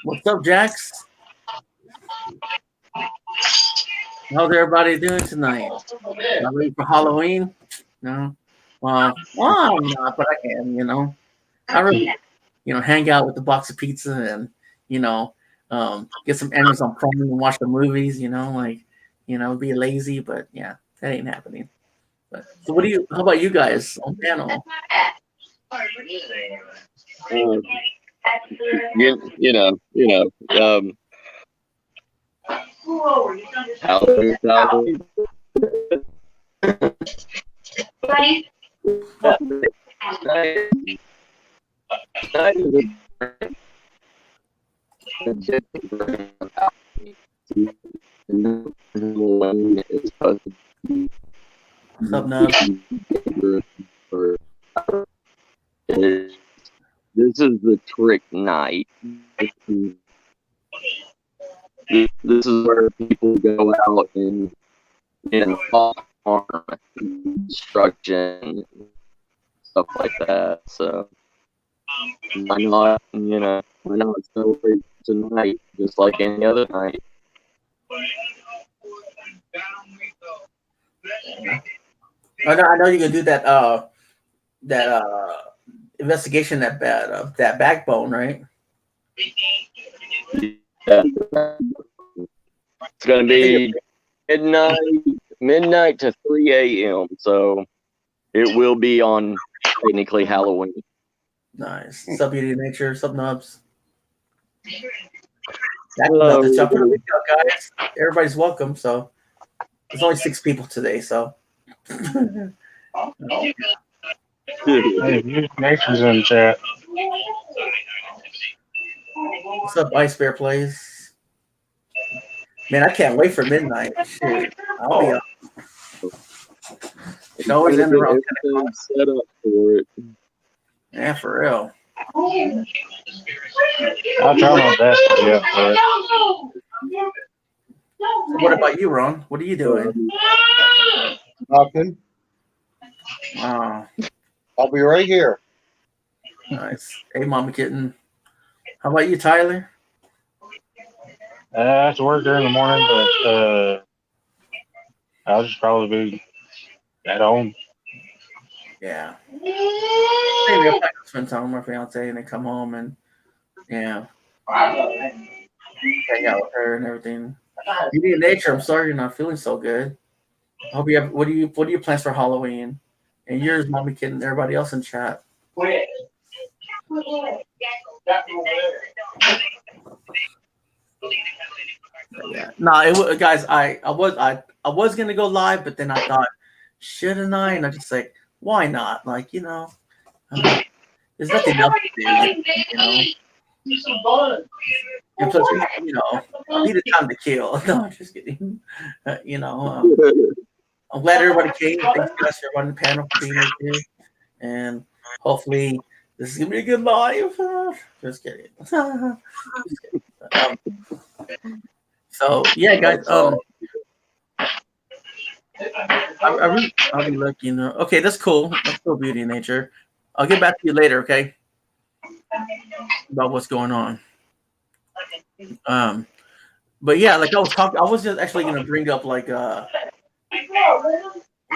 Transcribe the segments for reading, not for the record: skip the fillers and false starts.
What's up, Jax? How's everybody doing tonight? Not ready for Halloween? No. Well, I'm not, but I can. I really, hang out with a box of pizza and you know, get some Amazon Prime and watch the movies. Be lazy, but yeah, that ain't happening. But so, what do you? How about you guys on panel? Uh, you know, Halloween, Halloween. Night, night is a different Halloween is supposed to be What's up, Nub? for this is the trick night. This is where people go out and farm construction stuff like that. So why not celebrate tonight just like any other night? I know you can do that investigation that backbone, right? Yeah. It's gonna be midnight to 3 a.m. So it will be on technically Halloween. Nice. What's up, Beauty of Nature? What's up, Nubs? That's up for the weekend, guys. Everybody's welcome. So there's only 6 people today. So Hey, Beauty Nature's in the chat. what's up, Ice Bear Plays? Man, I can't wait for midnight. Shit, I'll be up. Showers in around 10 o'clock. Set up for it. Yeah, for real. I'll try my best to be up for it. So what about you, Ron? What are you doing? Nothing. Oh, I'll be right here. nice. Hey, Mama Kitten. How about you, Tyler? I have to work there in the morning, but I'll just probably be at home. Yeah. Maybe I'll spend time with my fiance and then come home and hang out with her and everything. Beauty of Nature. I'm sorry you're not feeling so good. I hope you have. What are your plans for Halloween? And yours, Mommy Kitten, everybody else in chat. Yeah. Guys. I was gonna go live, but then I thought, shouldn't I? And I just like, why not? Like, there's nothing else to do. And plus, I need a time to kill. No, I'm just kidding. I'm glad everybody came. Thanks guys for everyone in the panel for being here. And hopefully this is gonna be a good live. Just kidding. So yeah, guys. I'll be looking. Okay, that's cool. That's cool, Beauty in Nature. I'll get back to you later, okay? About what's going on. But yeah, like I was just actually gonna bring up like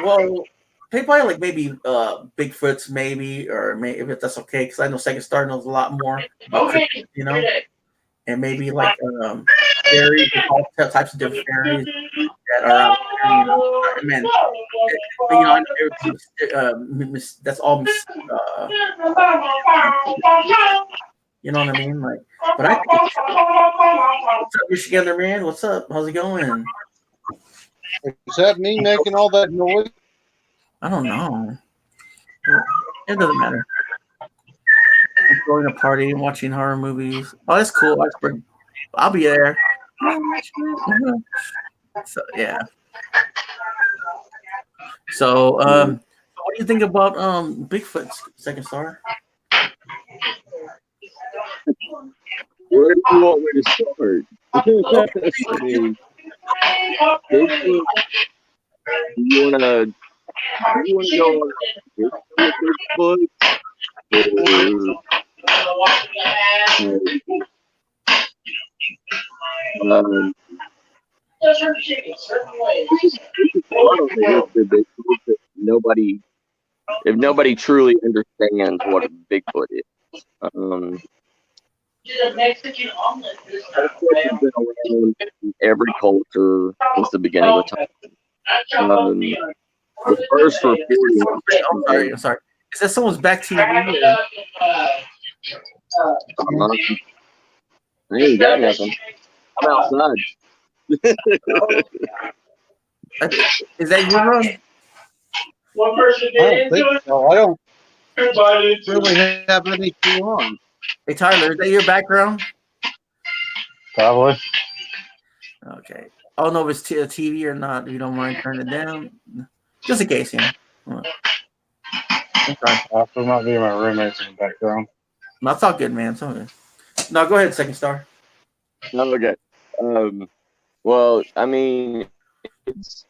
well, probably like maybe Bigfoot's maybe, or maybe if that's okay, because I know Second Star knows a lot more about cryptids, and maybe like fairies, all types of different fairies that are out there, man. I know that's all. You know what I mean? Like, but what's up, Michigander man? What's up? How's it going? Is that me making all that noise? I don't know. It doesn't matter. I'm going to a party and watching horror movies. Oh, that's cool. I'll be there. So yeah. So what do you think about Bigfoot's Second Star? Where do you want me to start? I mean, Bigfoot, you wanna go on Bigfoot, Um, there's a lot of the history of Bigfoot that nobody, if nobody truly understands what a Bigfoot is. Bigfoot has been around in every culture since the beginning of time. The first reporting. I'm sorry. Is that someone's back TV? I ain't got nothing. I'm outside. Is that you, Ron? I don't think so. I don't really have anything on. Hey, Tyler, is that your background? Probably. Okay. I don't know if it's a TV or not. If you don't mind turning it down. Just in case, you know. Okay. Also might be my roommates in the background. No, it's all good, man. It's all good. No, go ahead, Second Star. No, okay. Well, I mean, it's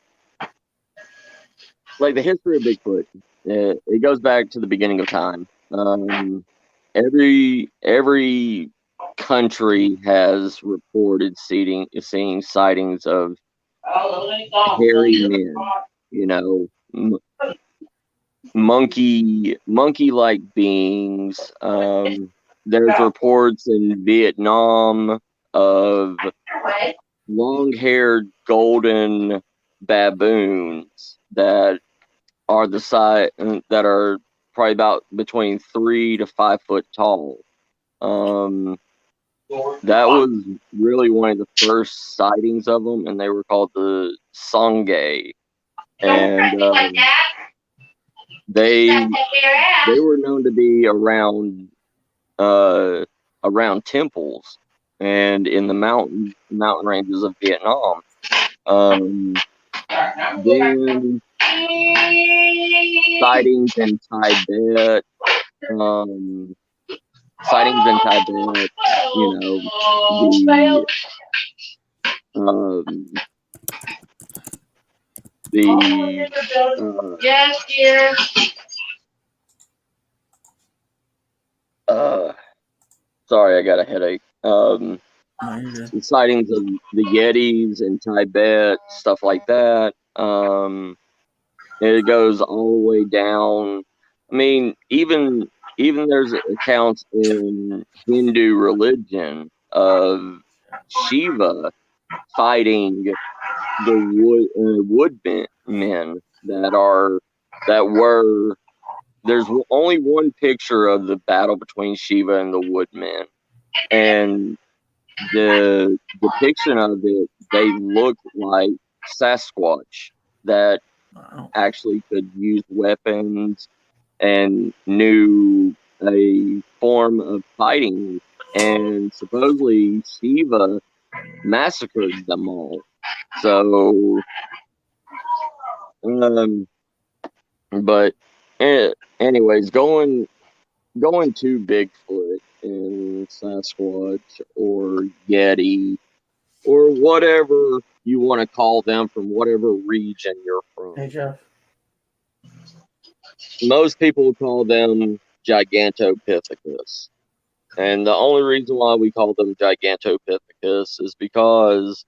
like the history of Bigfoot. It goes back to the beginning of time. Every country has reported seeing sightings of hairy men. You know, monkey-like beings. There's reports in Vietnam of long-haired golden baboons that are that are probably about between 3 to 5 foot tall. That was really one of the first sightings of them, and they were called the Songay. And they were known to be around temples and in the mountain ranges of Vietnam. Then sightings in Tibet. You know, sorry, I got a headache. The sightings of the Yetis in Tibet, stuff like that. It goes all the way down. I mean, even there's accounts in Hindu religion of Shiva fighting the woodmen that were. There's only one picture of the battle between Shiva and the woodmen, and the depiction of it, they look like Sasquatch that actually could use weapons and knew a form of fighting, and supposedly Shiva massacred them all. So, but anyways, going to Bigfoot and Sasquatch or Yeti or whatever you want to call them from whatever region you're from. Hey, Jeff. Most people call them Gigantopithecus. And the only reason why we call them Gigantopithecus is because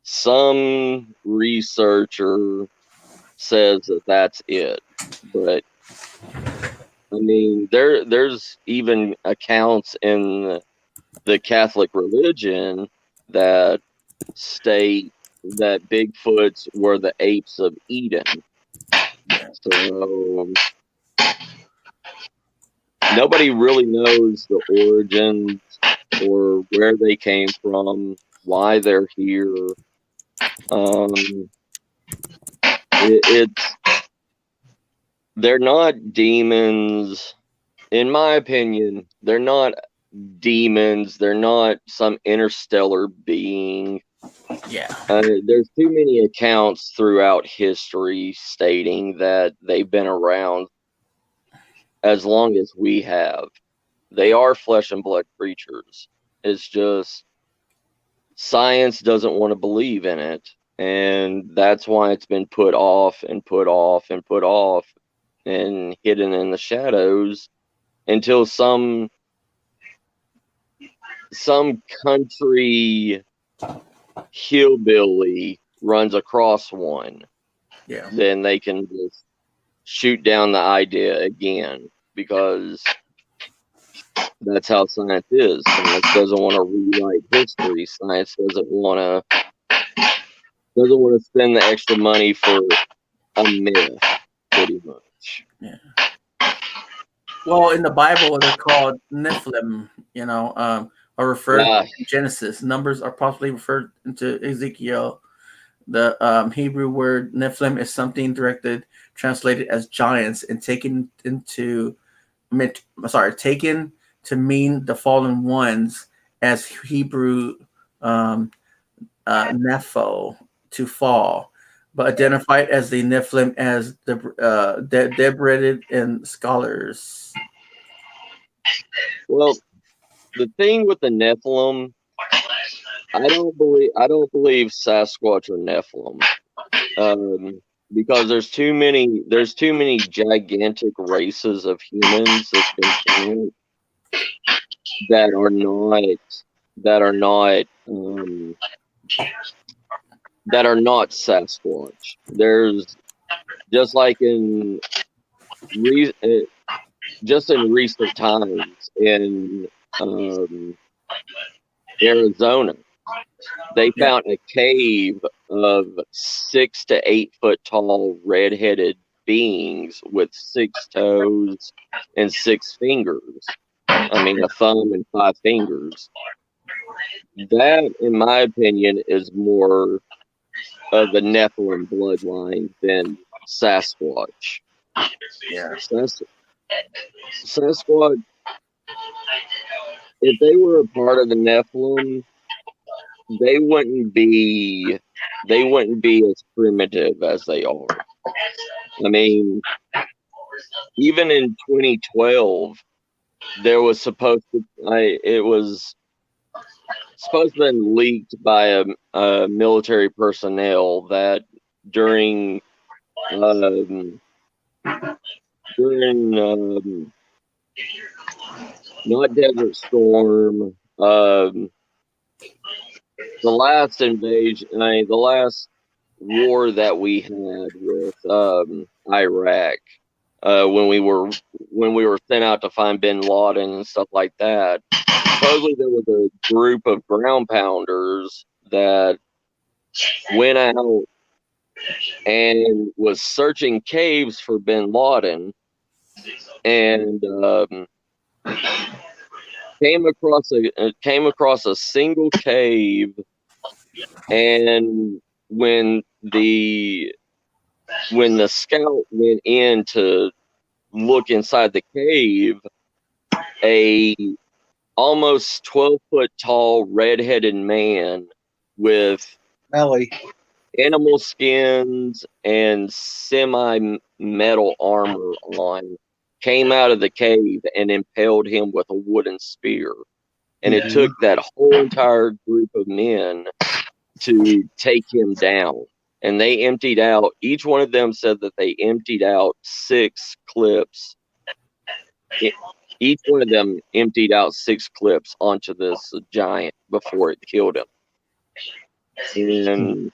some researcher says that that's it. But I mean, there's even accounts in the Catholic religion that state that Bigfoots were the apes of Eden. So nobody really knows the origins or where they came from, why they're here. They're not demons. In my opinion, they're not demons. They're not some interstellar being. Yeah. There's too many accounts throughout history stating that they've been around as long as we have. They are flesh and blood creatures. It's just science doesn't want to believe in it. And that's why it's been put off and put off and put off and hidden in the shadows until some some country hillbilly runs across one, Yeah. then they can just shoot down the idea again, because that's how science is. Science doesn't want to rewrite history. Science doesn't want to spend the extra money for a myth, pretty much. Yeah. Well, in the Bible, they're called Nephilim, are referred Yeah. to in Genesis. Numbers are possibly referred into Ezekiel. The Hebrew word Nephilim is something translated as giants, and taken to mean the fallen ones, as Hebrew nepho, to fall, but identified as the Nephilim as the debridated and scholars. Well, the thing with the Nephilim, I don't believe Sasquatch or Nephilim, because there's too many gigantic races of humans that's been found that are not Sasquatch. There's just like in recent times in Arizona, they found a cave of 6 to 8 foot tall red-headed beings with 6 toes and 6 fingers. I mean, a thumb and 5 fingers. That, in my opinion, is more of the Nephilim bloodline than Sasquatch. Yeah. Sasquatch, if they were a part of the Nephilim, they wouldn't be as primitive as they are. I mean, even in 2012, there was it was supposed to have been leaked by a military personnel that during not Desert Storm, the last invasion, the last war that we had with Iraq, when we were sent out to find Bin Laden and stuff like that. Supposedly there was a group of ground pounders that went out and was searching caves for Bin Laden, and came across a single cave, and when the scout went in to look inside the cave, a almost 12-foot tall red-headed man with Melly. animal skins and semi-metal armor on came out of the cave and impaled him with a wooden spear. And it took that whole entire group of men to take him down. And they emptied out, each one of them said that they emptied out 6 clips. Each one of them emptied out 6 clips onto this giant before it killed him. And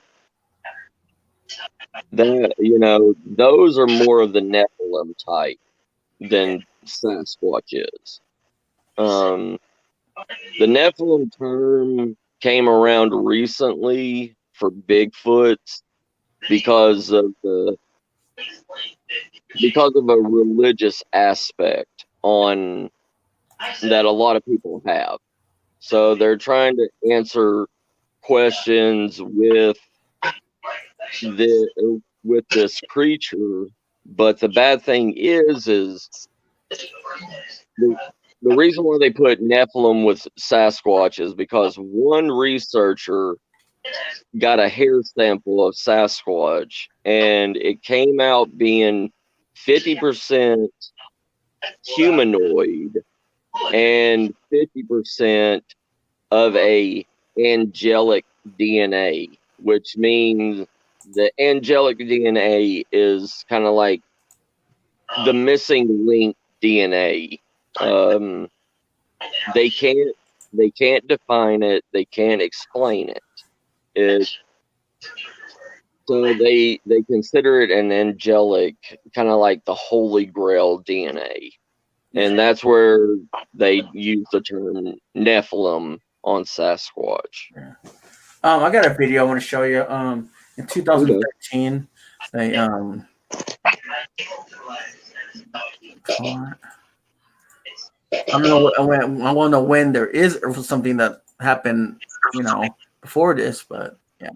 that, those are more of the Nephilim type than Sasquatch is. The Nephilim term came around recently for Bigfoot because of a religious aspect on that a lot of people have. So they're trying to answer questions with this creature, but the bad thing is the reason why they put Nephilim with Sasquatch is because one researcher got a hair sample of Sasquatch, and it came out being 50% humanoid and 50% of a angelic DNA, which means the angelic DNA is kind of like the missing link DNA. They can't They can't define it. They can't explain it. So they consider it an angelic, kind of like the Holy Grail DNA. And that's where they use the term Nephilim on Sasquatch. Yeah. I got a video I want to show you. In 2013, they I don't know. I want to know when there is something that happened, before this, but yeah.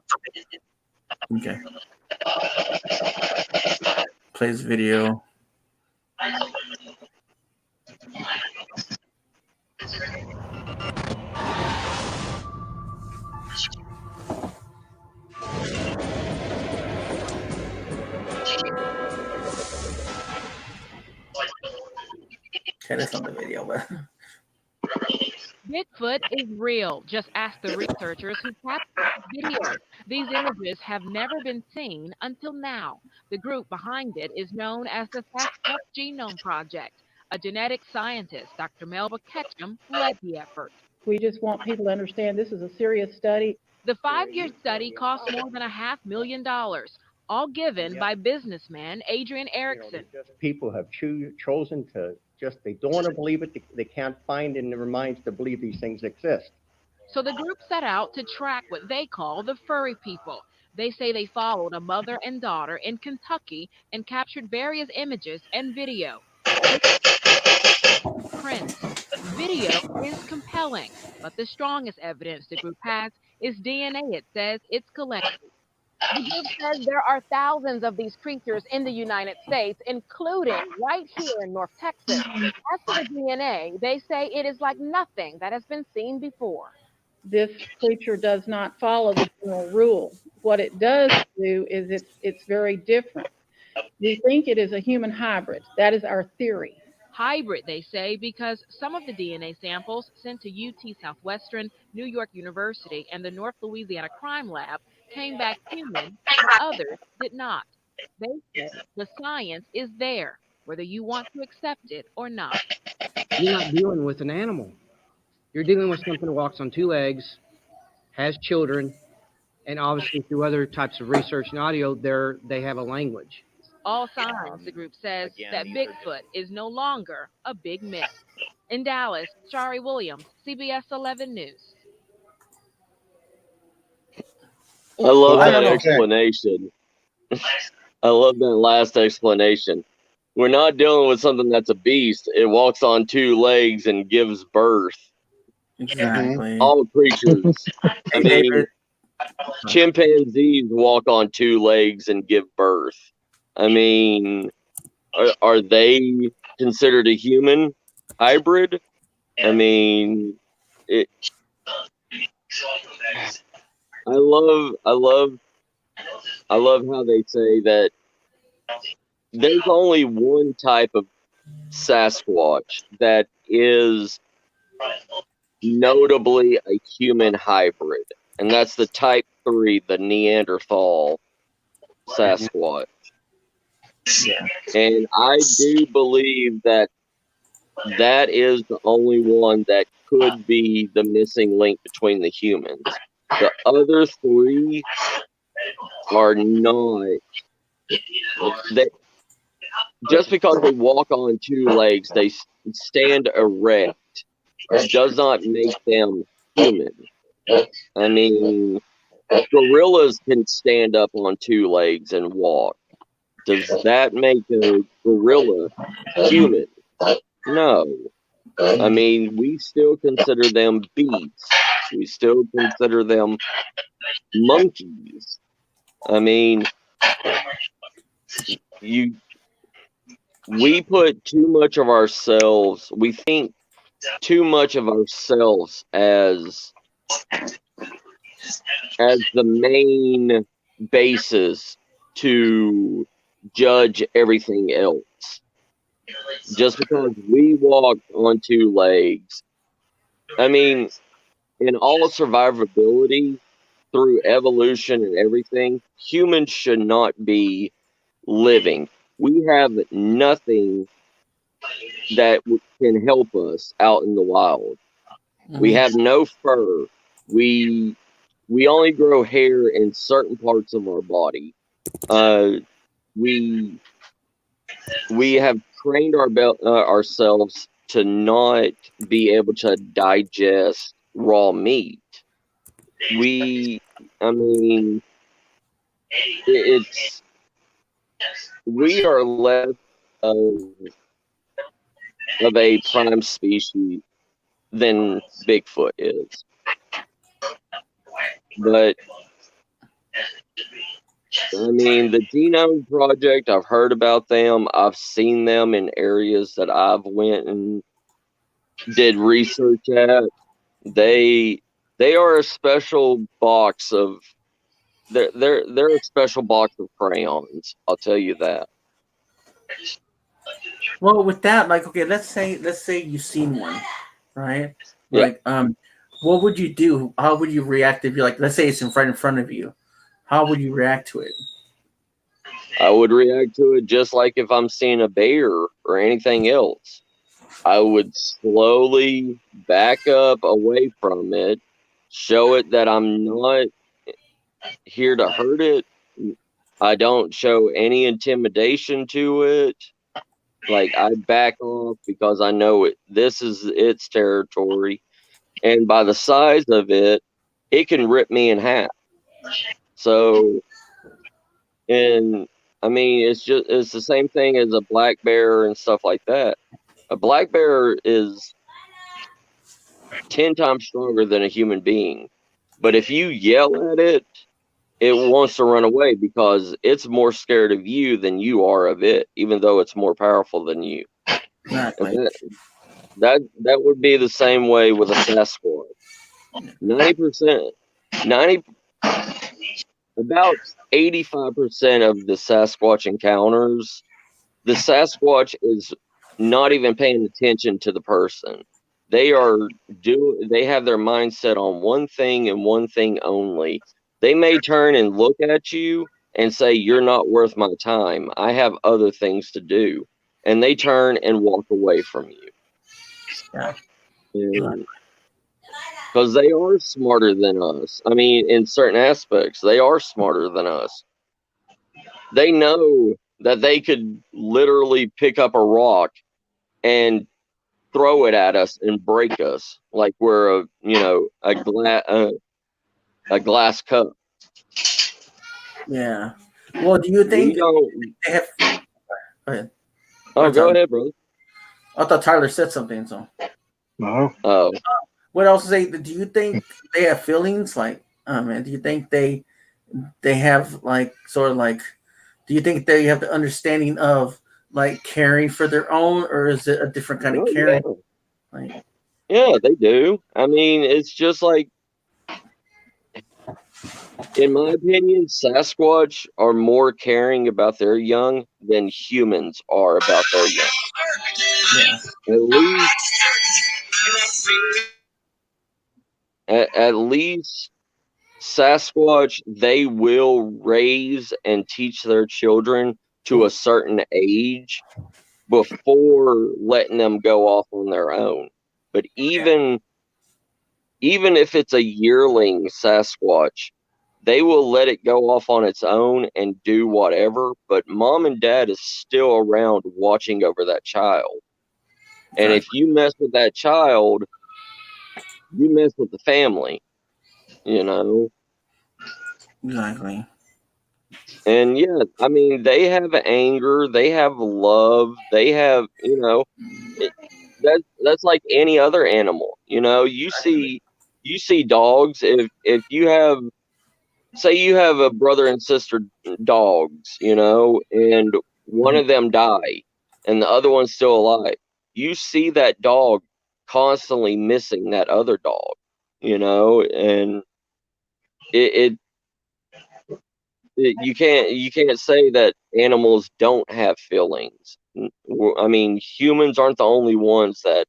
Okay. Play this video. Okay, that's not the video, but Bigfoot is real. Just ask the researchers who captured the video. These images have never been seen until now. The group behind it is known as the Sasquatch Genome Project. A genetic scientist, Dr. Melba Ketchum, led the effort. We just want people to understand this is a serious study. The 5-year study cost more than $500,000, all given by businessman Adrian Erickson. People have chosen to they don't want to believe it. They can't find in their minds to believe these things exist. So the group set out to track what they call the furry people. They say they followed a mother and daughter in Kentucky and captured various images and video. Prints. Video is compelling, but the strongest evidence the group has is DNA it says it's collected. The group says there are thousands of these creatures in the United States, including right here in North Texas. As for the DNA, they say it is like nothing that has been seen before. This creature does not follow the general rule. What it does do is it's very different. We think it is a human hybrid. That is our theory. Hybrid, they say, because some of the DNA samples sent to UT Southwestern, New York University, and the North Louisiana Crime Lab came back human, and others did not. They say the science is there, whether you want to accept it or not. You're not dealing with an animal. You're dealing with something that walks on 2 legs, has children, and obviously through other types of research and audio, they have a language. All signs, the group says, that Bigfoot is no longer a big myth. In Dallas, Shari Williams, CBS 11 News. I love that explanation. I love that last explanation. We're not dealing with something that's a beast. It walks on 2 legs and gives birth. exactly. All creatures. I mean, chimpanzees walk on 2 legs and give birth. I mean, are they considered a human hybrid? I mean, I love how they say that there's only one type of Sasquatch that is notably a human hybrid, and that's the type 3, the Neanderthal Sasquatch. Yeah. And I do believe that is the only one that could be the missing link between the humans. The other 3 are not. Just because they walk on 2 legs, they stand erect, does not make them human. I mean, gorillas can stand up on 2 legs and walk. Does that make a gorilla human? No. I mean, we still consider them beasts. We still consider them monkeys. I mean, we put too much of ourselves, we think too much of ourselves as the main basis to judge everything else. Just because we walk on 2 legs, I mean, in all survivability, through evolution and everything, humans should not be living. We have nothing that can help us out in the wild. We have no fur. We only grow hair in certain parts of our body. We have trained ourselves to not be able to digest raw meat. I mean, it's we are less of a prime species than Bigfoot is. But I mean, the Genome Project, I've heard about them. I've seen them in areas that I've went and did research at. They are a special box of they're a special box of crayons. I'll tell you that. Well, with that, like, okay, let's say you've seen one, right? Yeah. Like, what would you do? How would you react if you, like, let's say it's in front of you? How would you react to it? I would react to it just like if I'm seeing a bear or anything else. I would slowly back up away from it, show it that I'm not here to hurt it. I don't show any intimidation to it. Like, I back off because I know this is its territory. And by the size of it, it can rip me in half. So, and I mean, it's the same thing as a black bear and stuff like that. A black bear is 10 times stronger than a human being. But if you yell at it, it wants to run away because it's more scared of you than you are of it, even though it's more powerful than you. Exactly. That would be the same way with a Sasquatch. 90%, about 85% of the Sasquatch encounters, the Sasquatch is not even paying attention to the person. They have their mindset on one thing and one thing only. They may turn and look at you and say, "You're not worth my time. I have other things to do." And they turn and walk away from you. Yeah. Because they are smarter than us. I mean, in certain aspects, they are smarter than us. They know that they could literally pick up a rock and throw it at us and break us like we're a glass cup. Yeah. Well, do you think they have? Go ahead. Oh, go ahead, brother. I thought Tyler said something. So. No. Oh. What else do you think they have feelings? Like, man, do you think they have, like, sort of like? Do you think they have the understanding of, like, caring for their own, or is it a different kind of caring? Yeah. Like, yeah, they do. I mean, it's just like, in my opinion, Sasquatch are more caring about their young than humans are about their young. Yeah. At least Sasquatch, they will raise and teach their children to a certain age before letting them go off on their own. But even if it's a yearling Sasquatch, they will let it go off on its own and do whatever, but mom and dad is still around watching over that child. And if you mess with that child, you mess with the family, you know? Exactly. And yeah, I mean, they have anger, they have love, they have, that's like any other animal. You see dogs. If you have, say you have a brother and sister dogs, and one of them die and the other one's still alive, you see that dog constantly missing that other dog, and you can't say that animals don't have feelings. I mean, humans aren't the only ones that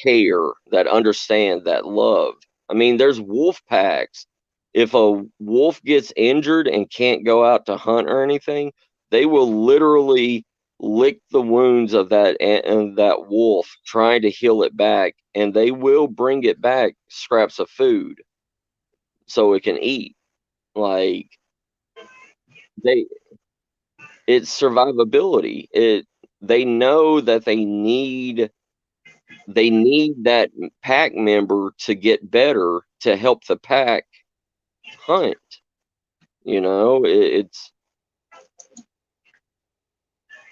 care, that understand, that love. I mean, there's wolf packs. If a wolf gets injured and can't go out to hunt or anything, they will literally lick the wounds of that wolf, trying to heal it back, and they will bring it back scraps of food so it can eat. Like it's survivability. They know that they need that pack member to get better to help the pack hunt. It's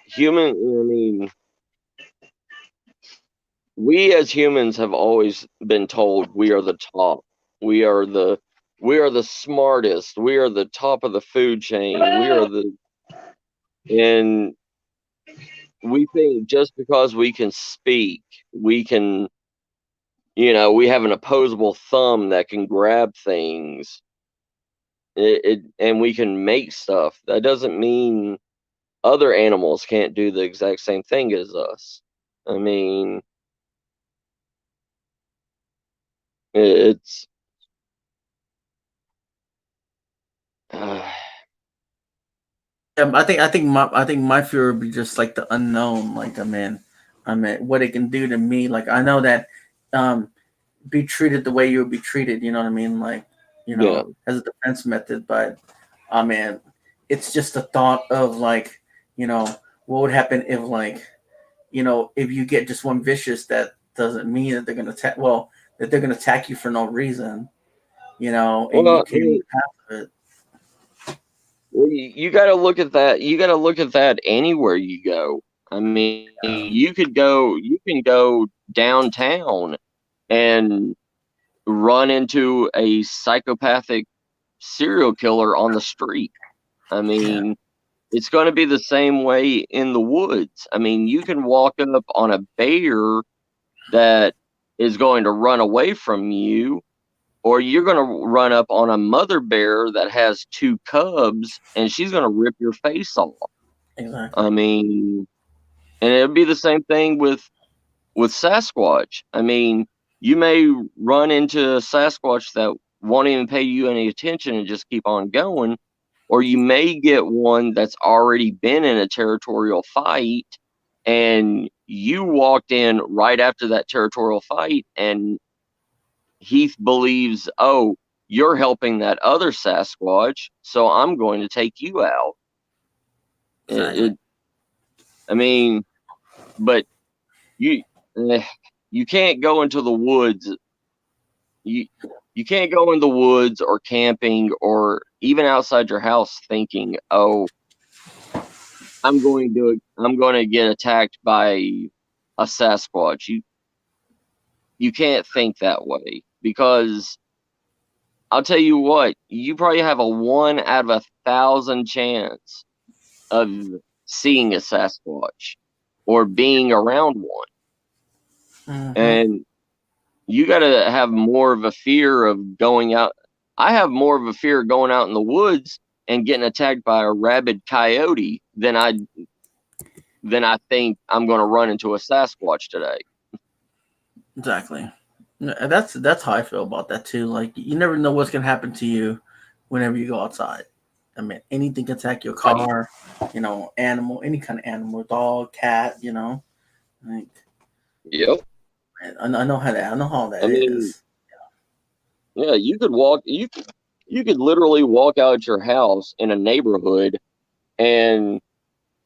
human. I mean, we as humans have always been told we are the top. We are the smartest. We are the top of the food chain. And we think just because we can speak, we can, we have an opposable thumb that can grab things, and we can make stuff. That doesn't mean other animals can't do the exact same thing as us. I mean, it's I think my fear would be just like the unknown. Like I mean, what it can do to me. Like I know that be treated the way you would be treated. You know what I mean? Like yeah. as a defense method. But I mean, it's just the thought of like what would happen if like if you get just one vicious, that doesn't mean that they're gonna attack. Well, that they're gonna attack you for no reason. And you Well, I can't mean, pass it. well, you got to look at that. You got to look at that anywhere you go. I mean, you can go downtown and run into a psychopathic serial killer on the street. I mean, it's going to be the same way in the woods. I mean, you can walk up on a bear that is going to run away from you, or you're going to run up on a mother bear that has 2 cubs and she's going to rip your face off. Exactly. I mean, and it'll be the same thing with Sasquatch. I mean, you may run into a Sasquatch that won't even pay you any attention and just keep on going, or you may get one that's already been in a territorial fight and you walked in right after that territorial fight, and he believes, oh, you're helping that other Sasquatch, so I'm going to take you out. Exactly. I mean, but you can't go into the woods. You can't go in the woods or camping or even outside your house thinking, oh, I'm going to get attacked by a Sasquatch. You can't think that way, because I'll tell you what, you probably have a 1 out of 1,000 chance of seeing a Sasquatch or being around one. Mm-hmm. And you got to have more of a fear of going out. I have more of a fear of going out in the woods and getting attacked by a rabid coyote than I think I'm going to run into a Sasquatch today. Exactly. That's how I feel about that too. Like you never know what's gonna happen to you whenever you go outside. I mean, anything can attack your car, animal, any kind of animal, dog, cat, Like, Yep. I know how that. I know how that I mean, is. yeah, you could literally walk out your house in a neighborhood and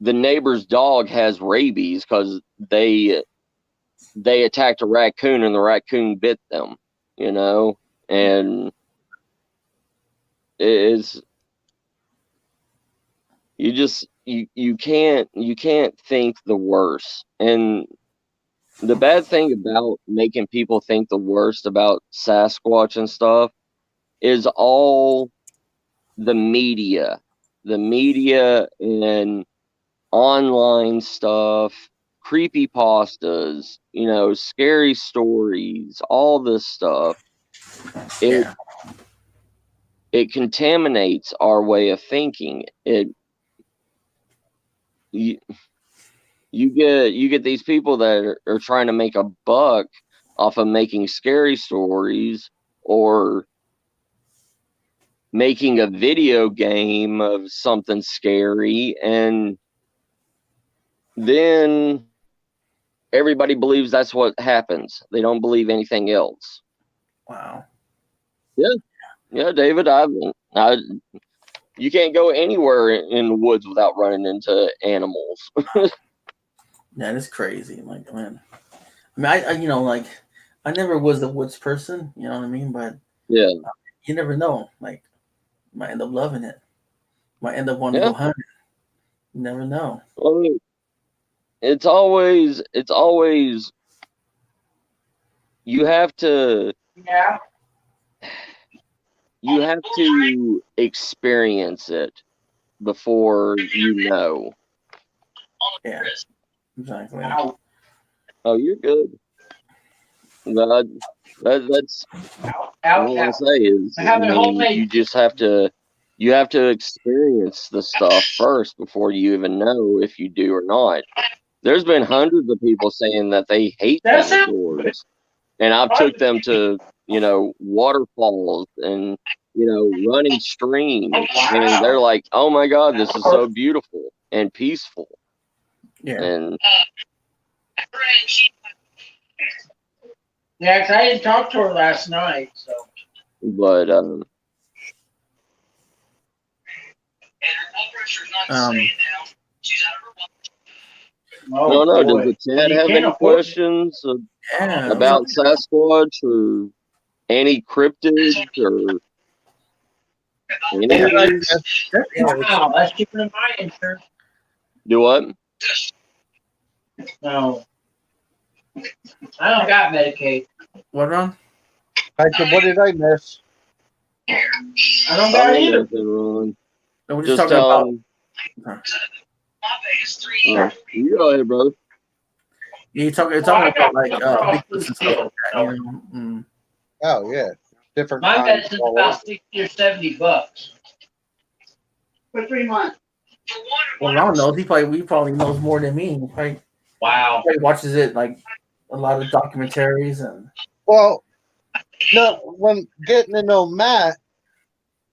the neighbor's dog has rabies because they attacked a raccoon and the raccoon bit them, and it's you can't think the worst. And the bad thing about making people think the worst about Sasquatch and stuff is all the media and online stuff, creepy pastas, scary stories, all this stuff. It Yeah. it contaminates our way of thinking. You, you get these people that are trying to make a buck off of making scary stories or making a video game of something scary, and then everybody believes that's what happens. They don't believe anything else. Wow. Yeah, David, you can't go anywhere in the woods without running into animals. That is crazy. Like, man. I mean, I you know, like, I never was a woods person. You know what I mean? But Yeah, you never know. Like, might end up loving it. Might end up wanting to yeah. go hunting. You never know. Well, I mean, it's always you have to experience it before you know. Yeah. Exactly. Oh, you're good. That's all I say is, I mean, you just have to experience the stuff first before you even know if you do or not. There's been hundreds of people saying that they hate dinosaurs, and I've took them to, waterfalls and, running streams, and they're like, "Oh my God, this is so beautiful and peaceful." Yeah. And Yeah, 'cause I didn't talk to her last night, so. but I don't know. Does the chat have any questions Yeah. about Sasquatch or any cryptids or anything? Wow, that's cheaper than my insurance. Do what? No. I don't got Medicaid. What, Ron? I said, what did I miss? I don't got it either. Ron. No, we're Just talking tell about. You go ahead, brother. You're talking about like Bigfoots and stuff like that. You know? Mm. Oh, yeah. Different My kinds medicine's all about over. 60 or 70 bucks. For 3 months. Well, Ron knows. He probably knows more than me. Wow. He watches it like a lot of documentaries and. Well, no, when getting to know Matt,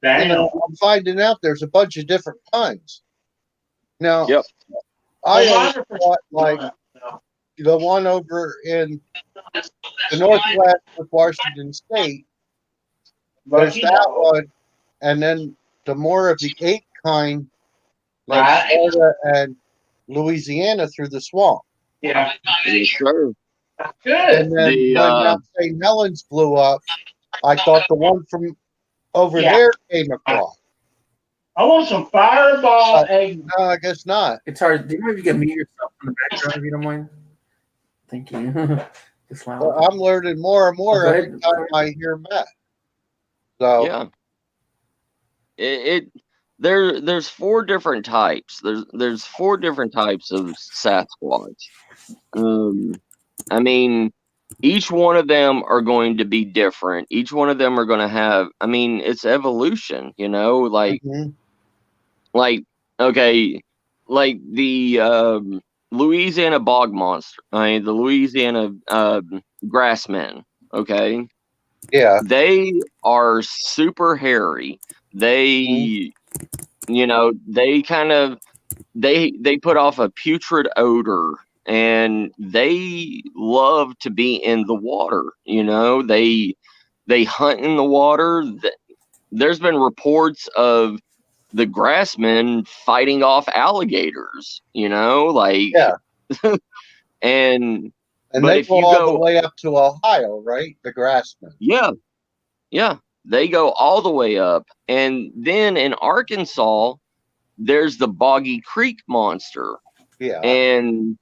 Damn. I'm finding out there's a bunch of different kinds. Now, Yep. I always thought, like, the one over in the Northwest with Washington State, there's that one, and then the more of the ape kind, like Florida and Louisiana through the swamp. Yeah. Yes, sir. Good. And then when Mount St. Helens blew up, I thought the one from over there came across. I want some fireball egg. No, I guess not. It's hard. Do you maybe get mute yourself in the background if you don't mind? Thank you. Just loud. Well, I'm learning more and more every time I hear Matt. So yeah, there's 4 different types. There's 4 different types of Sasquatch. I mean, each one of them are going to be different. Each one of them are going to have. I mean, it's evolution. Like okay, like the Louisiana bog monster. I mean, the Louisiana grassmen. Okay. yeah, They are super hairy. They, they kind of they put off a putrid odor, and they love to be in the water. They hunt in the water. There's been reports of the grassmen fighting off alligators. yeah. And And they go all the way up to Ohio, right? The grassmen. Yeah, they go all the way up. And then in Arkansas, there's the Boggy Creek monster. Yeah. And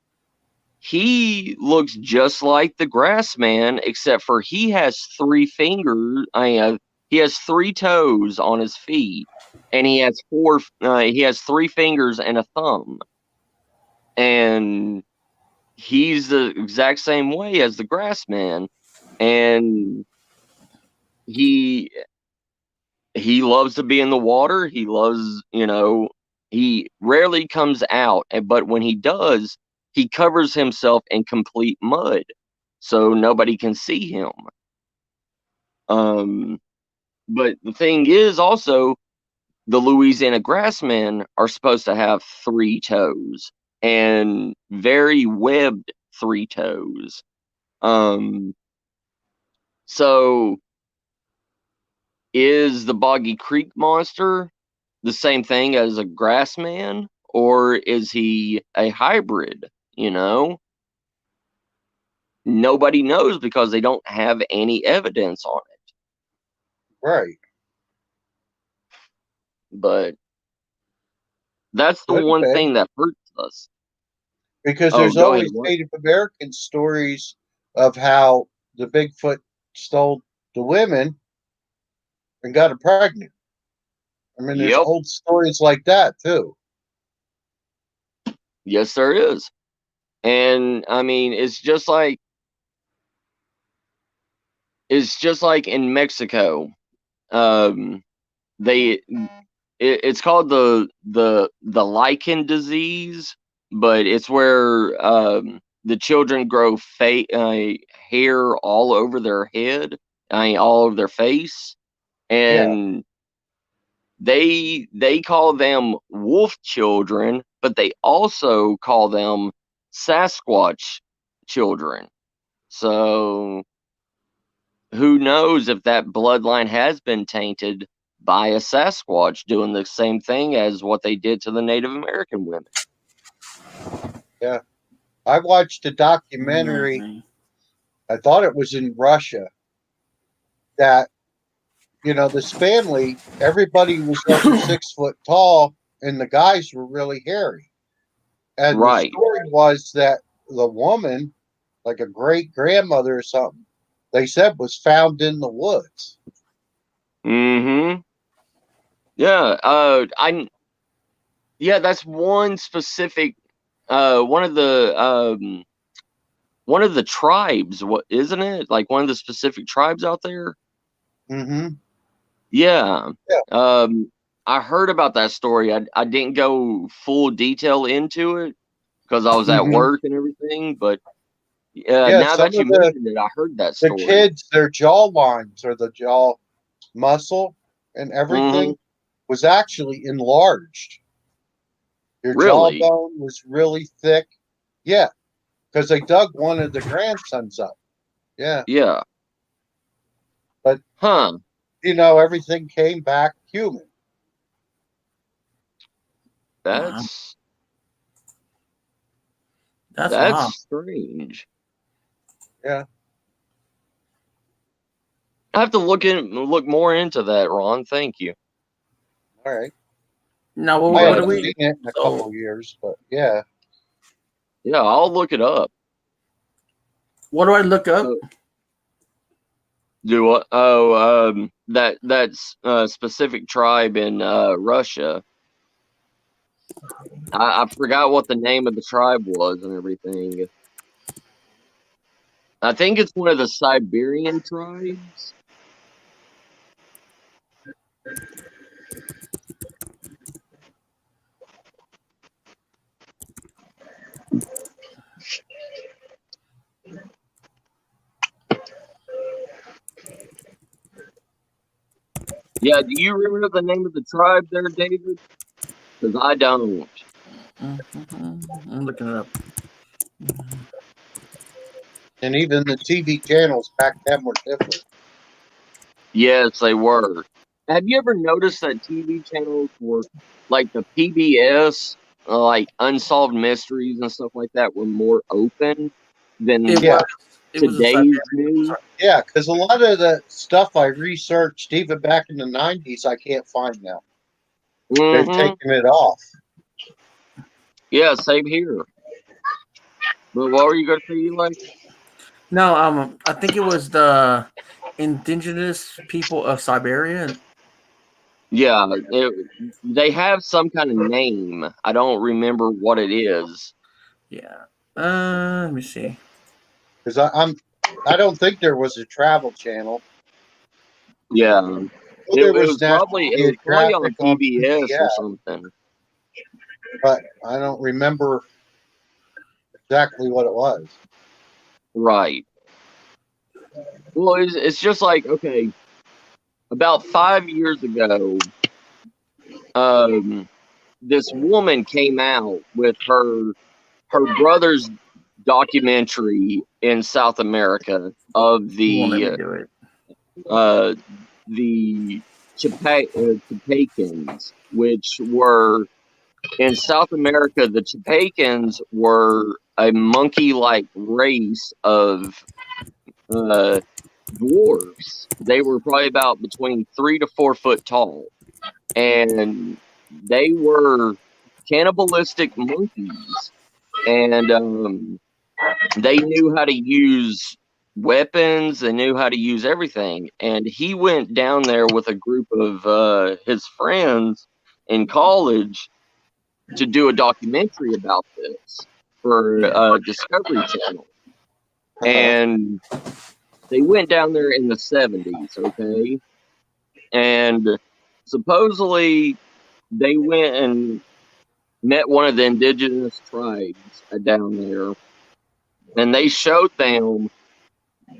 he looks just like the grassman, except for he has 3 fingers. He has 3 toes on his feet, and he has 3 fingers and a thumb. And he's the exact same way as the grassman. And he loves to be in the water. He loves, he rarely comes out, but when he does, he covers himself in complete mud so nobody can see him. But the thing is also, the Louisiana grassmen are supposed to have 3 toes, and very webbed three toes. So is the Boggy Creek monster the same thing as a grass man, or is he a hybrid? You know, nobody knows because they don't have any evidence on it. Right. But that's the Could have one been. thing that hurts us. Because Oh, there's go ahead. always What? Native American stories of how the Bigfoot stole the women and got her pregnant. I mean, there's Yep. old stories like that too. Yes, there is. And I mean, it's just like in Mexico. It's called the lichen disease, but it's where the children grow hair all over their head, all over their face, and they call them wolf children, but they also call them Sasquatch children. So who knows if that bloodline has been tainted by a Sasquatch doing the same thing as what they did to the Native American women. Yeah. I watched a documentary, I thought it was in Russia, that, this family, everybody was over 6 foot tall, and the guys were really hairy. And the Right. story was that the woman, like a great grandmother or something, they said was found in the woods. Mm-hmm. Yeah. That's one specific one of the tribes, what isn't it? Like one of the specific tribes out there? Mm-hmm. Yeah. Yeah. I heard about that story. I didn't go full detail into it because I was at Mhm. work and everything, but Yeah, now some that you of mentioned it, I heard that the story. kids, their jaw lines or the jaw muscle and everything was actually enlarged. Your Really? jawbone was really thick. Yeah, because they dug one of the grandsons up. Yeah, Yeah. but Huh. everything came back human. That's That's that's wild. strange. Yeah. I have to look more into that, Ron. Thank you. All right. Now, You I what got do haven't it. we? seen it in a So, couple years, but yeah. Yeah, I'll look it up. what do I look up? Do what? Oh, that's a specific tribe in Russia. I forgot what the name of the tribe was and everything. I think it's one of the Siberian tribes. Yeah, do you remember the name of the tribe there, David? Because I don't. I'm looking it up. And even the TV channels back then were different. Yes, they were. Have you ever noticed that TV channels were like the PBS, like Unsolved Mysteries and stuff like that, were more open than It Yeah. was. It was a today's Siberian. news? Yeah, because a lot of the stuff I researched, even back in the 90s, I can't find now. They've taken it off. Yeah, same here. But what were you going to say, Eli? No, I think it was the indigenous people of Siberia. Yeah, they have some kind of name. I don't remember what it is. Yeah. Let me see. Because I don't think there was a travel channel. Yeah, Well, it there was was National probably Geographic on on PBS or PBS, something. but I don't remember exactly what it was. Right. Well, it's just like, okay, about 5 years ago, this woman came out with her her brother's documentary in South America of You won't let me the do it. the Chapacans, which were in South America. The Chapacans were a monkey-like race of dwarves. They were probably about between 3 to 4 foot tall, and they were cannibalistic monkeys, and they knew how to use weapons. They knew how to use everything. And he went down there with a group of his friends in college to do a documentary about this for Discovery Channel. And they went down there in the 70s, okay? And supposedly they went and met one of the indigenous tribes down there, and they showed them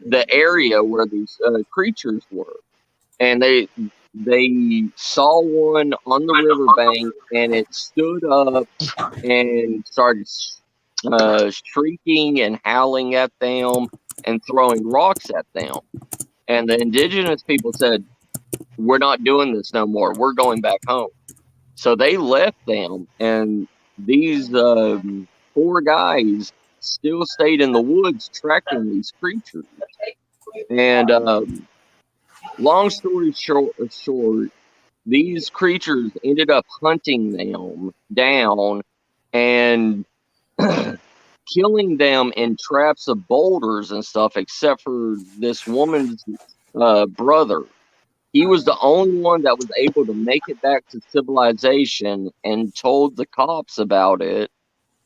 the area where these creatures were, and they saw one on the riverbank, and it stood up and started shrieking and howling at them and throwing rocks at them. And the indigenous people said, "We're not doing this no more. We're going back home." So they left them, and these 4 guys still stayed in the woods tracking these creatures. And long story short, these creatures ended up hunting them down and killing them in traps of boulders and stuff, except for this woman's brother. He was the only one that was able to make it back to civilization and told the cops about it.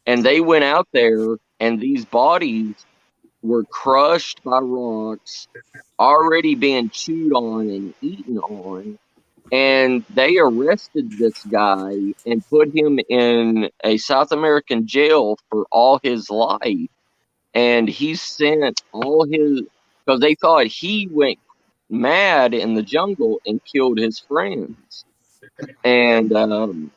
And they went out there, and these bodies were crushed by rocks, already being chewed on and eaten on. And they arrested this guy and put him in a South American jail for all his life. And he sent all his, because they thought he went mad in the jungle and killed his friends. And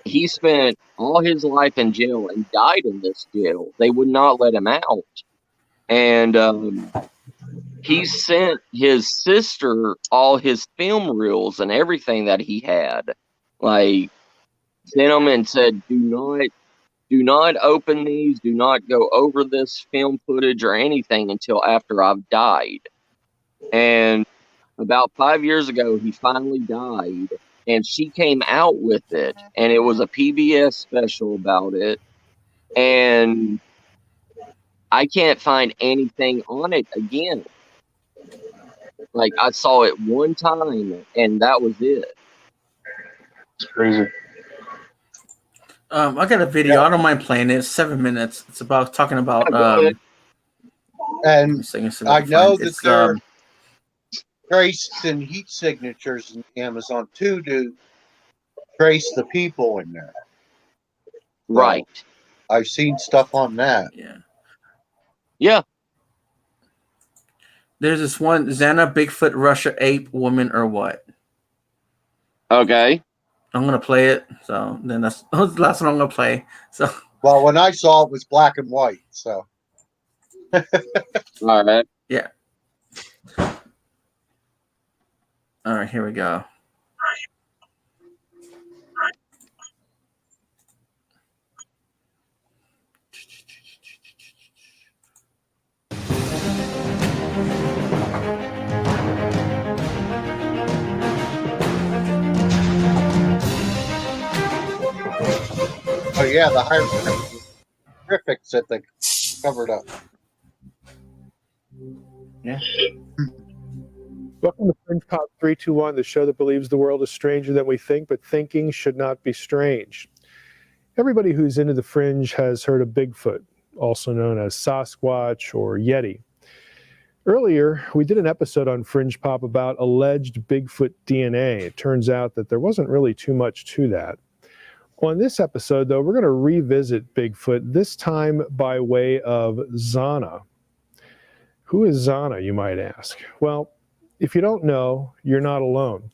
he spent all his life in jail and died in this jail. They would not let him out. And he sent his sister all his film reels and everything that he had. Like, sent them and said, do not open these, do not go over this film footage or anything until after I've died. And about 5 years ago, he finally died, and she came out with it, and it was a PBS special about it. And I can't find anything on it again. Like, I saw it one time, and that was it. It's crazy. I got a video. I don't mind playing it. It's 7 minutes. It's about talking about. And I know that it's, there are traces and heat signatures in Amazon too to trace the people in there. Right. So I've seen stuff on that. Yeah. There's this one, Xana, Bigfoot, Russia, ape, woman, or what? Okay. I'm gonna play it. So then that's the last one I'm gonna play. So well, when I saw it was black and white. So all right. Yeah. All right, here we go. Oh yeah, the hieroglyphics that they covered up. Yeah. Welcome to Fringe Pop 321, the show that believes the world is stranger than we think, but thinking should not be strange. Everybody who's into the Fringe has heard of Bigfoot, also known as Sasquatch or Yeti. Earlier, we did an episode on Fringe Pop about alleged Bigfoot DNA. It turns out that there wasn't really too much to that. On this episode, though, we're going to revisit Bigfoot, this time by way of Xana. Who is Xana, you might ask? Well, if you don't know, you're not alone.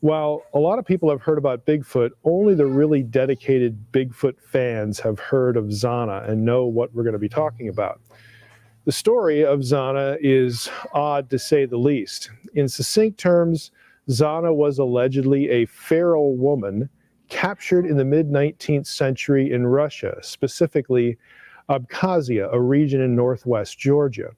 While a lot of people have heard about Bigfoot, only the really dedicated Bigfoot fans have heard of Zana and know what we're going to be talking about. The story of Zana is odd to say the least. In succinct terms, Zana was allegedly a feral woman captured in the mid-19th century in Russia, specifically Abkhazia, a region in northwest Georgia.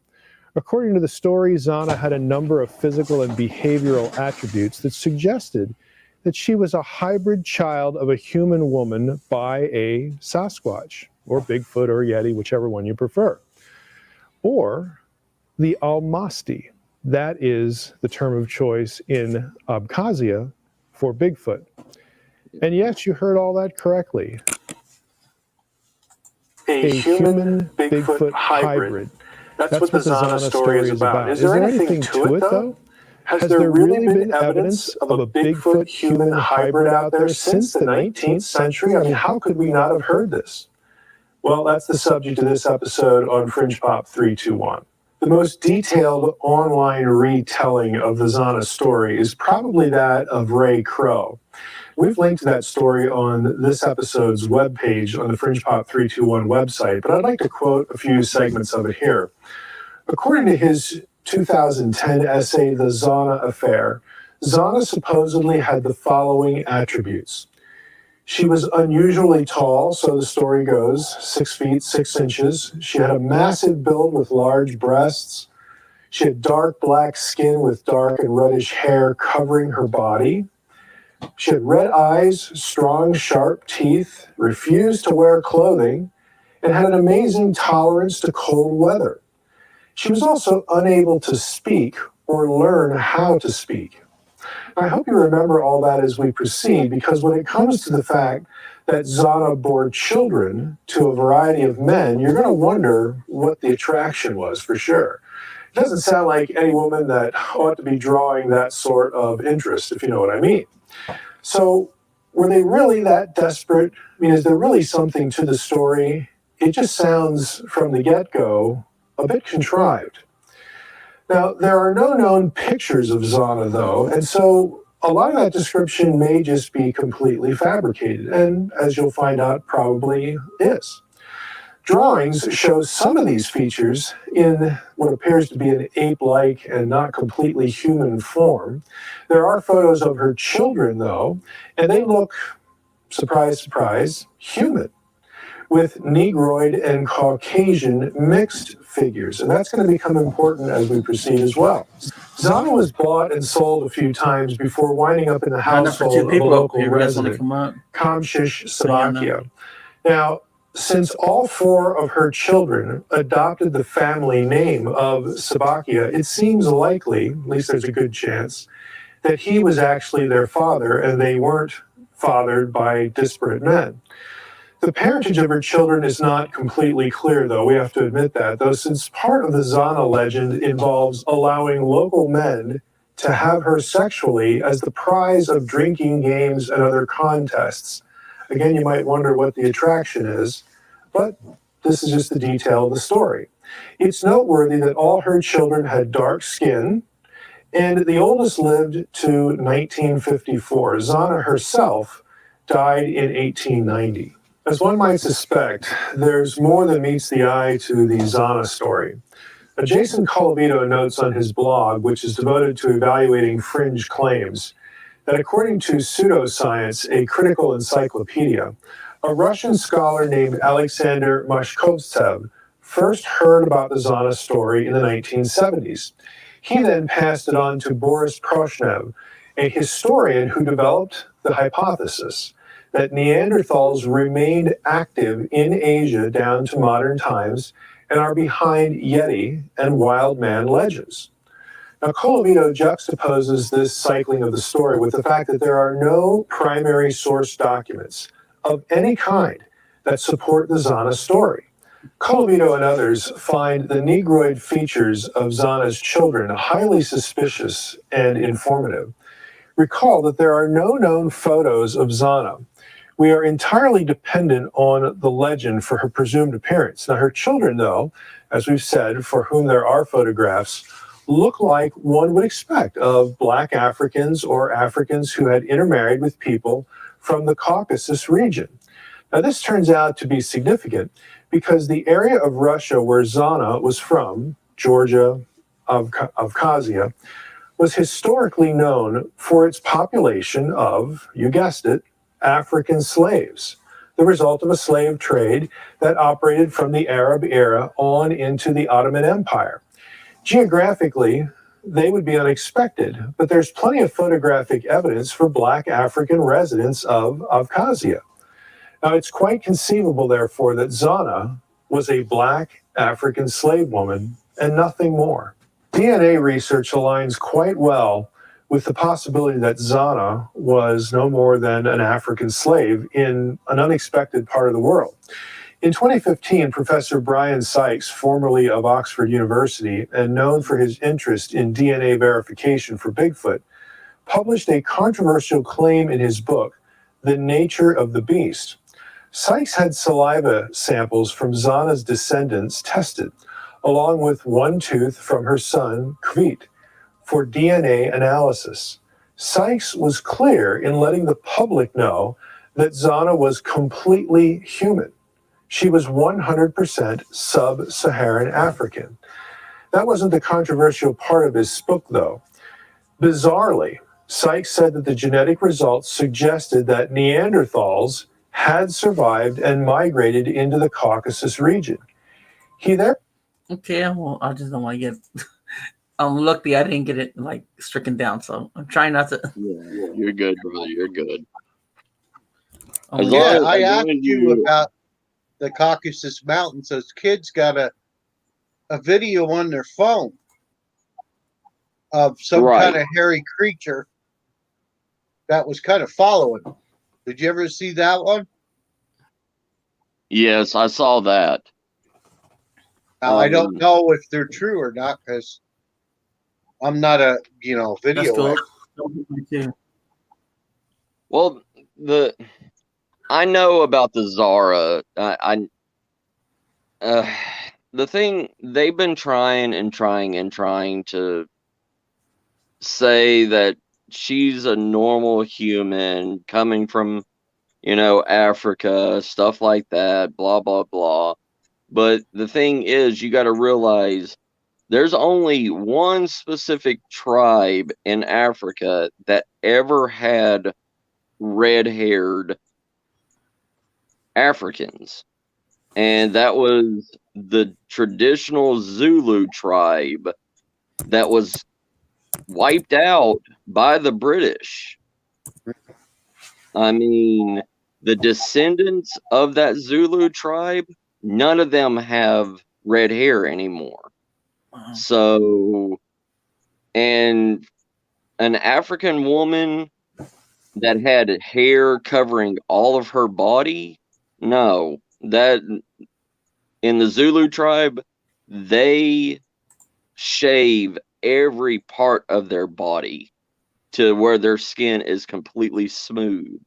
According to the story, Zana had a number of physical and behavioral attributes that suggested that she was a hybrid child of a human woman by a Sasquatch, or Bigfoot, or Yeti, whichever one you prefer. Or the Almasti. That is the term of choice in Abkhazia for Bigfoot. And yes, you heard all that correctly. A human Bigfoot hybrid. That's what the Zana story is about. Is there anything to it, though? Has there really been evidence of a Bigfoot human hybrid out there since the 19th century? I mean, how could we not have heard this? Well, that's the subject of this episode on Fringe Pop 321. The most detailed online retelling of the Zana story is probably that of Ray Crow. We've linked to that story on this episode's webpage on the Fringe Pop 321 website, but I'd like to quote a few segments of it here. According to his 2010 essay, The Zana Affair, Zana supposedly had the following attributes. She was unusually tall, so the story goes, 6 feet 6 inches. She had a massive build with large breasts. She had dark black skin with dark and reddish hair covering her body. She had red eyes, strong, sharp teeth, refused to wear clothing, and had an amazing tolerance to cold weather. She was also unable to speak or learn how to speak. I hope you remember all that as we proceed, because when it comes to the fact that Zana bore children to a variety of men, you're going to wonder what the attraction was for sure. It doesn't sound like any woman that ought to be drawing that sort of interest, if you know what I mean. So were they really that desperate? I mean, is there really something to the story? It just sounds from the get-go a bit contrived. Now, there are no known pictures of Zana, though, and so a lot of that description may just be completely fabricated, and as you'll find out, probably is. Drawings show some of these features in what appears to be an ape-like and not completely human form. There are photos of her children, though, and they look, surprise, surprise, human, with Negroid and Caucasian mixed figures, and that's going to become important as we proceed as well. Zana was bought and sold a few times before winding up in the household of a local resident, Kamshish Sabakia. Now, since all 4 of her children adopted the family name of Sabakia, it seems likely, at least there's a good chance, that he was actually their father and they weren't fathered by disparate men. The parentage of her children is not completely clear, though, we have to admit that, though, since part of the Zana legend involves allowing local men to have her sexually as the prize of drinking games and other contests. Again, you might wonder what the attraction is, but this is just the detail of the story. It's noteworthy that all her children had dark skin, and the oldest lived to 1954. Zana herself died in 1890. As one might suspect, there's more than meets the eye to the Zana story. Jason Colavito notes on his blog, which is devoted to evaluating fringe claims, that according to Pseudoscience, a critical encyclopedia, a Russian scholar named Alexander Mashkovtsev first heard about the Zana story in the 1970s. He then passed it on to Boris Proshnev, a historian who developed the hypothesis that Neanderthals remained active in Asia down to modern times and are behind Yeti and wild man legends. Now, Colavito juxtaposes this cycling of the story with the fact that there are no primary source documents of any kind that support the Zana story. Colavito and others find the Negroid features of Zana's children highly suspicious and informative. Recall that there are no known photos of Zana. We are entirely dependent on the legend for her presumed appearance. Now, her children, though, as we've said, for whom there are photographs, look like one would expect of Black Africans or Africans who had intermarried with people from the Caucasus region. Now, this turns out to be significant because the area of Russia where Zana was from, Georgia, Abkhazia, was historically known for its population of, you guessed it, African slaves, the result of a slave trade that operated from the Arab era on into the Ottoman Empire. Geographically, they would be unexpected, but there's plenty of photographic evidence for Black African residents of Abkhazia. Now, it's quite conceivable, therefore, that Zana was a Black African slave woman and nothing more. DNA research aligns quite well with the possibility that Zana was no more than an African slave in an unexpected part of the world. In 2015, Professor Brian Sykes, formerly of Oxford University and known for his interest in DNA verification for Bigfoot, published a controversial claim in his book, The Nature of the Beast. Sykes had saliva samples from Zana's descendants tested, along with one tooth from her son, Kvit, for DNA analysis. Sykes was clear in letting the public know that Zana was completely human. She was 100% sub-Saharan African. That wasn't the controversial part of his book, though. Bizarrely, Sykes said that the genetic results suggested that Neanderthals had survived and migrated into the Caucasus region. Okay, well, I just don't want to get. Luckily, I didn't get it like stricken down, so I'm trying not to. Yeah, you're good, brother. You're good. Yeah, I asked you about the Caucasus Mountains. Those kids got a video on their phone of some kind of hairy creature that was kind of following them. Did you ever see that one? Yes, I saw that. Now, I don't know if they're true or not because I'm not a video expert. Well, I know about the Zara. The thing they've been trying to say that she's a normal human coming from, Africa, stuff like that, blah, blah, blah. But the thing is, you got to realize there's only one specific tribe in Africa that ever had red-haired Africans. And that was the traditional Zulu tribe that was wiped out by the British. I mean, the descendants of that Zulu tribe, none of them have red hair anymore. Wow. So, and an African woman that had hair covering all of her body, no. That in the Zulu tribe, they shave every part of their body to where their skin is completely smooth.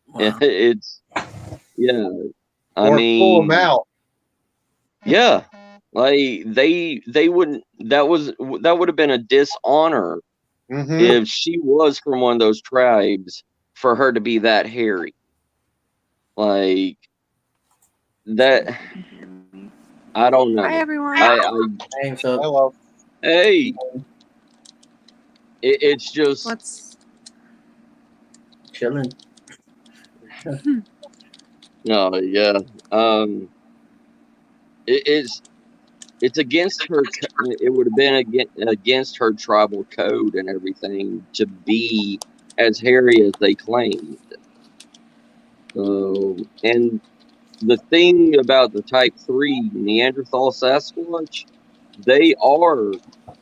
Wow. It's I mean, pull them out. Yeah, like they wouldn't. That would have been a dishonor if she was from one of those tribes for her to be that hairy. Like that. I don't know. Hi, everyone. Hello. Hey. It's just What's chilling. No, yeah. It's against her. It would have been against her tribal code and everything to be as hairy as they claimed. And the thing about the Type 3 Neanderthal Sasquatch, they are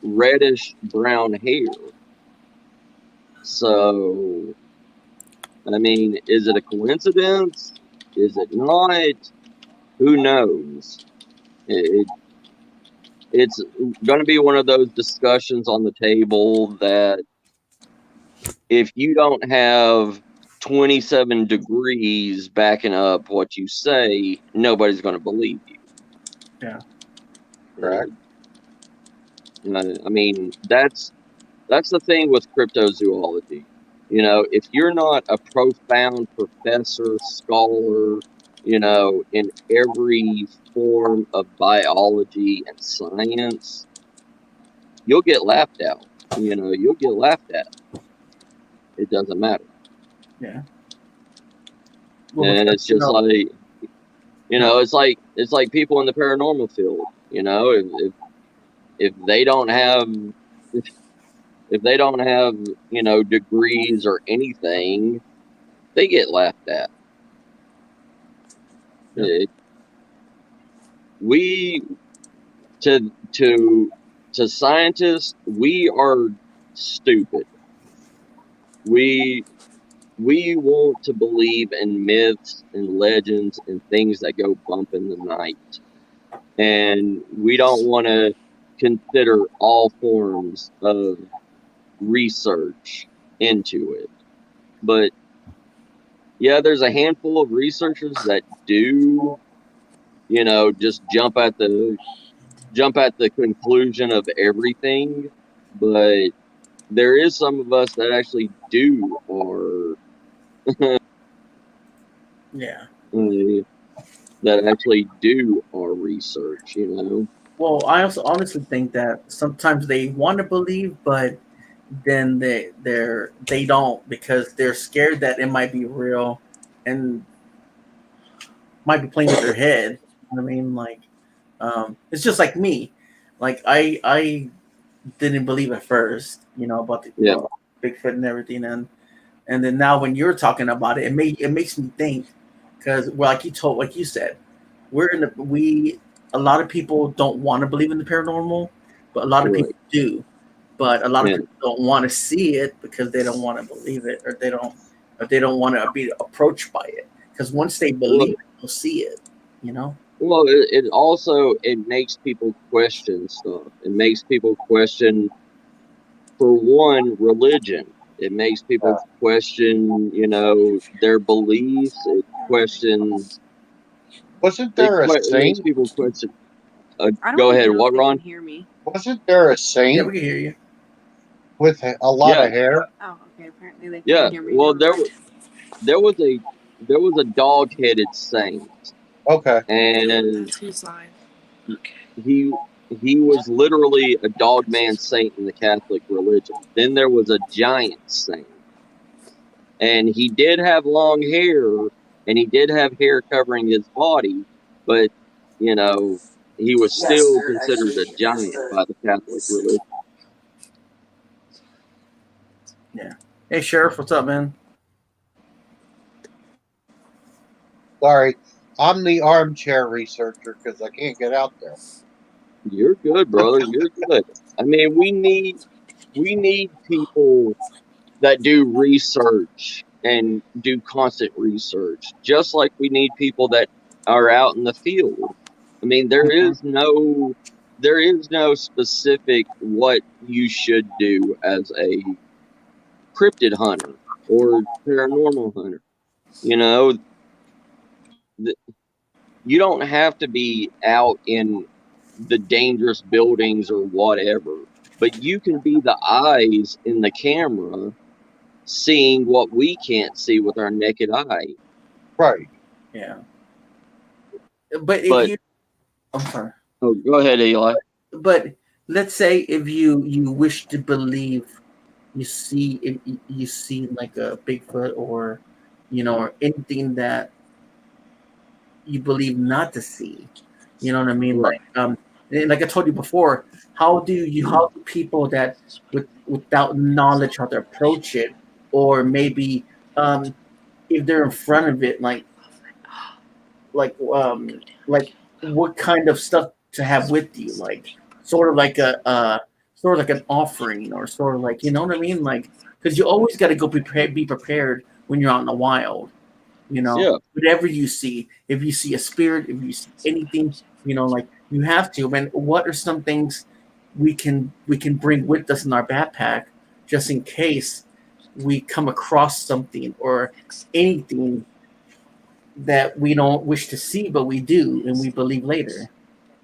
reddish brown hair. So, I mean, is it a coincidence? Is it not? Who knows? It's going to be one of those discussions on the table that if you don't have 27 degrees backing up what you say, nobody's going to believe you. Yeah. Correct. I mean, that's the thing with cryptozoology. You know, if you're not a profound professor, scholar, you know, in every form of biology and science, you'll get laughed out. You know, you'll get laughed at. It doesn't matter. Yeah. Well, And it's just like, you know, it's like people in the paranormal field. You know, if they don't have if they don't have, you know, degrees or anything, they get laughed at. Yep. We to scientists, we are stupid. We want to believe in myths and legends and things that go bump in the night, and we don't want to consider all forms of research into it. But yeah, there's a handful of researchers that do, you know, just jump at the conclusion of everything, but there is some of us that actually do our Yeah. that actually do our research, you know. Well, I also honestly think that sometimes they want to believe, but then they don't because they're scared that it might be real and might be playing with their head. You know what I mean? Like, it's just like me. Like I didn't believe at first, you know, about the Yeah. Bigfoot and everything, and then now when you're talking about it, it makes me think because well, like you said, a lot of people don't want to believe in the paranormal, but a lot of Right. people do. But a lot of Yeah. people don't want to see it because they don't want to believe it, or they don't want to be approached by it. Because once they believe it, they'll see it. You know. Well, it also it makes people question stuff. It makes people question, for one, religion. It makes people question, you know, their beliefs. It questions. Wasn't there a It makes saint? people question. I don't Go ahead. even know What, if they Ron? can hear me. Wasn't there a Yeah, saint we can hear you. with a lot Yeah. of hair? Oh, okay. Apparently they Yeah. can't hear me. Well, Never mind. there was a dog-headed saint, Okay. and That's whose line? he was literally a dog man saint in the Catholic religion. Then there was a giant saint, and he did have long hair, and he did have hair covering his body, but you know he was still considered a giant by the Catholic religion. Yeah. Hey, Sheriff, what's up, man? Sorry, I'm the armchair researcher because I can't get out there. You're good, brother. You're good. I mean, we need people that do research and do constant research, just like we need people that are out in the field. I mean, there is no specific what you should do as a cryptid hunter or paranormal hunter. You know, you don't have to be out in the dangerous buildings or whatever, but you can be the eyes in the camera seeing what we can't see with our naked eye. Right. Yeah. But if But you, I'm sorry. oh, go ahead, Eli. But let's say if you wish to believe if you see like a Bigfoot or or anything that you believe not to see, you know what I mean? Right. And like I told you before, how do people that without knowledge how to approach it, or maybe if they're in front of it, like what kind of stuff to have with you, like sort of like sort of like an offering, or sort of like, you know what I mean, like because you always got to be prepared when you're out in the wild, Yeah. whatever you see, if you see a spirit, if you see anything, like you have to. And what are some things we can bring with us in our backpack just in case we come across something or anything that we don't wish to see, but we do, and we believe later.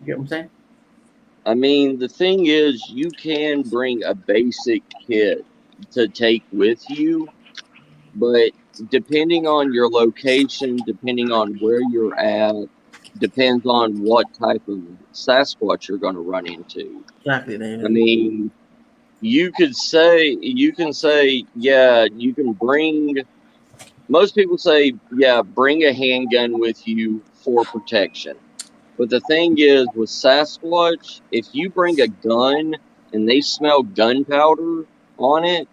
You get what I'm saying? I mean, the thing is, you can bring a basic kit to take with you, but depending on your location, depending on where you're at, depends on what type of Sasquatch you're going to run into. Exactly, I David. mean, you can say, yeah, you can bring. Most people say, yeah, bring a handgun with you for protection. But the thing is, with Sasquatch, if you bring a gun and they smell gunpowder on it,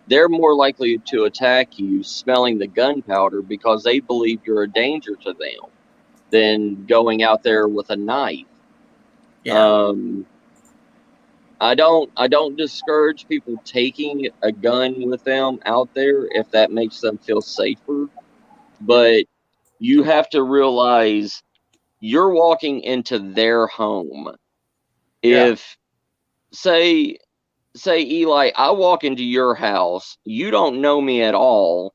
they're more likely to attack you smelling the gunpowder because they believe you're a danger to them than going out there with a knife. Yeah. I don't discourage people taking a gun with them out there if that makes them feel safer, but you have to realize you're walking into their home. Yeah. If say Eli, I walk into your house, you don't know me at all.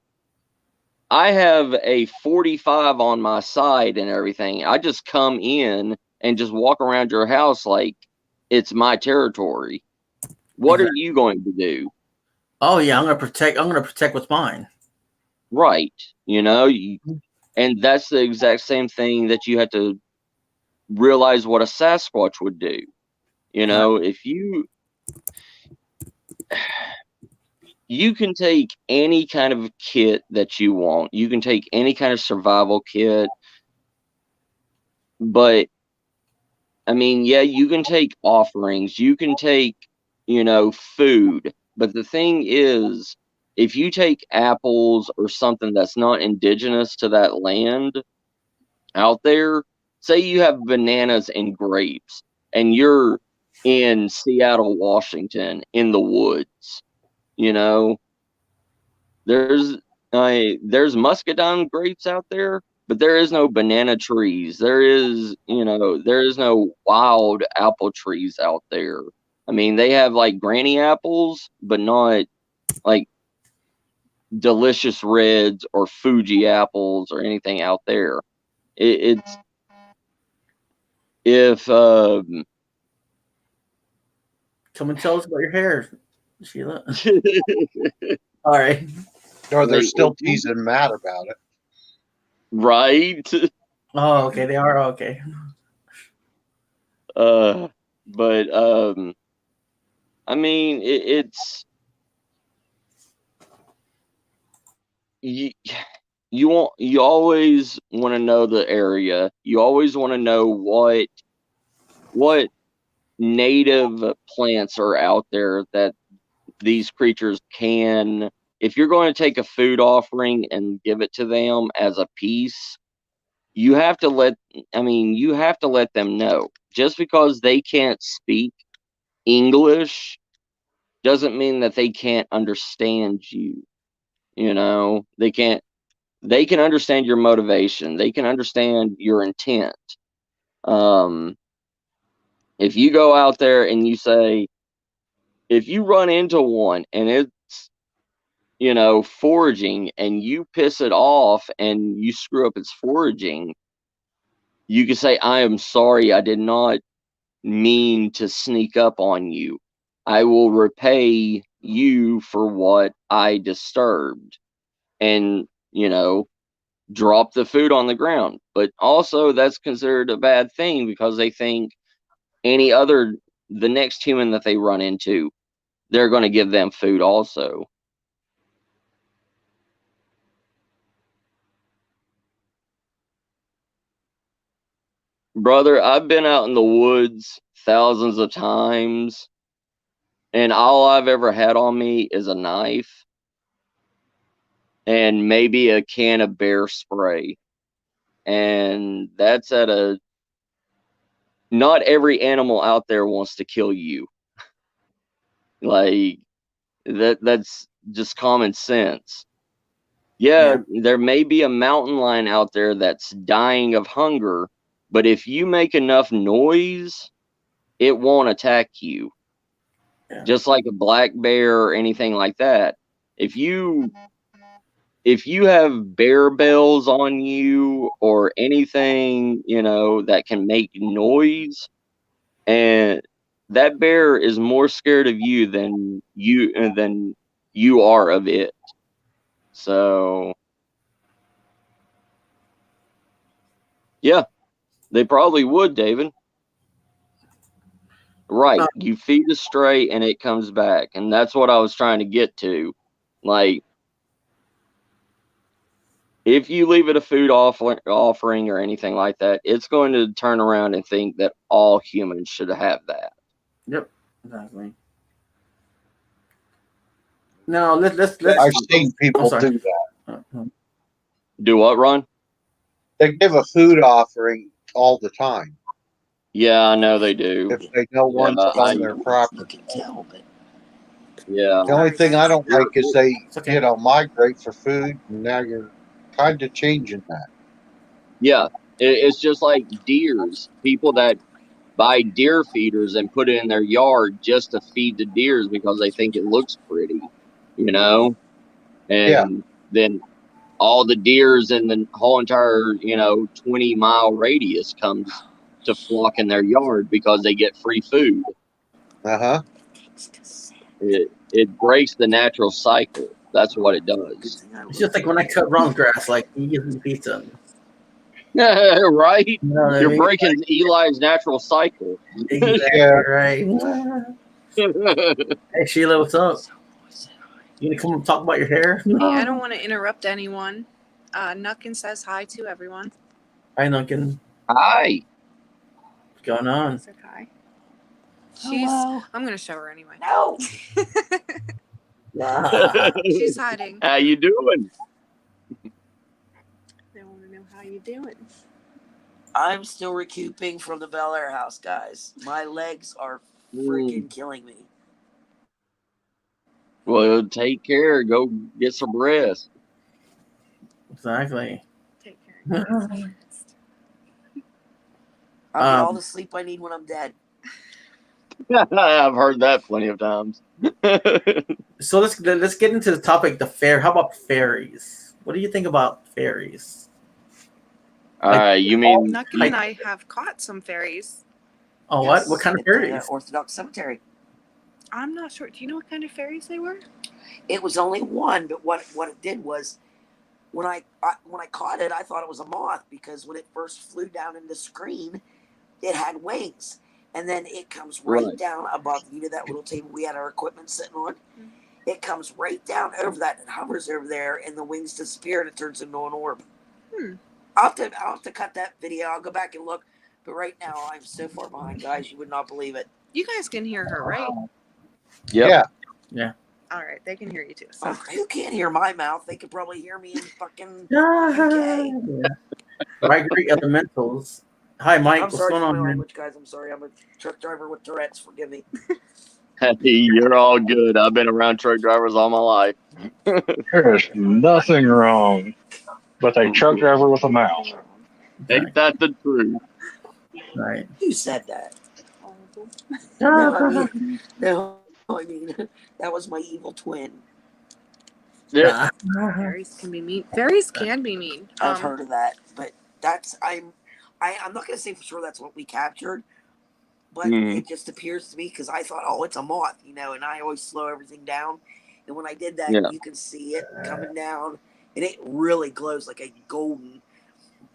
I have a 45 on my side and everything. I just come in and just walk around your house like it's my territory. What are you going to do? Oh yeah, I'm gonna protect what's mine. Right. And that's the exact same thing that you have to realize what a Sasquatch would do. If you can take any kind of kit that you want. You can take any kind of survival kit, but I mean, yeah, you can take offerings, you can take, food. But the thing is, if you take apples or something that's not indigenous to that land out there, say you have bananas and grapes, and you're in Seattle, Washington, in the woods, you know, there's there's muscadine grapes out there, but there is no banana trees. There is no wild apple trees out there. I mean, they have like granny apples, but not like delicious reds or Fuji apples or anything out there. It's if Come and tell us about your hair, Sheila. All right. Or they're like, still teasing Matt about it. right. Oh, okay. They are okay. But I mean, it's you. You always want to know the area. You always want to know what native plants are out there that these creatures can. If you're going to take a food offering and give it to them as a piece, you have to you have to let them know. Just because they can't speak English doesn't mean that they can't understand you. They can understand your motivation. They can understand your intent. Um, if you go out there and you say, if you run into one and it's, foraging and you piss it off and you screw up its foraging, you can say, I am sorry, I did not mean to sneak up on you. I will repay you for what I disturbed. And, drop the food on the ground. But also, that's considered a bad thing because they think the next human that they run into, they're going to give them food also. Brother, I've been out in the woods thousands of times, and all I've ever had on me is a knife and maybe a can of bear spray. And that's not every animal out there wants to kill you. Like, that's just common sense. Yeah, there may be a mountain lion out there that's dying of hunger, but if you make enough noise, it won't attack you. Yeah. Just like a black bear or anything like that. If you have bear bells on you or anything, that can make noise, and that bear is more scared of you than you are of it. So yeah, they probably would, David. Right. You feed a stray and it comes back. And that's what I was trying to get to. Like, if you leave it a food offering or anything like that, it's going to turn around and think that all humans should have that. Yep, exactly. No, let's. I've seen people sorry. do that. Do what, Ron? They give a food offering all the time Yeah, I know they do. if they know one's on their property. Yeah. The only thing I don't like is they, migrate for food, and now you're kind of changing that. Yeah. It's just like deers. People that buy deer feeders and put it in their yard just to feed the deers because they think it looks pretty, you know? And then all the deers in the whole entire, 20-mile radius comes to flock in their yard because they get free food. Uh-huh. It breaks the natural cycle. That's what it does. It's just like when I cut wrong grass, like he gives me pizza. Right? You know what I You're mean? breaking Eli's natural cycle. Exactly right. Hey Sheila, what's up? You gonna come and talk about your hair? Hey, I don't want to interrupt anyone. Nuckin says hi to everyone. Hi, Nuckin. Hi. What's going on? Said hi. Hello. I'm gonna show her anyway. No. She's hiding. How you doing? They want to know how you doing. I'm still recouping from the Bel Air house, guys. My legs are freaking killing me. Well, take care. Go get some rest. Exactly. Take care. I'll get all the sleep I need when I'm dead. I've heard that plenty of times. So let's get into the topic, the fair. How about fairies? What do you think about fairies? All right, you mean Nuckin and I have caught some fairies. Oh, Yes, what kind of at the, fairies? Orthodox Cemetery. I'm not sure. Do you know what kind of fairies they were? It was only one, but what it did was when I caught it, I thought it was a moth because when it first flew down in the screen, it had wings, and then it comes right down above that little table we had our equipment sitting on. Mm-hmm. It comes right down over that and hovers over there, and the wings disappear and it turns into an orb. I'll have to cut that video. I'll go back and look, but right now I'm so far behind, guys. You would not believe it. You guys can hear her, right? Yep. Yeah. All right, they can hear you too. So. Who can't hear my mouth? They could probably hear me in fucking UK. My great elementals. Hi, Mike. What's going on, man? Language, guys. I'm sorry. I'm a truck driver with Tourette's. Forgive me. Hey, you're all good. I've been around truck drivers all my life. There's nothing wrong with a truck driver with a mouth. Ain't that the truth? Right. Who said that? No, I mean, that was my evil twin. Yeah. Fairies can be mean. Fairies can be mean. I've heard of that, but I'm not going to say for sure that's what we captured, but it just appears to me because I thought, oh, it's a moth, and I always slow everything down. And when I did that, you can see it coming down, and it really glows like a golden.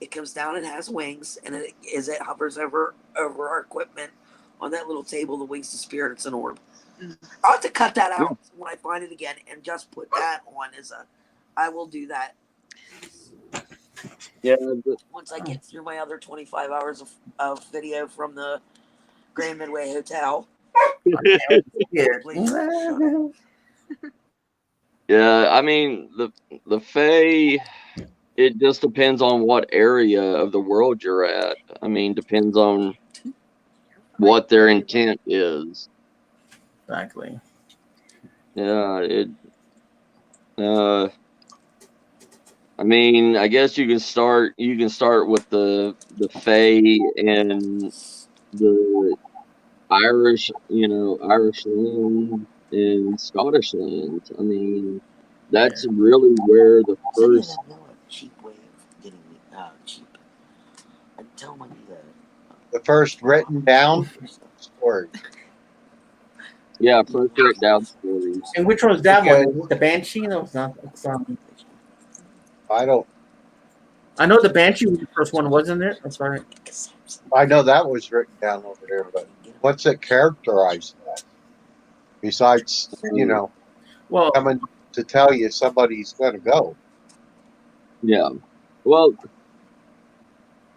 It comes down and has wings, and it hovers over our equipment on that little table. The wings disappear, and it's an orb. I'll have to cut that out when I find it again and just put that on I will do that. Yeah. Once I get through my other 25 hours of video from the Grand Midway Hotel. Yeah, I mean the Fae. It just depends on what area of the world you're at. I mean, depends on what their intent is. Exactly. Yeah, I mean, I guess you can start with the Fae and the Irish, Irish land and Scottish land. I mean, that's really where the first. Cheap way of getting me cheap. I tell money The first written down story. Yeah, first written down stories. And which one's that one? Okay. Is it the Banshee? No, it's not. It's, I don't. I know the Banshee was the first one, wasn't it? I'm sorry. I know that was written down over there, but what's it characterized as? Besides, Well, coming to tell you somebody's going to go. Yeah. Well,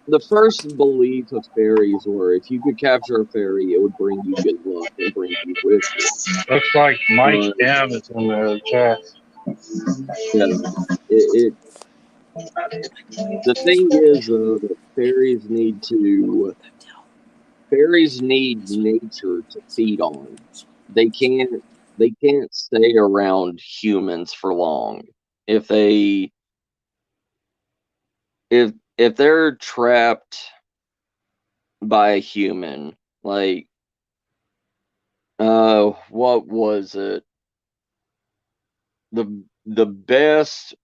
the first belief of fairies were if you could capture a fairy, it would bring you good luck and bring you wishes. Looks like Mike M is in the chat. Yeah. The thing is, that fairies need nature to feed on. They can't stay around humans for long. If they're trapped by a human, like what was it? The best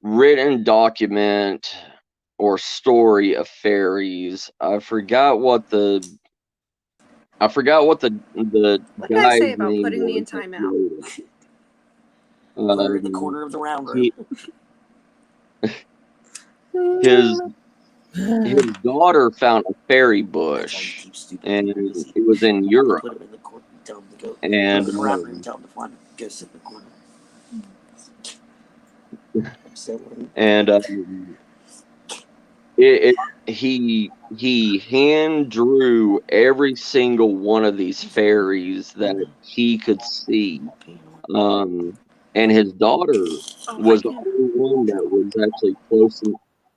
written document or story of fairies. I forgot what the What did I say guy's about name putting me in was. timeout? We're in the corner of the round room. His daughter found a fairy bush, and it was in Europe. Put him in the corner. Tell him to go. And Put him in the round room. Tell him to find him. Go sit in the corner. and he hand drew every single one of these fairies that he could see. And his daughter was the only one that was actually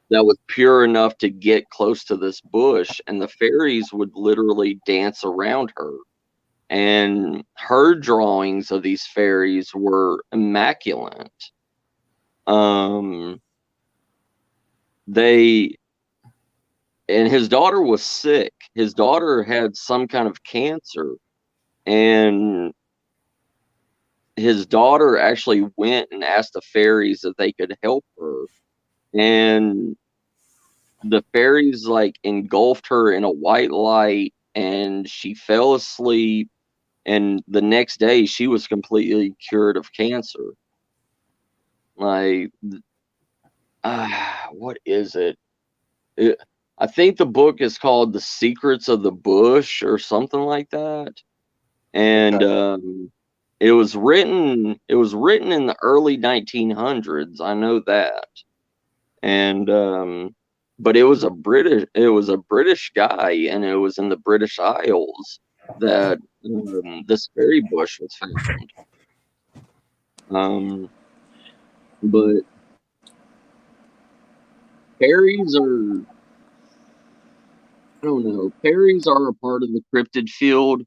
that was pure enough to get close to this bush, and the fairies would literally dance around her. And her drawings of these fairies were immaculate. And his daughter was sick. His daughter had some kind of cancer, and his daughter actually went and asked the fairies if they could help her. And the fairies like engulfed her in a white light, and she fell asleep. And the next day, she was completely cured of cancer. Like, what is it? I think the book is called The Secrets of the Bush or something like that. And it was written in the early 1900s. I know that. And but it was a British guy, and it was in the British Isles that this fairy bush was found. But fairies are, I don't know, fairies are a part of the cryptid field,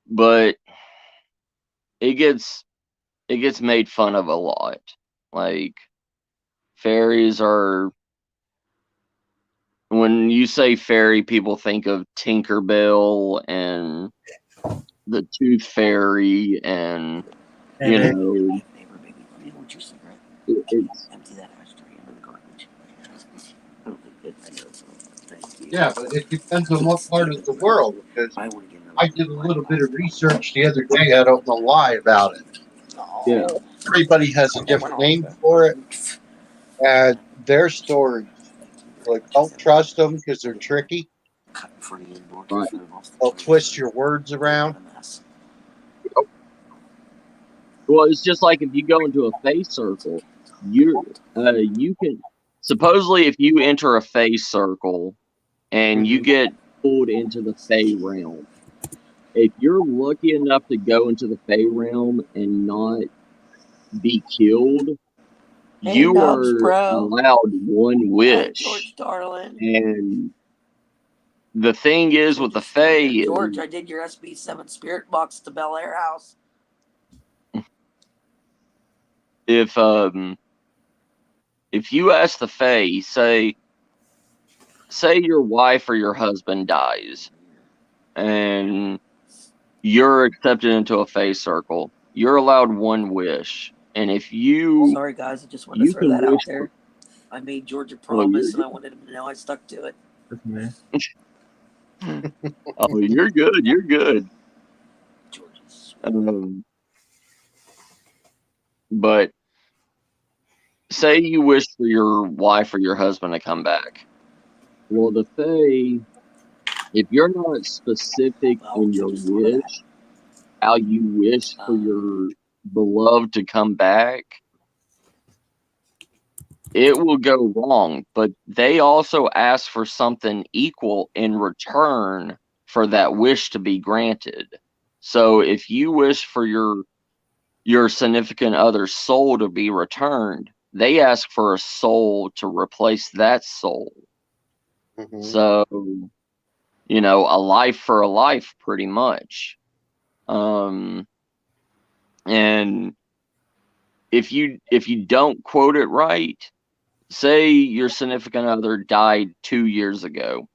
but it gets made fun of a lot. Like, fairies are, when you say fairy, people think of Tinkerbell and the Tooth Fairy, and you know, Empty that ashtray into the garbage. Yeah, but it depends on what part of the world. Because I did a little bit of research the other day. I don't know why about it. Yeah. Everybody has a different name for it, and their stories. Like, don't trust them because they're tricky. Right. They'll twist your words around. Well, it's just like if you go into a face circle, you can supposedly if you enter a face circle and you get pulled into the Fey realm, if you're lucky enough to go into the Fey realm and not be killed, you are allowed one wish. George, darling. And the thing is with the Fey, George, I did your SB7 spirit box to Bel Air House. if you ask the Fae, say your wife or your husband dies, and you're accepted into a Fae circle, you're allowed one wish, and if you sorry guys, I just wanted to throw that out there. I made George a promise, and I wanted him to know I stuck to it. Oh, you're good. You're good. But say you wish for your wife or your husband to come back. Well, the Fae, if you're not specific in your wish, how you wish for your beloved to come back, it will go wrong. But they also ask for something equal in return for that wish to be granted. So if you wish for your significant other's soul to be returned, they ask for a soul to replace that soul. Mhm. So, you know, a life for a life, pretty much. And if you don't quote it right, say your significant other died 2 years ago,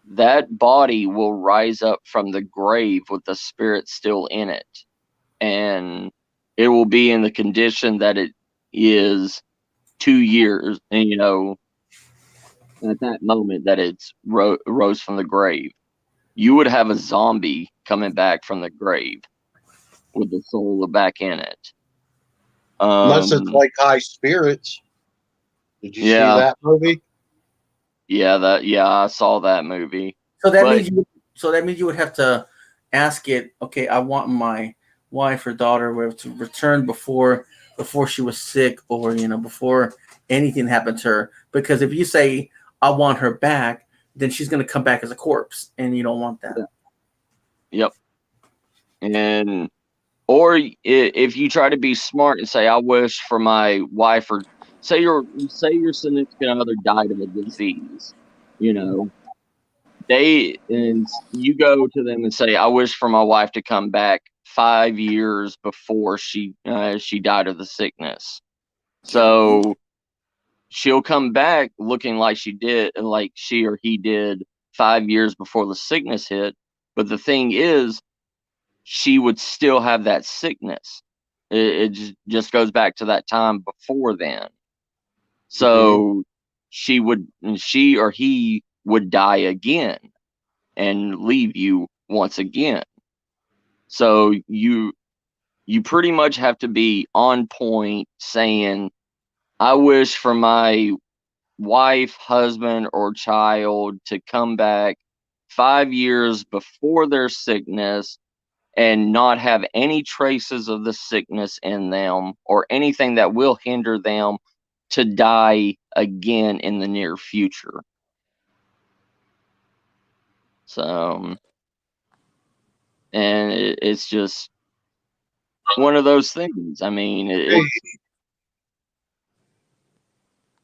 that body will rise up from the grave with the spirit still in it, and it will be in the condition that it is 2 years, and you know, at that moment that it's rose from the grave. You would have a zombie coming back from the grave with the soul back in it. Unless it's like High Spirits. Did you see Yeah, that movie? yeah, I saw that movie. So that But means you would have to ask it. Okay, I want my wife or daughter to return before she was sick, or before anything happened to her. Because if you say I want her back, then she's going to come back as a corpse, and you don't want that. Yep. And or if you try to be smart and say, I wish for my wife, or say your significant other died of a disease, you know, and you go to them and say, I wish for my wife to come back 5 years before she died of the sickness. So she'll come back looking like she or he did 5 years before the sickness hit. But the thing is, she would still have that sickness. It just goes back to that time before then. So she or he would die again and leave you once again. So you pretty much have to be on point saying, I wish for my wife, husband, or child to come back 5 years before their sickness and not have any traces of the sickness in them or anything that will hinder them to die again in the near future. So, and it's just one of those things. I mean,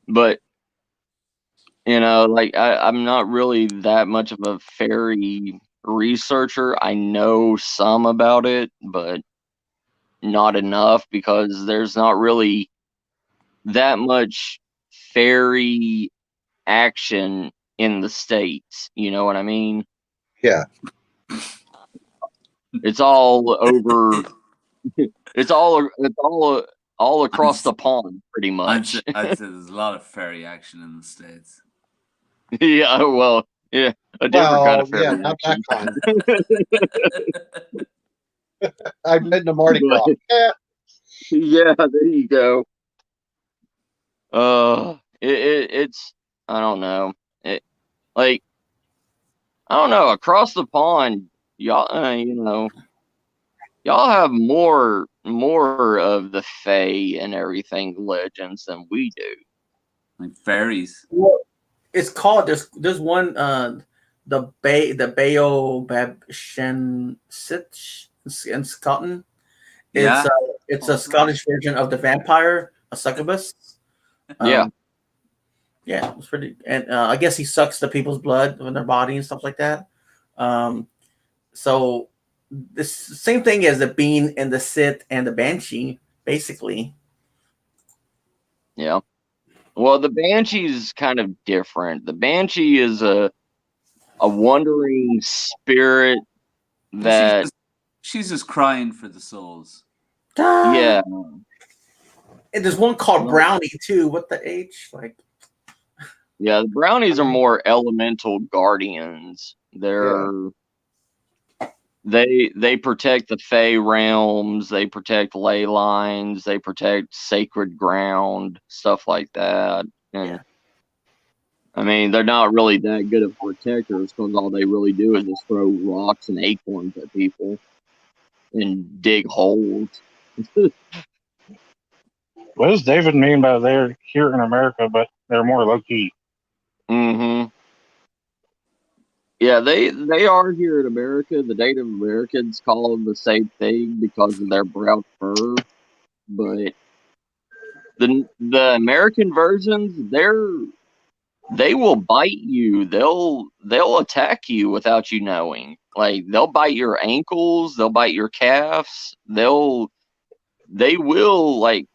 but you know, like I'm not really that much of a fairy researcher. I know some about it, but not enough, because there's not really that much fairy action in the States. You know what I mean? Yeah. It's all over. It's all across the pond, pretty much. I'd say there's a lot of fairy action in the States. Yeah, well, yeah, a different kind of fairy not action. that kind. I've been to Mardi Gras. Yeah, there you go. It's I don't know. Like, I don't know. Across the pond, y'all, y'all have more of the Fae and everything legends than we do. Like fairies. Well, it's called there's one the Baobab Shen Sitch in Scotland. Yeah. It's a Scottish version of the vampire, a succubus. Yeah. Yeah, it's pretty. And I guess he sucks the people's blood in their body and stuff like that. So the same thing as the Bean and the Sit and the Banshee, basically. Yeah. Well, the Banshee is kind of different. The Banshee is a wandering spirit that she's just crying for the souls. Yeah. And there's one called Brownie too. What the H? Like. Yeah, the brownies are more elemental guardians. They protect the Fey realms, they protect ley lines, they protect sacred ground, stuff like that. And I mean, they're not really that good of protectors because all they really do is just throw rocks and acorns at people and dig holes. What does David mean by they're here in America, but they're more low key? Mm-hmm. Yeah, they are here in America. The Native Americans call them the same thing because of their brown fur, but the American versions, they will bite you. They'll attack you without you knowing. Like they'll bite your ankles, they'll bite your calves. They will like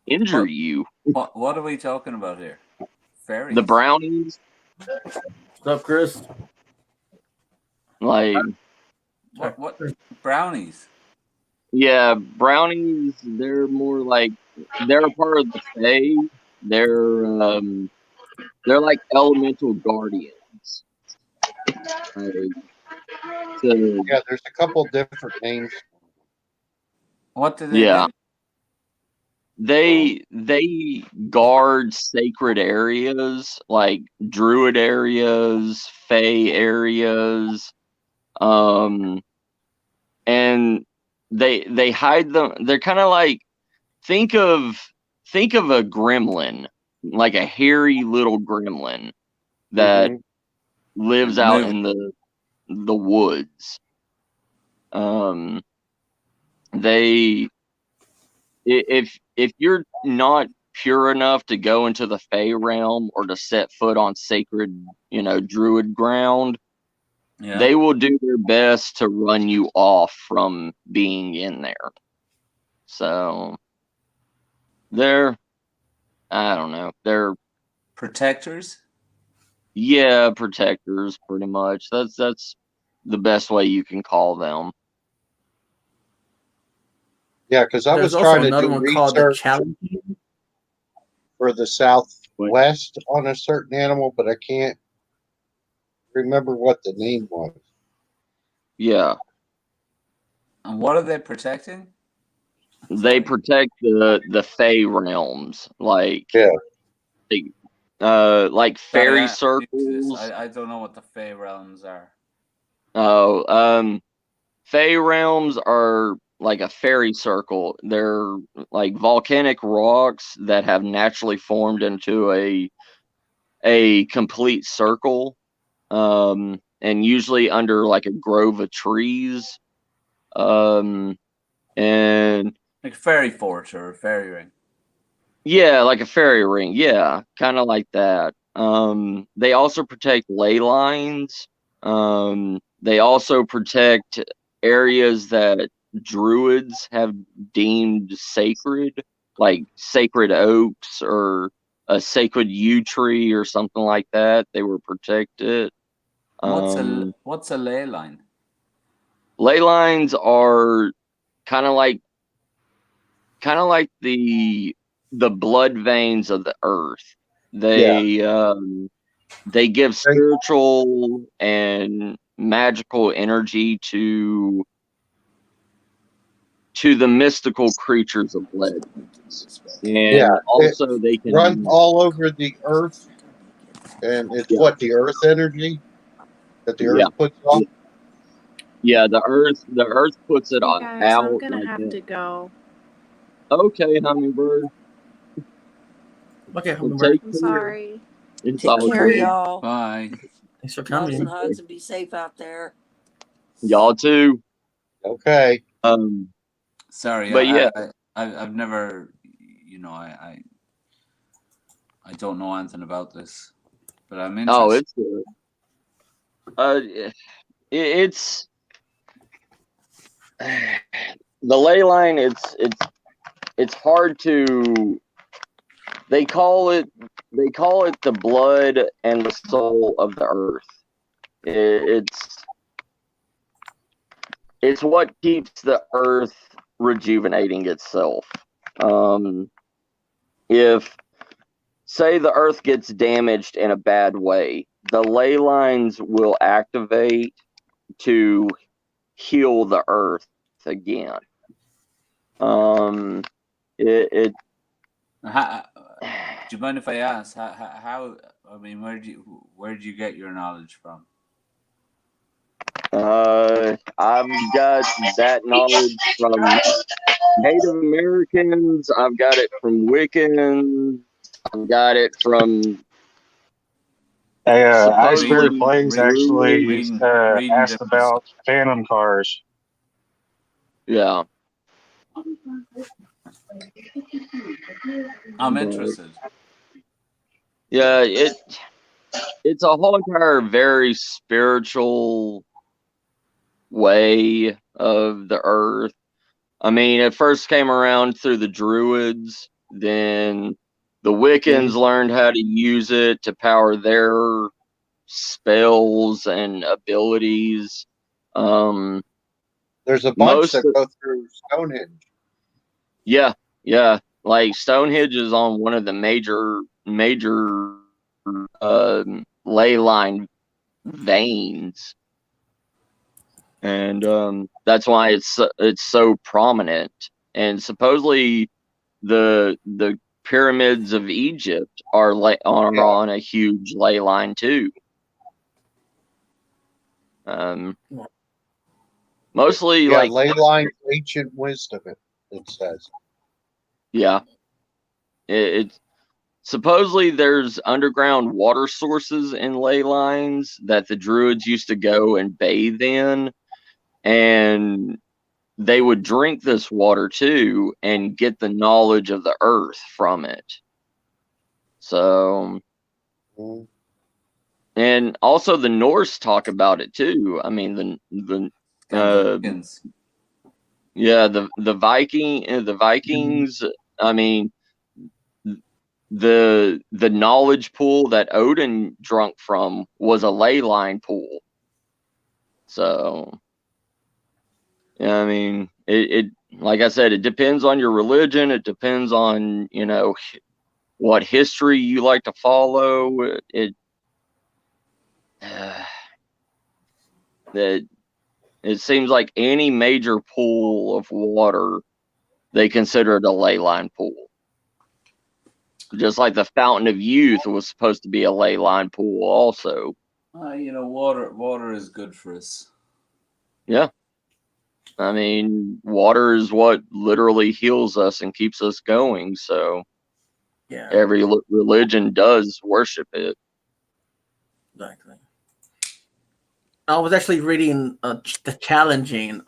injure you. What are we talking about here? Fairies. The brownies. What's up, Chris? Like what brownies? Yeah, brownies. They're more like they're a part of the Fae. They're like elemental guardians. Yeah, there's a couple different names. What do they Yeah. do? They guard sacred areas like druid areas, Fae areas, and they hide them. They're kind of like think of a gremlin, like a hairy little gremlin that lives out in the woods. If you're not pure enough to go into the Fey realm or to set foot on sacred, druid ground, they will do their best to run you off from being in there. So I don't know, they're protectors. Yeah, protectors, pretty much. That's the best way you can call them. Yeah, because I was trying to do research for the Southwest on a certain animal, but I can't remember what the name was. Yeah. And what are they protecting? They protect the Fey realms, like like fairy circles. I don't know what the Fey realms are. Oh, Fey realms are like a fairy circle. They're like volcanic rocks that have naturally formed into a complete circle, and usually under like a grove of trees, and like fairy fort or a fairy ring. Yeah, like a fairy ring. Yeah, kind of like that. They also protect ley lines. They also protect areas that druids have deemed sacred, like sacred oaks or a sacred yew tree or something like that. They were protected. What's a ley line? Ley lines are kind of like the blood veins of the earth. They give spiritual and magical energy to the mystical creatures of legends. And also they can run all over the earth, and it's what the earth energy that the earth puts off. Yeah, the earth puts it Hey out. guys, I'm gonna like have that. to go. Okay, hummingbird. Okay, Well, hummingbird. I'm sorry. It's Take all care, good. y'all. Bye. Thanks for Loves coming. and hugs, and be safe out there. Y'all too. Okay. Sorry, but yeah, I've never, I don't know anything about this, but I'm interested. Oh, it's good. It's the ley line. It's hard to. They call it the blood and the soul of the earth. It's what keeps the earth rejuvenating itself. If say the earth gets damaged in a bad way, the ley lines will activate to heal the earth again. Do you mind if I ask how? I mean, where do you get your knowledge from? I've got that knowledge from Native Americans. I've got it from Wiccans. I've got it from I Spirit supposedly Plays actually reading asked about phantom cars. Yeah. I'm interested. Yeah, it's a whole entire very spiritual way of the earth. I mean, it first came around through the Druids, then the Wiccans learned how to use it to power their spells and abilities. There's a bunch that go through Stonehenge. Yeah. Like Stonehenge is on one of the major ley line veins, and that's why it's so prominent. And supposedly the pyramids of Egypt are on a huge ley line too. Mostly like ley line ancient wisdom. It says. Yeah, it's supposedly there's underground water sources in ley lines that the Druids used to go and bathe in, and they would drink this water too and get the knowledge of the earth from it. So, and also the Norse talk about it too. I mean, the Vikings. I mean, the knowledge pool that Odin drunk from was a ley line pool. So, I mean, it like I said, it depends on your religion. It depends on, what history you like to follow. It seems like any major pool of water, they consider it a ley line pool. Just like the Fountain of Youth was supposed to be a ley line pool also. Water is good for us. Yeah. I mean, water is what literally heals us and keeps us going. So yeah, every religion does worship it. Exactly. I was actually reading the challenging.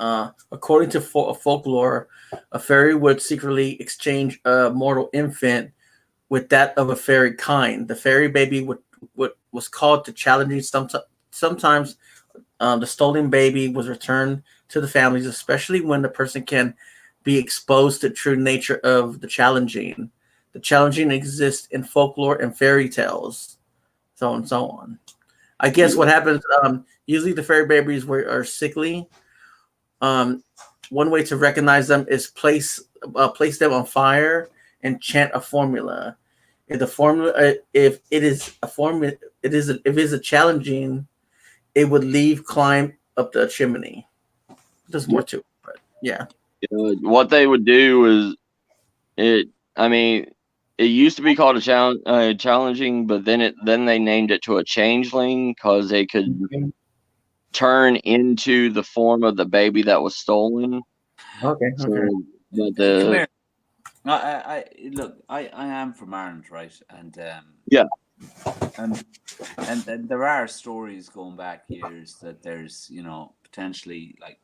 According to folklore, a fairy would secretly exchange a mortal infant with that of a fairy kind. The fairy baby was called the challenging. Sometimes the stolen baby was returned to the families, especially when the person can be exposed to true nature of the challenging. The challenging exists in folklore and fairy tales, so on and so on. I guess what happens, usually the fairy babies are sickly. One way to recognize them is place them on fire and chant a formula. If it is a challenging, it would climb up the chimney. There's more to it, but yeah. What they would do is it used to be called a challenging, but then they named it to a changeling because they could turn into the form of the baby that was stolen. Okay. So, but Come here. Look, I am from Ireland, right? And yeah, and there are stories going back years that there's potentially like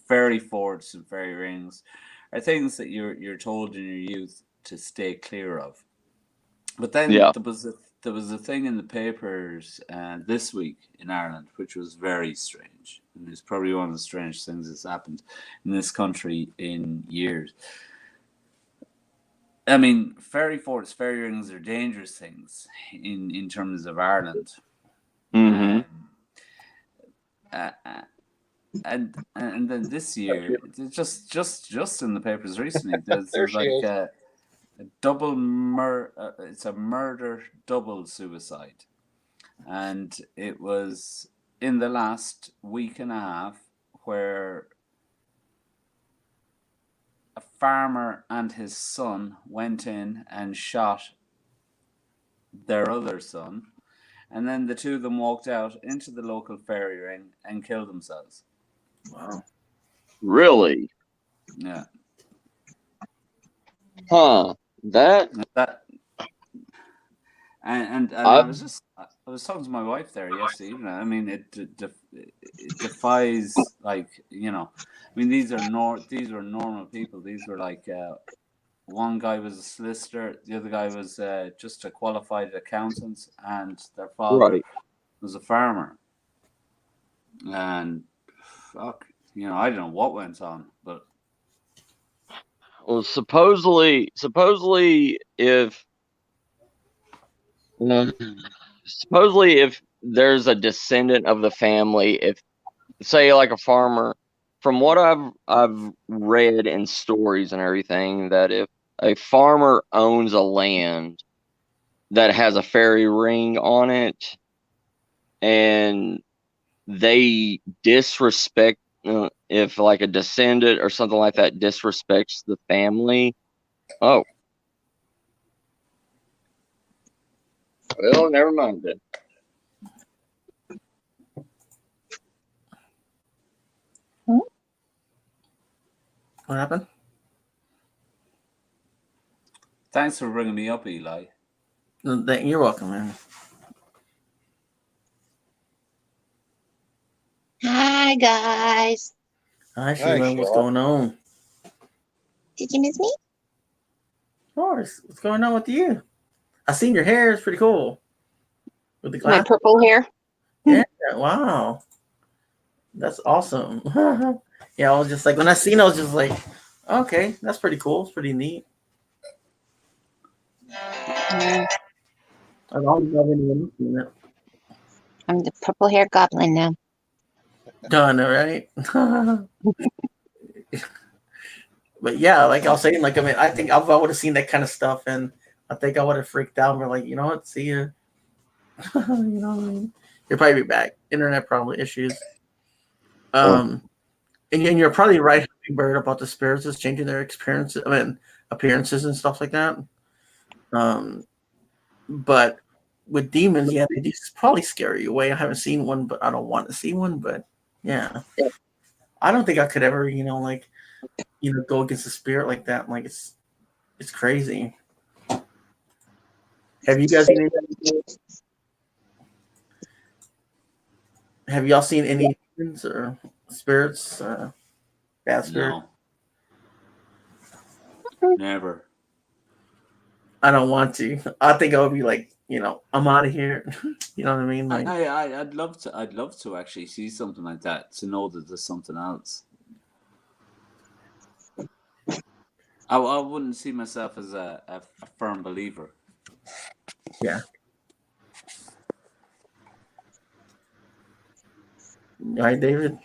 fairy forts and fairy rings are things that you're told in your youth to stay clear of. But then there was a thing in the papers this week in Ireland which was very strange, and it's probably one of the strangest things that's happened in this country in years. I mean, fairy forts, fairy rings are dangerous things in terms of Ireland. Mm-hmm. And then this year, just in the papers recently, there's like a double it's a murder double suicide, And it was in the last week and a half where a farmer and his son went in and shot their other son, and then the two of them walked out into the local fairy ring and killed themselves. Wow. Really? Yeah. Huh. That and I was talking to my wife there yesterday evening. I mean, it defies, like, you know, I mean, these were normal people. These were like one guy was a solicitor, the other guy was just a qualified accountant, and their father was a farmer. And fuck, you know, I don't know what went on, but well, supposedly if there's a descendant of the family, if say like a farmer, from what I've read in stories and everything, that if a farmer owns a land that has a fairy ring on it and they disrespect, if like a descendant or something like that disrespects the family, oh, well, never mind then. What happened? thanks for bringing me up, Eli. You're welcome, man. Hi, guys. Hi, Sheila. What's going on? Did you miss me? Of course. What's going on with you? I seen your hair. It's pretty cool. With the My glasses. purple hair. Yeah. Wow. That's awesome. Yeah, I was just like, when I seen it, I was just like, okay, that's pretty cool. It's pretty neat. Yeah. I don't have anyone seen it. I'm the purple hair goblin now. Done, right? But yeah, like I was saying, like, I mean, I think I would have seen that kind of stuff, and I think I would have freaked out and been like, you know what, see ya. You know what I mean? You'll probably be back. Internet probably issues. And you're probably right, Bird, about the spirits is changing their appearances and stuff like that. But with demons, yeah, they just probably scare you away. I haven't seen one, but I don't want to see one. But yeah, I don't think I could ever, like, go against a spirit like that. Like it's crazy. Have you guys seen any? Have y'all seen any demons or spirits? Bad spirits? No. Never. I don't want to. I think I would be like, I'm out of here. You know what I mean? Like, I'd love to actually see something like that, to know that there's something else. I wouldn't see myself as a firm believer. Yeah. All right, David.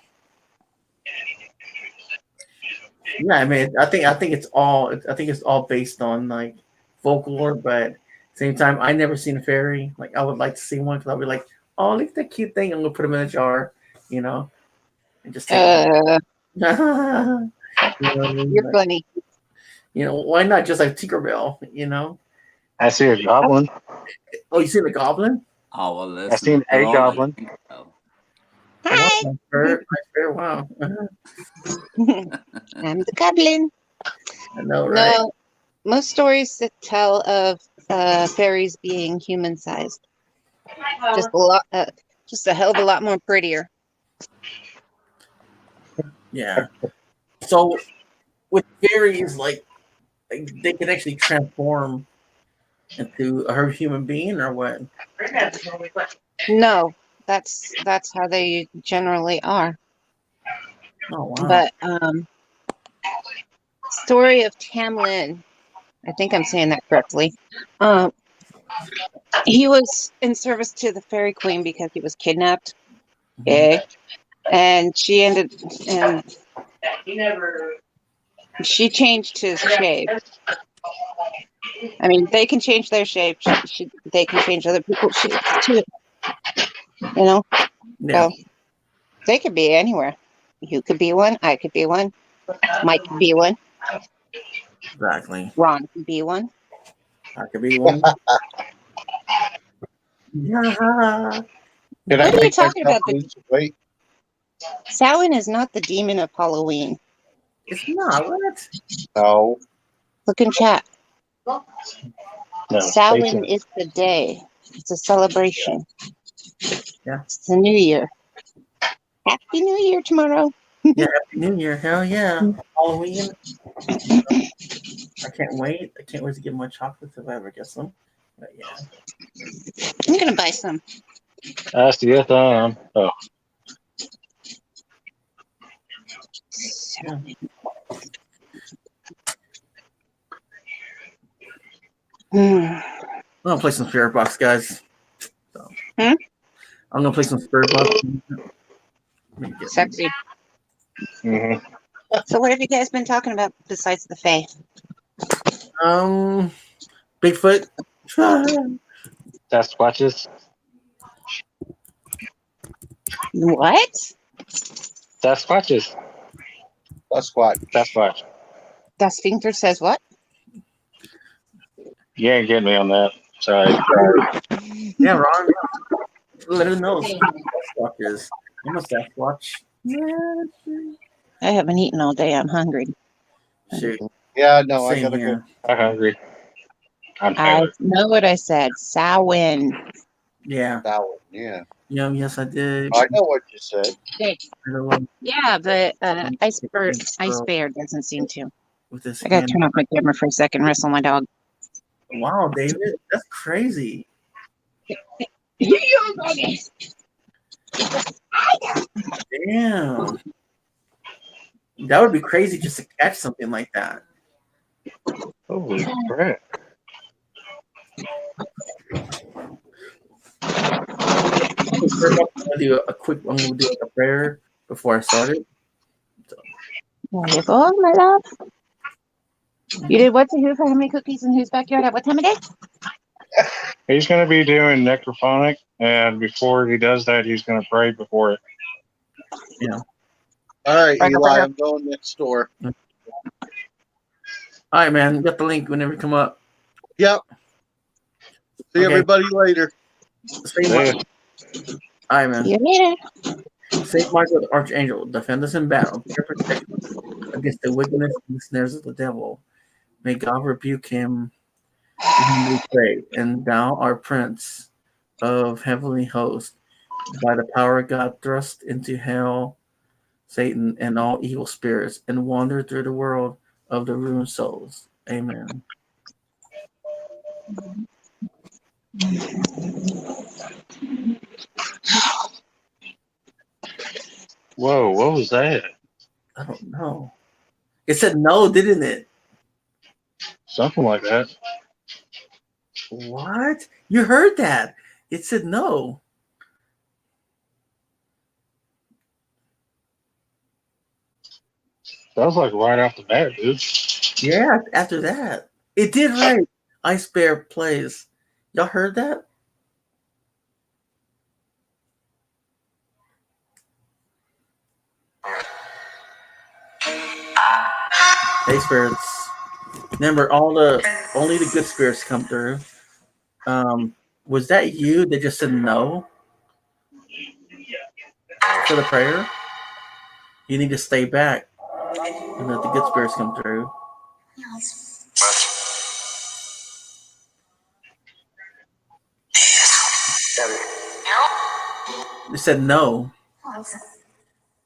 Yeah, I mean, I think it's all based on like folklore, but at the same time, I never seen a fairy. Like, I would like to see one because I'll be like, oh, look at that cute thing. I'm gonna put him in a jar, and just take him. You're funny. Why not just like Tinkerbell? I see a goblin. Oh, you seen the goblin? Oh, well, listen, I seen a goblin. Hi. Wow. I'm the goblin. I know, right? No, most stories that tell of fairies being human-sized. Just a hell of a lot more prettier. Yeah. So with fairies, like they can actually transform into a human being, or what? No, that's how they generally are. Oh wow. But story of Tamlin, I think I'm saying that correctly. He was in service to the fairy queen because he was kidnapped. Okay. And she she changed his shape. I mean, they can change their shape. They can change other people's shapes too. You know? Yeah. So they could be anywhere. You could be one. I could be one. Mike could be one. Exactly. Ron could be one. I could be one. Yeah. Can I What are you make talking myself about? lose some weight? Samhain is not the demon of Halloween. It's not. What? No. Look in chat. No, Samhain is the day. It's a celebration. Yeah. It's the new year. Happy New Year tomorrow. Yeah. Happy New Year. Hell yeah. Halloween. I can't wait. I can't wait to get more chocolates if I ever get some. But yeah. I'm gonna buy some. That's the time. Oh, Yeah. I'm gonna play some Spirit Box, guys. So, I'm gonna play some Spirit Box. Sexy. Mm-hmm. So what have you guys been talking about besides the Fae? Bigfoot. Sasquatches. What? Sasquatches. Sasquatch. The sphincter says what? You ain't getting me on that. Sorry. Yeah, Ron. Let her know. Sasquatch is. I'm a Sasquatch. I haven't eaten all day. I'm hungry. Shoot. Yeah, no, I Same gotta here. I'm hungry. I'm I tired. know what I said. Samhain. Yeah. Yeah. Yes, I did. I know what you said. Yeah, but Ice Bear doesn't seem to. With this I gotta hand. turn off my camera for a second and wrestle my dog. Wow, David, that's crazy. You young doggy. Damn. That would be crazy just to catch something like that. Holy crap. I'm gonna do a prayer before I start it. There you go, my love. You did what to who for how many cookies in whose backyard at what time of day? He's going to be doing necrophonic, and before he does that, he's going to pray before it. Yeah. All right, Eli, I'm going next door. All right, man. Get the link whenever you come up. Yep. See everybody later. All right, man. See you later. Saint Michael the Archangel, defend us in battle. Protect us against the wickedness and the snares of the devil. May God rebuke him, we pray. And thou, our Prince of heavenly hosts, by the power of God, thrust into hell Satan and all evil spirits, and wander through the world of the ruined souls. Amen. Whoa, what was that? I don't know. It said no, didn't it? Something like that. What? You heard that? It said no. That was like right off the bat, dude. Yeah, after that. It did right. Ice Bear plays. Y'all heard that? Hey spirits. Remember only the good spirits come through. Was that you that just said no for the prayer? You need to stay back and let the good spirits come through. They said no.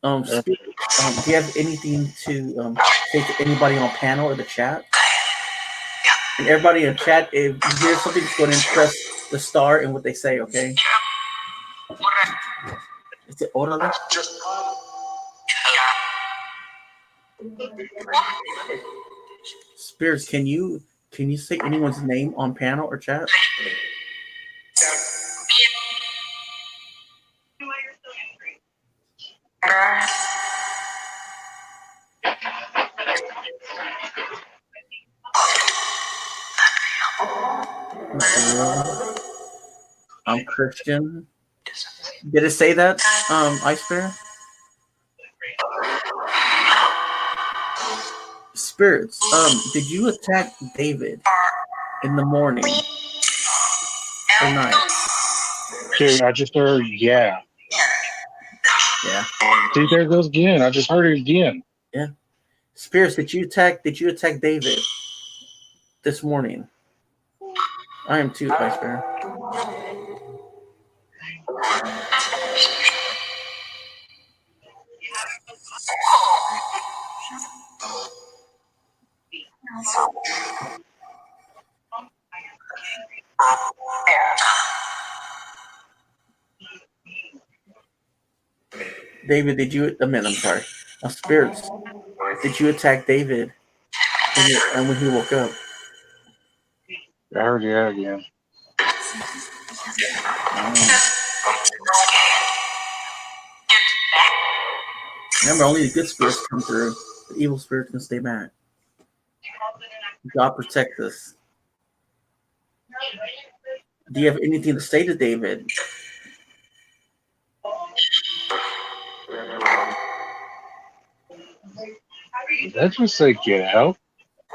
Do you have anything to say to anybody on panel or the chat? And everybody in chat, if you hear something, just go ahead and press the star and what they say, okay? Is it orale? Spirits, can you say anyone's name on panel or chat? I'm Christian. Did it say that, Ice Bear? Spirits, did you attack David in the morning or night? Dude, I just heard, yeah. Yeah. See, there it goes again. I just heard it again. Yeah. Spirits, did you attack David this morning? I am too, Ice Bear. David, did you? I'm sorry. Spirits, did you attack David when he woke up? I heard yeah again. Remember, only the good spirits come through. The evil spirits can stay back. God protects us. Do you have anything to say to David? Did that just say get out?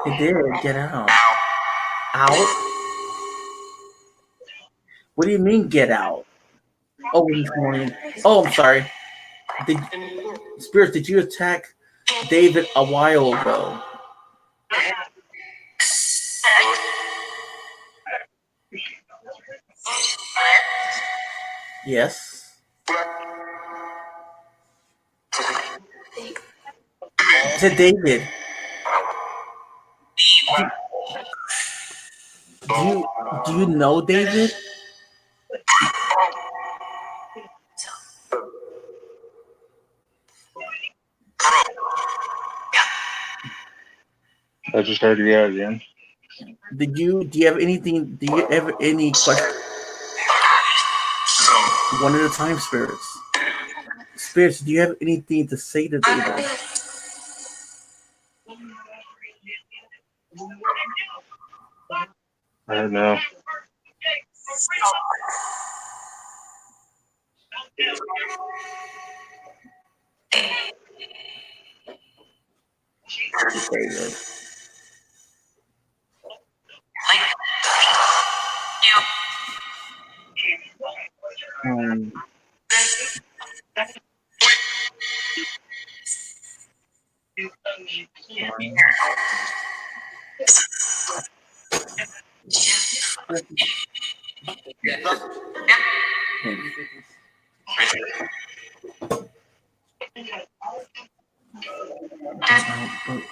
It did. Get out. Out? What do you mean get out? Oh, this morning. Oh, I'm sorry. Spirits, did you attack David a while ago? Yes. To David. Do you know David? I just heard yeah again. Do you have anything? Do you have any questions? One at a time, spirits. Spirits, do you have anything to say to David? I don't know. David.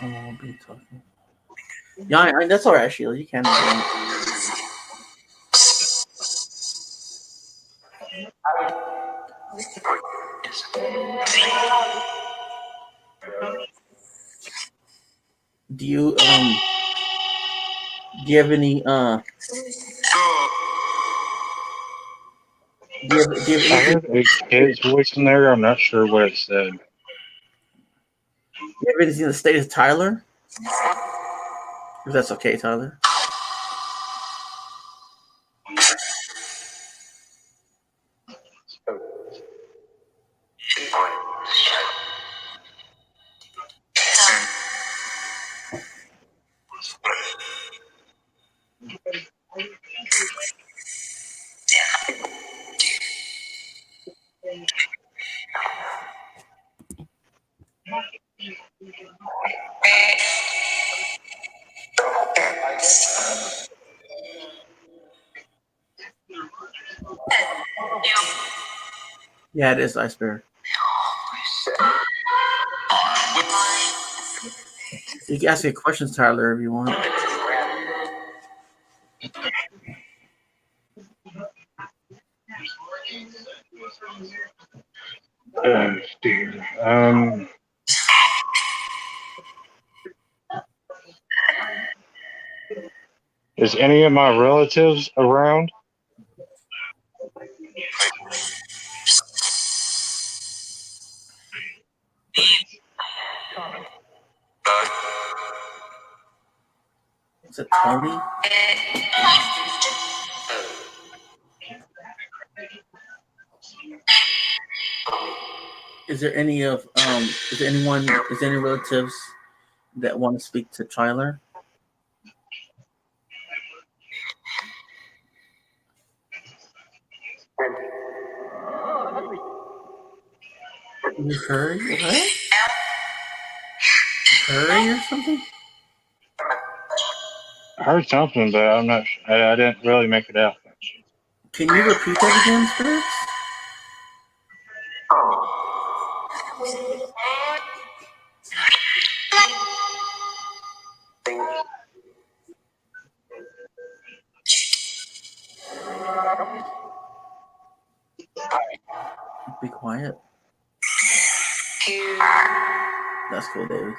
I won't be talking. Yeah, that's all right, Sheila. You can. Do you have any do you have I heard a kid's voice in there. I'm not sure what it said. Do you have anything to say to Tyler? If that's okay, Tyler. Yeah, it is Ice Bear. You can ask me questions, Tyler, if you want. Oh, dear. Is any of my relatives around? Is it Tony? Is there any of is there anyone? Is there any relatives that want to speak to Tyler? You heard what? Hurry or something? I heard something, but I'm not. I didn't really make it out. Can you repeat that again, Spirits? Be quiet. That's cool, David.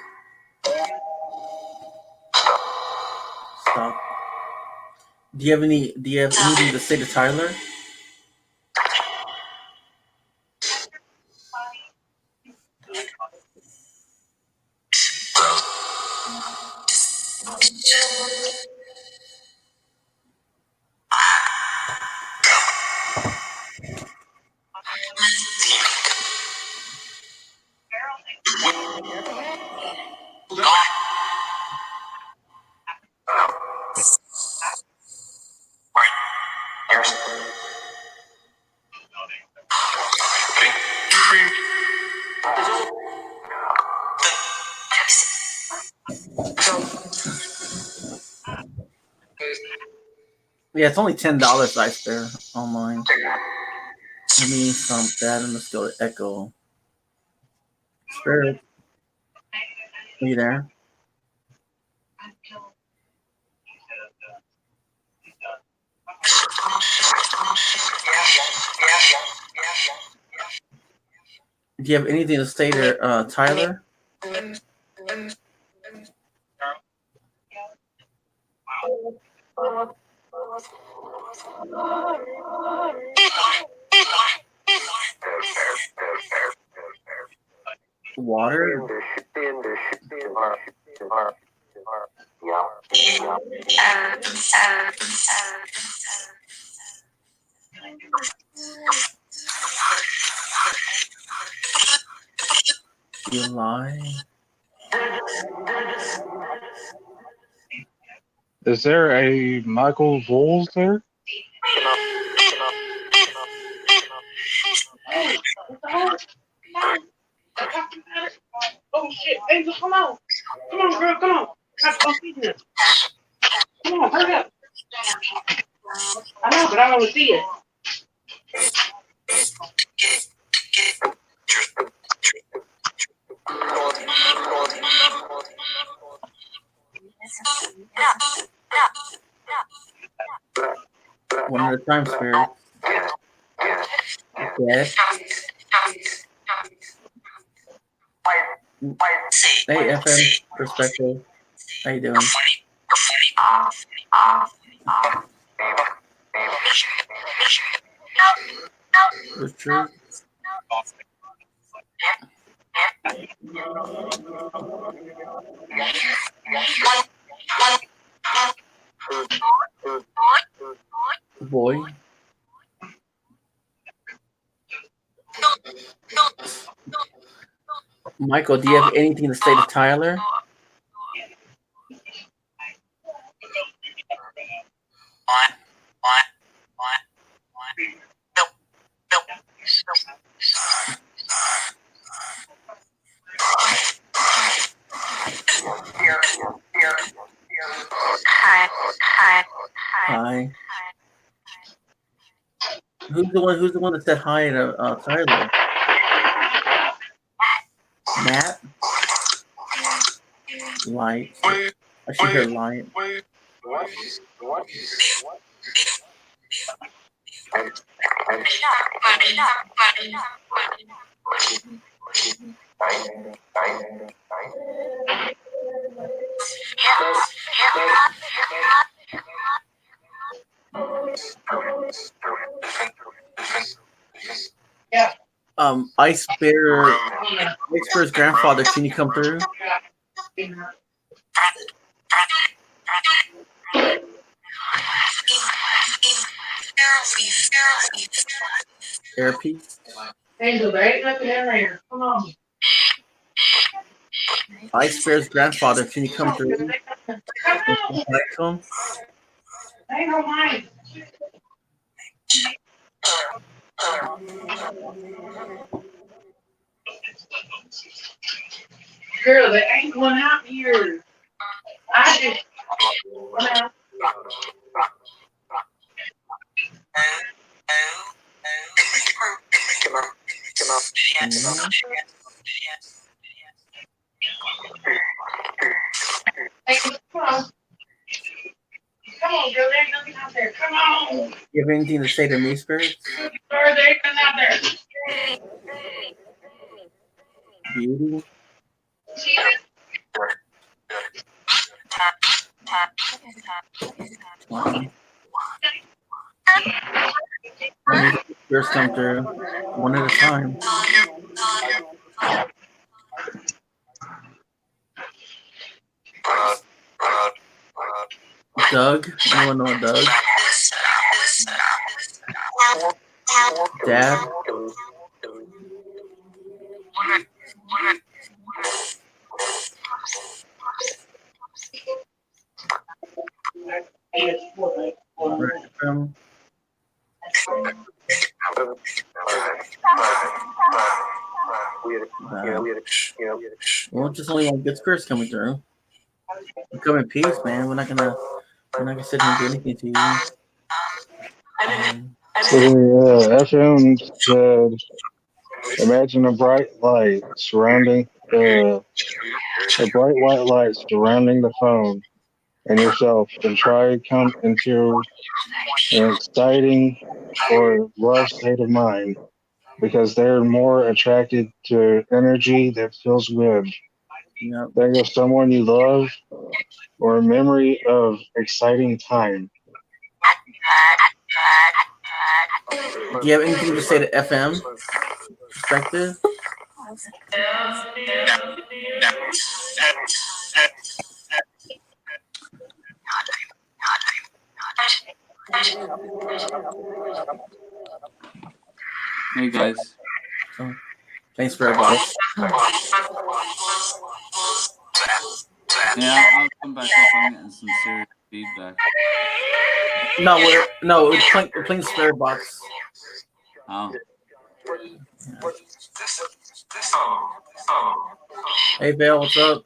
Stop. Do you have anything to say to Tyler? Yeah, it's only $10 I spare online. Let me stomp that and let's go to Echo. Spirit. Are you there? Do you have anything to say to Tyler? Water? You lie. Is there a Michael Bowles there? Oh shit, Angel, come on. Come on, girl, come on. Let's go see this. Come on, hurry up. I know, but I want to see it. One at a time, Spirit. Dead. Hey, FM Perspective. How you doing? Richard. Boy. Michael, do you have anything to say to Tyler? Hi. Who's the one that said hi to Tyler? Matt? Light. I should hear light. Ice Bear's grandfather, can you come through? Air piece? Angel, there ain't nothing in there. Come on. Ice Bear's grandfather, can you come through? Come Can you on. come back to him? Ain't no mind. Girl, there ain't one out here. I just. Well, hey, come on. Come on, girl. There ain't nothing out there. Come on. You have anything to say to me, spirits? Sorry, there ain't nothing out there. Beauty? Wow. I need the spirits come through one at a time. Doug? Anyone know Doug? Dad? Right. Well, just only one good spirits coming through. Come in peace, man. We're not gonna sit here and do anything to you. FM said, imagine a bright light surrounding a bright white light surrounding the phone and yourself, and try to come into an exciting or love state of mind because they're more attracted to energy that feels good. Yep. Think of someone you love or a memory of exciting time. Do you have anything to say to FM perspective? Hey guys. So, thanks for everybody. Yeah, I'll come back up. I'm getting some serious feedback. No, we're playing Spirit Box. Oh. Hey, Vale, what's up?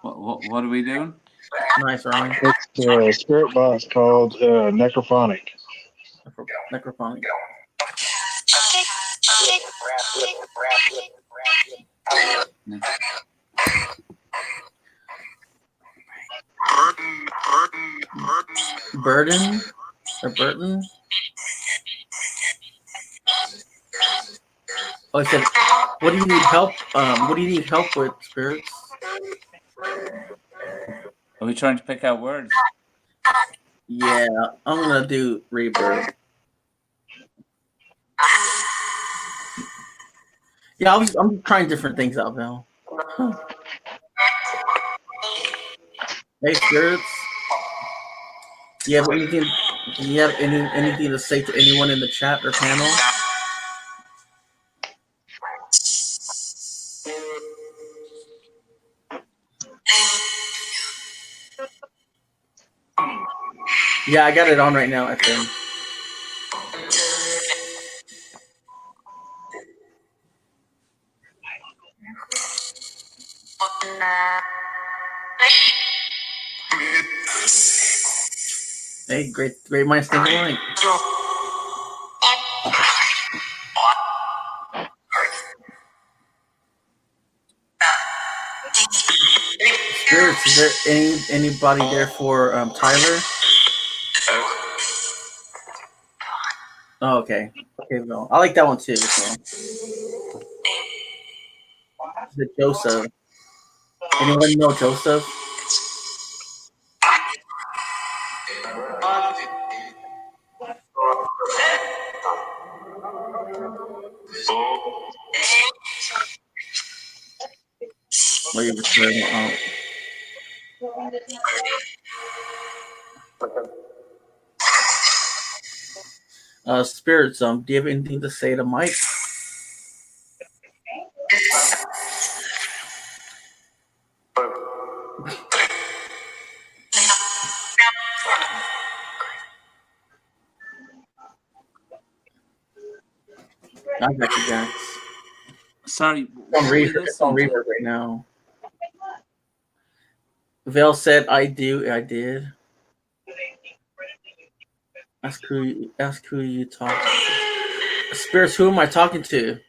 What are we doing? Nice, Ryan. It's a spirit box called necrophonic. Necrophonic. Burden or Burton? Oh, I said, what do you need help? What do you need help with, spirits? Are we trying to pick out words? Yeah, I'm gonna do reverb. Yeah, I'm trying different things out now. Huh. Hey, spirits. Do you have anything? Do you have anything to say to anyone in the chat or panel? Yeah, I got it on right now, I think. Hey, great minds think alike. Spirits, is there anybody there for Tyler? Oh, okay. Okay, no. I like that one too. So. Is it Joseph? Anyone know Joseph? Well, you were out. Spirits, do you have anything to say to Mike? I got you, Jax. Sorry, It's on reverb right now. Val said, "I do. I did." Ask who you talk to. Spirits, who am I talking to?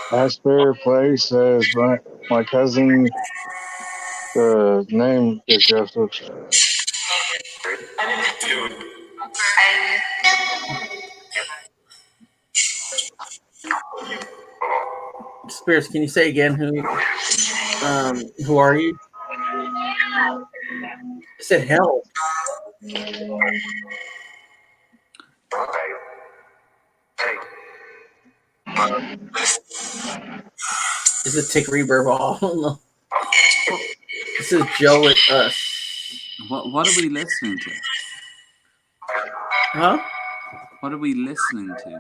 That spirit place says my cousin. The name is Joseph. Spirits, can you say again who are you? I said help. Is it take reverb off? No. This is Joe with us. What are we listening to? Huh? What are we listening to?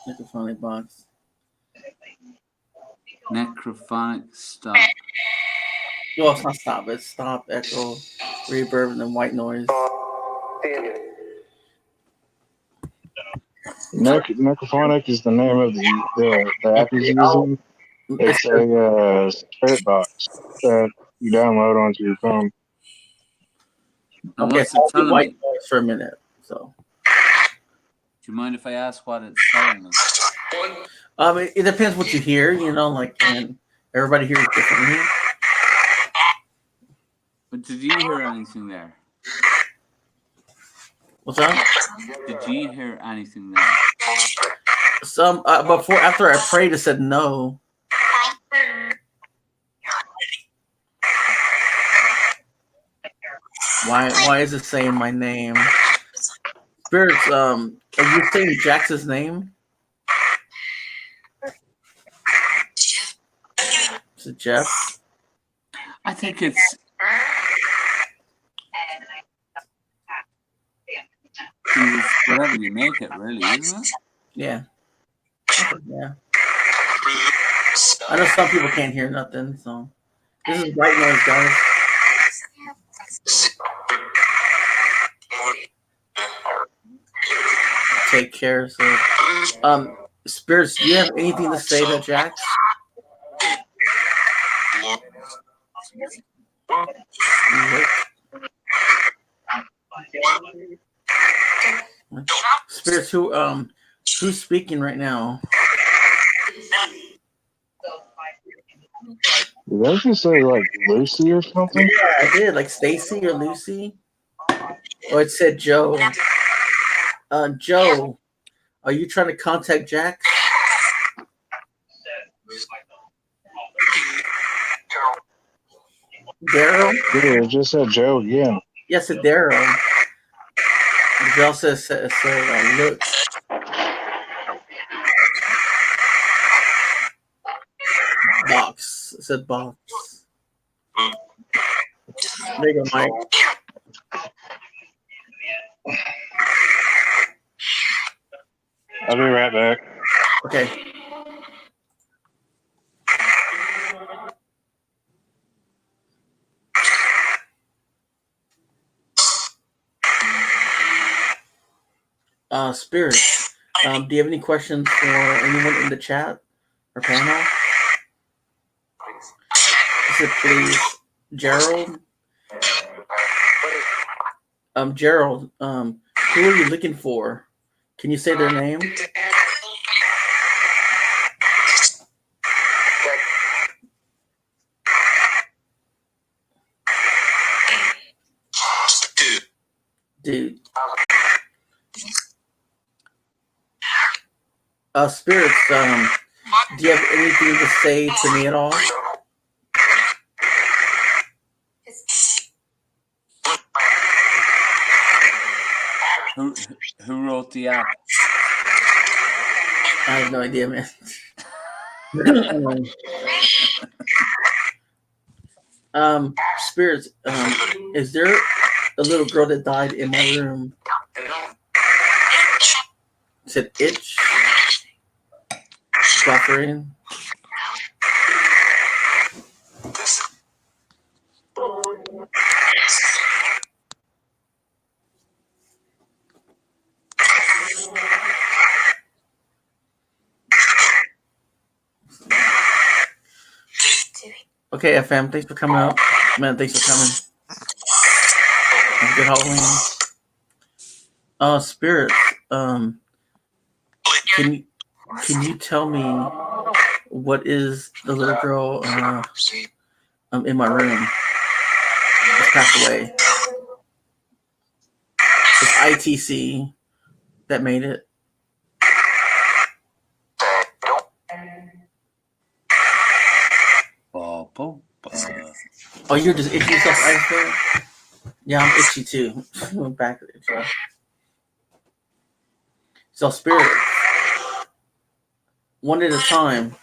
Necrophonic box. Necrophonic stop. No, it's not stop. It's stop, echo, reverb, and then white noise. Necrophonic is the name of the app he's using. It's a spirit box that you download onto your phone. And Okay, what's it I'll do telling white me? noise for a minute. So, do you mind if I ask what it's telling me? it depends what you hear. And everybody hears differently. But did you hear anything there? What's that? Did you hear anything there? After I prayed, it said no. Why is it saying my name? Spirits, are you saying Jax's name? Is it Jeff? I think it's whatever you make it, really, isn't it? Yeah. Yeah. I know some people can't hear nothing, so this is white noise, guys. Take care. So, Spirits, do you have anything to say to Jax? Spirits, who's speaking right now? Did I just say like Lucy or something? Yeah, I did. Like Stacy or Lucy? Oh, it said Joe. Joe, are you trying to contact Jax? Daryl? Yeah, it just said Joe again. Yes, it's Daryl. Joe says, look. Box. It said box. There you go, Mike. I'll be right back. Okay. Spirit, do you have any questions for anyone in the chat or panel? Is it please, Gerald? Gerald, who are you looking for? Can you say their name? Dude. Spirits, do you have anything to say to me at all? Who wrote the app? I have no idea, man. Spirits. Is there a little girl that died in my room? Said itch. Buffering. Okay, FM. Thanks for coming up, man. Thanks for coming. Have a good Halloween. Spirits. Can you tell me what is the little girl in my room that's passed away? It's ITC that made it. Oh, you're just itchy yourself, Iceberg? Yeah, I'm itchy too. Back itchy. So, spirit, one at a time.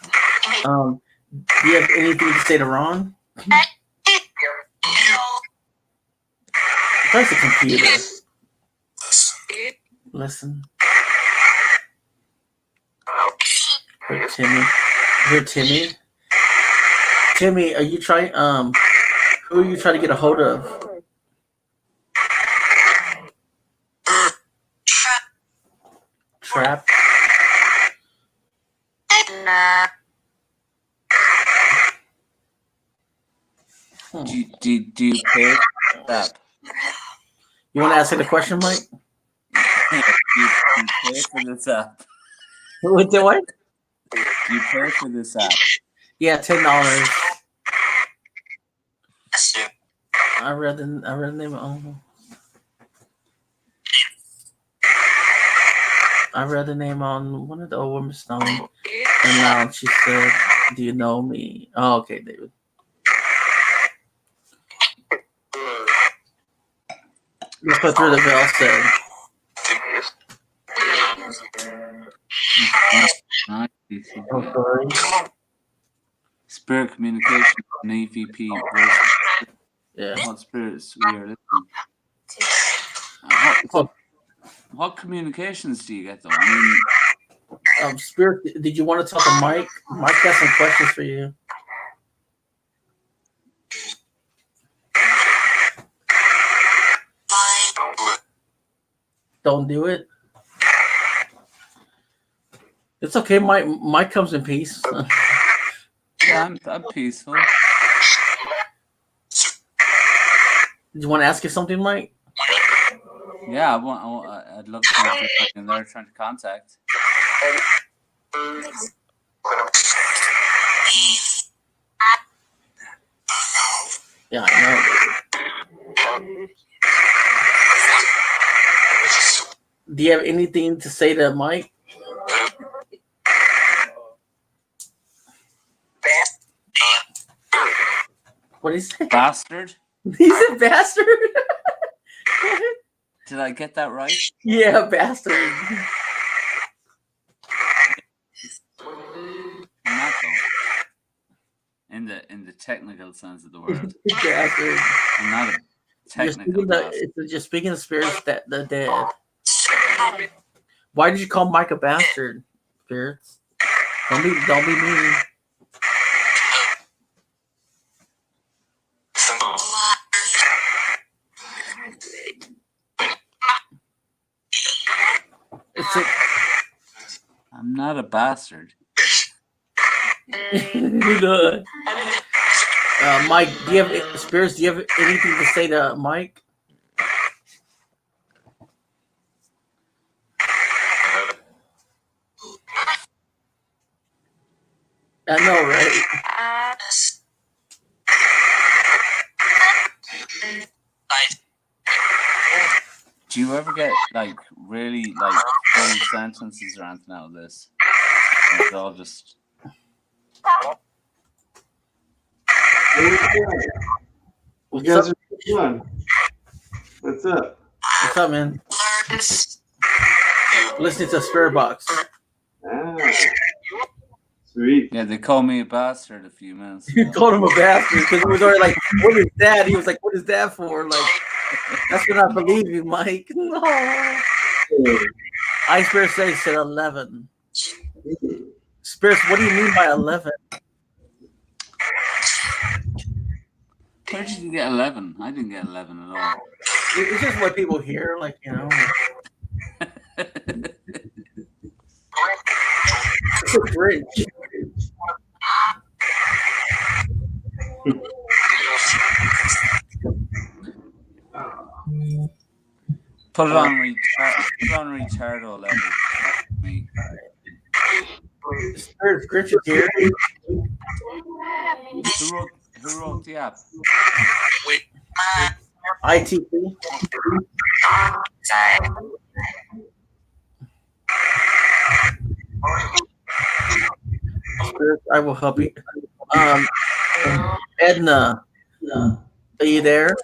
Do you have anything to say to Ron? That's a computer. Listen. Here, Timmy. Here, Timmy. Timmy, are you trying? Who are you trying to get a hold of? Trap. Do you pay for that? You want to ask her the question, Mike? Do you pay for this app? What? Do you pay for this app? Yeah, $10. I read the name. I read the name on one of the old women's stone, and now she said, "Do you know me?" Oh, okay, David. Let's put through the veil. Said. Oh, sorry. Spirit communication on EVP. Yeah. What spirits we are listening? What communications do you get though? I mean, Spirit, did you want to talk to Mike? Mike has some questions for you. Don't do it. It's okay. Mike comes in peace. Yeah, I'm peaceful. Did you want to ask you something, Mike? Yeah, I'd love to know if in there trying to contact. Yeah, I know. Do you have anything to say to Mike? What is he? Bastard. He's a bastard. Did I get that right? Yeah, bastard. Not though. In the technical sense of the word. Bastard. I'm not a technical bastard. Just speaking of spirits that the dead. Why did you call Mike a bastard, spirits? Don't be mean. I'm not a bastard. Mike, do you have spirits? Do you have anything to say to Mike? I know, right? Do you ever get really full sentences or anything out of this? It's all just. You guys are doing? What's up? What's up, man? Listening to Spirit Box. Sweet. Yeah, they called me a bastard a few minutes You ago. called him a bastard because he was already like, "What is that?" He was like, "What is that for?" Like, that's what I believe you, Mike. No. I Spirit said 11. Spirits, what do you mean by 11? Where did you get 11? I didn't get 11 at all. It's just what people hear, like, you know. It's a bridge. Put it on retardo level. Me. Spirits, Grinch is here. Who wrote the app? ITP. Spirits, I will help you. Edna, are you there?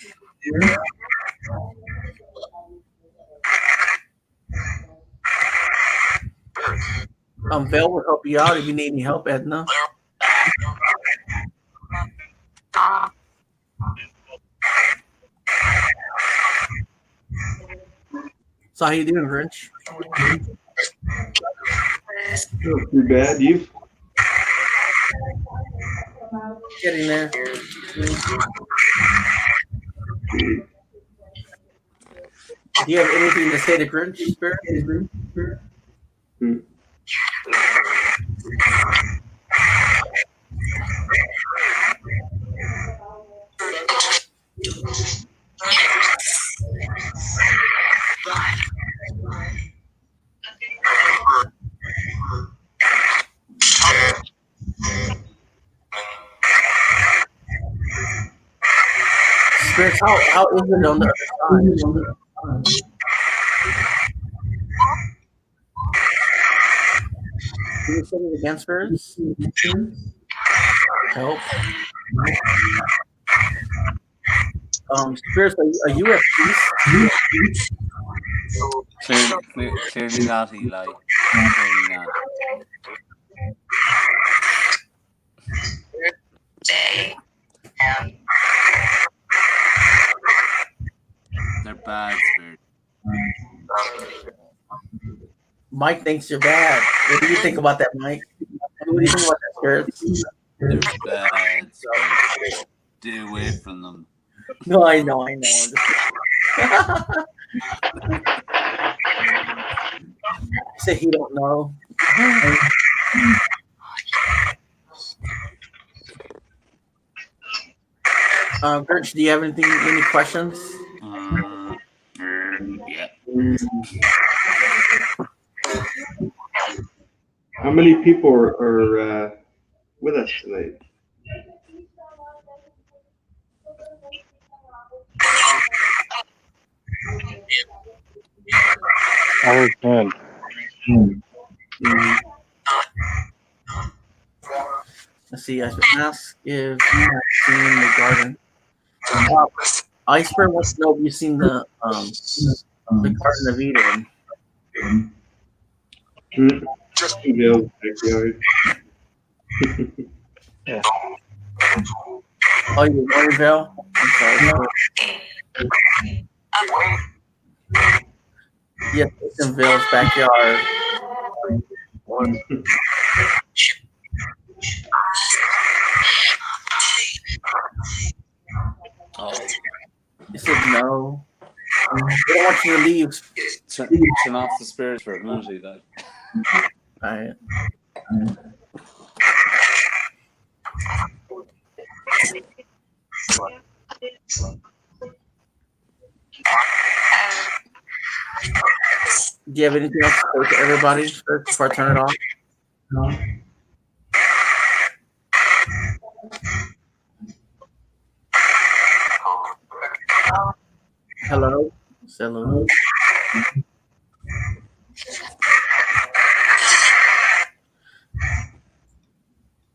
Val will help you out if you need any help, Edna. So how you doing, Grinch? Not too bad. You? Getting there. Do you have anything to say to Grinch, Spirit? Spirits, how is it on the other side? Can you say it again, Spirits? Help. Spirits, are you at peace? Clearly not, Eli. Clearly not. They're bad, Spirit. Mike thinks you're bad. What do you think about that, Mike? What do you think about that, Spirits? They're bad, Spirit. Stay away from them. No, I know. Say he don't know. Grinch, do you have any questions? Yeah. How many people are with us tonight? I heard 10. Let's see. I should ask if you have seen the garden. Iceberg wants to know if you've seen the Garden of Eden. Just Bill's backyard. Yeah. Oh, you were Val? I'm sorry. Yes, it's in Vale's backyard. Oh. He said no. They don't want you to leave. Turn off the spirits for a minute, Eli. Alright. Do you have anything else to say to everybody before I turn it off? No. Hello? Hello?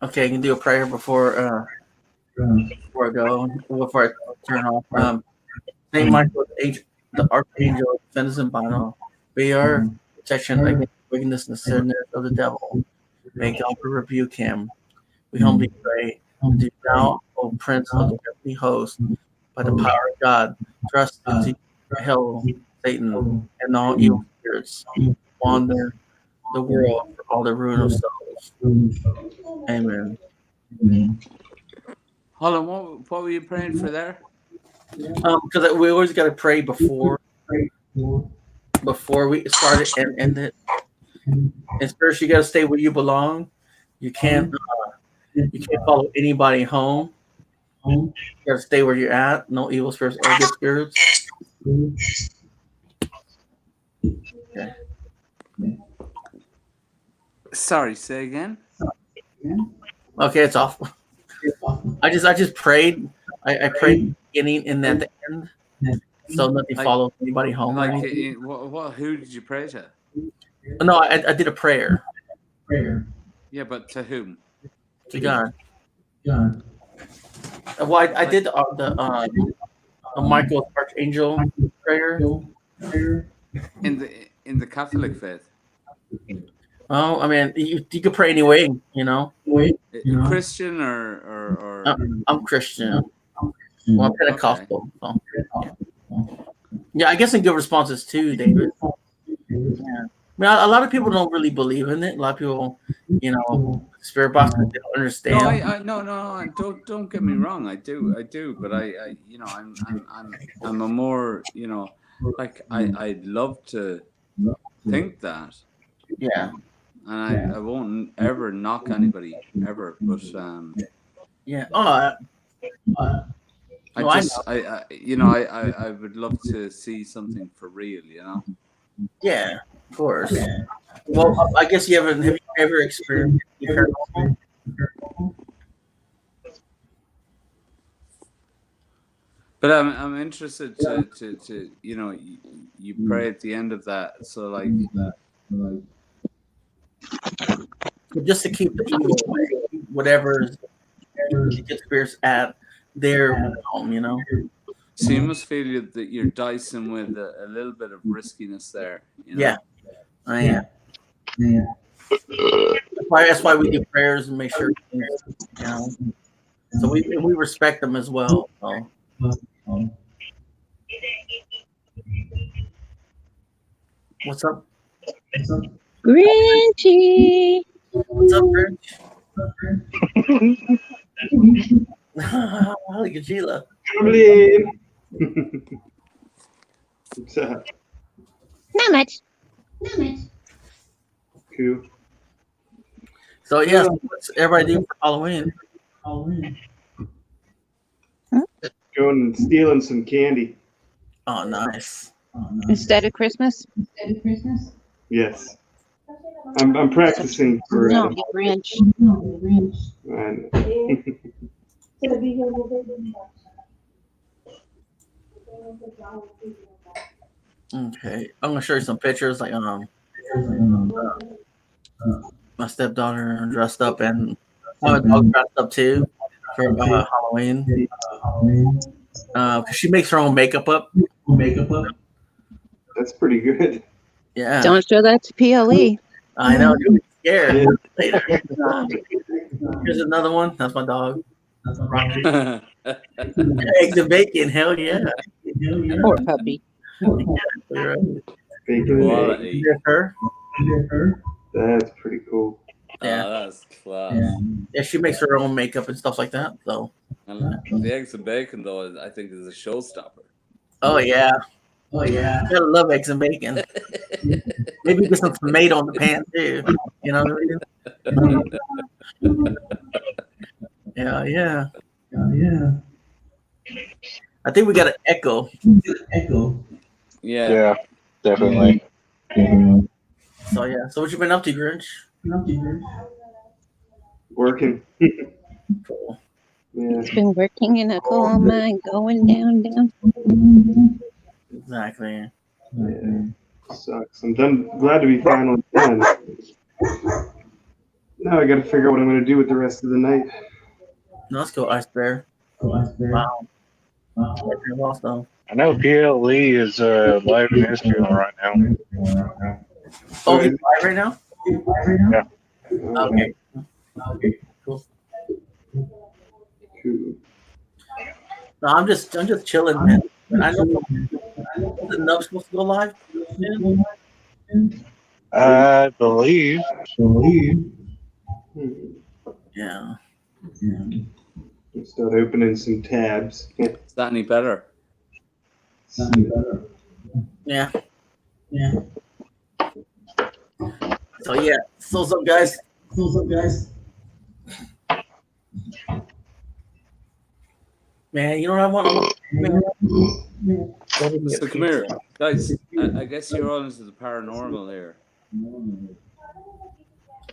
Okay, you can do a prayer before I go, before I turn off. Saint Michael, the Archangel, defend us in battle. Be our protection against the wickedness and the sinners of the devil. May God rebuke him. We humbly pray. Do thou, O Prince of the heavenly host, by the power of God, thrust into hell Satan and all evil spirits, wander the world for all the ruin of souls. Amen. Hold on, what were you praying for there? Because we always got to pray before we start it and end it. And first, you got to stay where you belong. You can't follow anybody home. You got to stay where you're at. No evil spirits or good spirits. Okay. Sorry, say again. Okay, it's off. I just prayed. I prayed at the beginning and at the end, so nothing follows anybody home. Like, who did you pray to? No, I did a prayer. Yeah, but to whom? To God. Well, I did the Michael Archangel prayer. In the Catholic faith. Oh, I mean, you could pray anyway, you know. Christian or I'm Christian. Well, I'm Pentecostal. Okay. So. Yeah, I guess in good responses too, David. Yeah. I mean, a lot of people don't really believe in it. A lot of people, you know, spirit box, they don't understand. No, don't get me wrong. I do, but I you know, I'm a more, you know, like I'd love to think that. Yeah. And I won't ever knock anybody ever, but yeah. I would love to see something for real, you know. Yeah, of course. Well, I guess have you ever experienced paranormal? But I'm interested to you know, you pray at the end of that, so like just to keep the evil away, whatever the good spirits at their home, you know. So you must feel that you're dicing with a little bit of riskiness there. You know? Yeah, I am. Yeah. That's why we do prayers and make sure, you know. So we respect them as well. So. What's up? Grinchy. What's up, Grinch? Look at Sheila. What's up? Not much. Cool. So yes, what's everybody do for Halloween? Going and stealing some candy. Oh, nice. Instead of Christmas? Yes. I'm practicing for No, the Grinch. Okay, I'm gonna show you some pictures. Like my stepdaughter dressed up, and my dog dressed up too for Halloween. Cause she makes her own makeup up. That's pretty good. Yeah. Don't show that to PLE. I know. You'll be scared later. Here's another one. That's my dog. Eggs and bacon. Hell yeah. Poor puppy. Quality. Her. That's pretty cool. Yeah, that's class. Yeah, she makes her own makeup and stuff like that. So. And the eggs and bacon, though, I think is a showstopper. Oh yeah. I gotta love eggs and bacon. Maybe get some tomato on the pan too. You know what I mean? Yeah. I think we got an echo. Yeah, definitely. So yeah. So what you been up to, Grinch? Working. Cool. Yeah. It's been working in Oklahoma and going down. Exactly. Yeah. Sucks. I'm glad to be finally done. Now I got to figure out what I'm going to do with the rest of the night. No, let's go, Ice Bear. Wow. Awesome. I know PLE is live in Israel right now. Oh, he's live right now? Yeah. Okay. Okay. Cool. Cool. No, I'm just chilling, man. I know the Nub's supposed to go live. I believe. Yeah. Start opening some tabs. Is that any better? Yeah. Yeah. So yeah. So what's up, guys? Man, you know what I want? So come here, guys. I guess you're all into the paranormal here.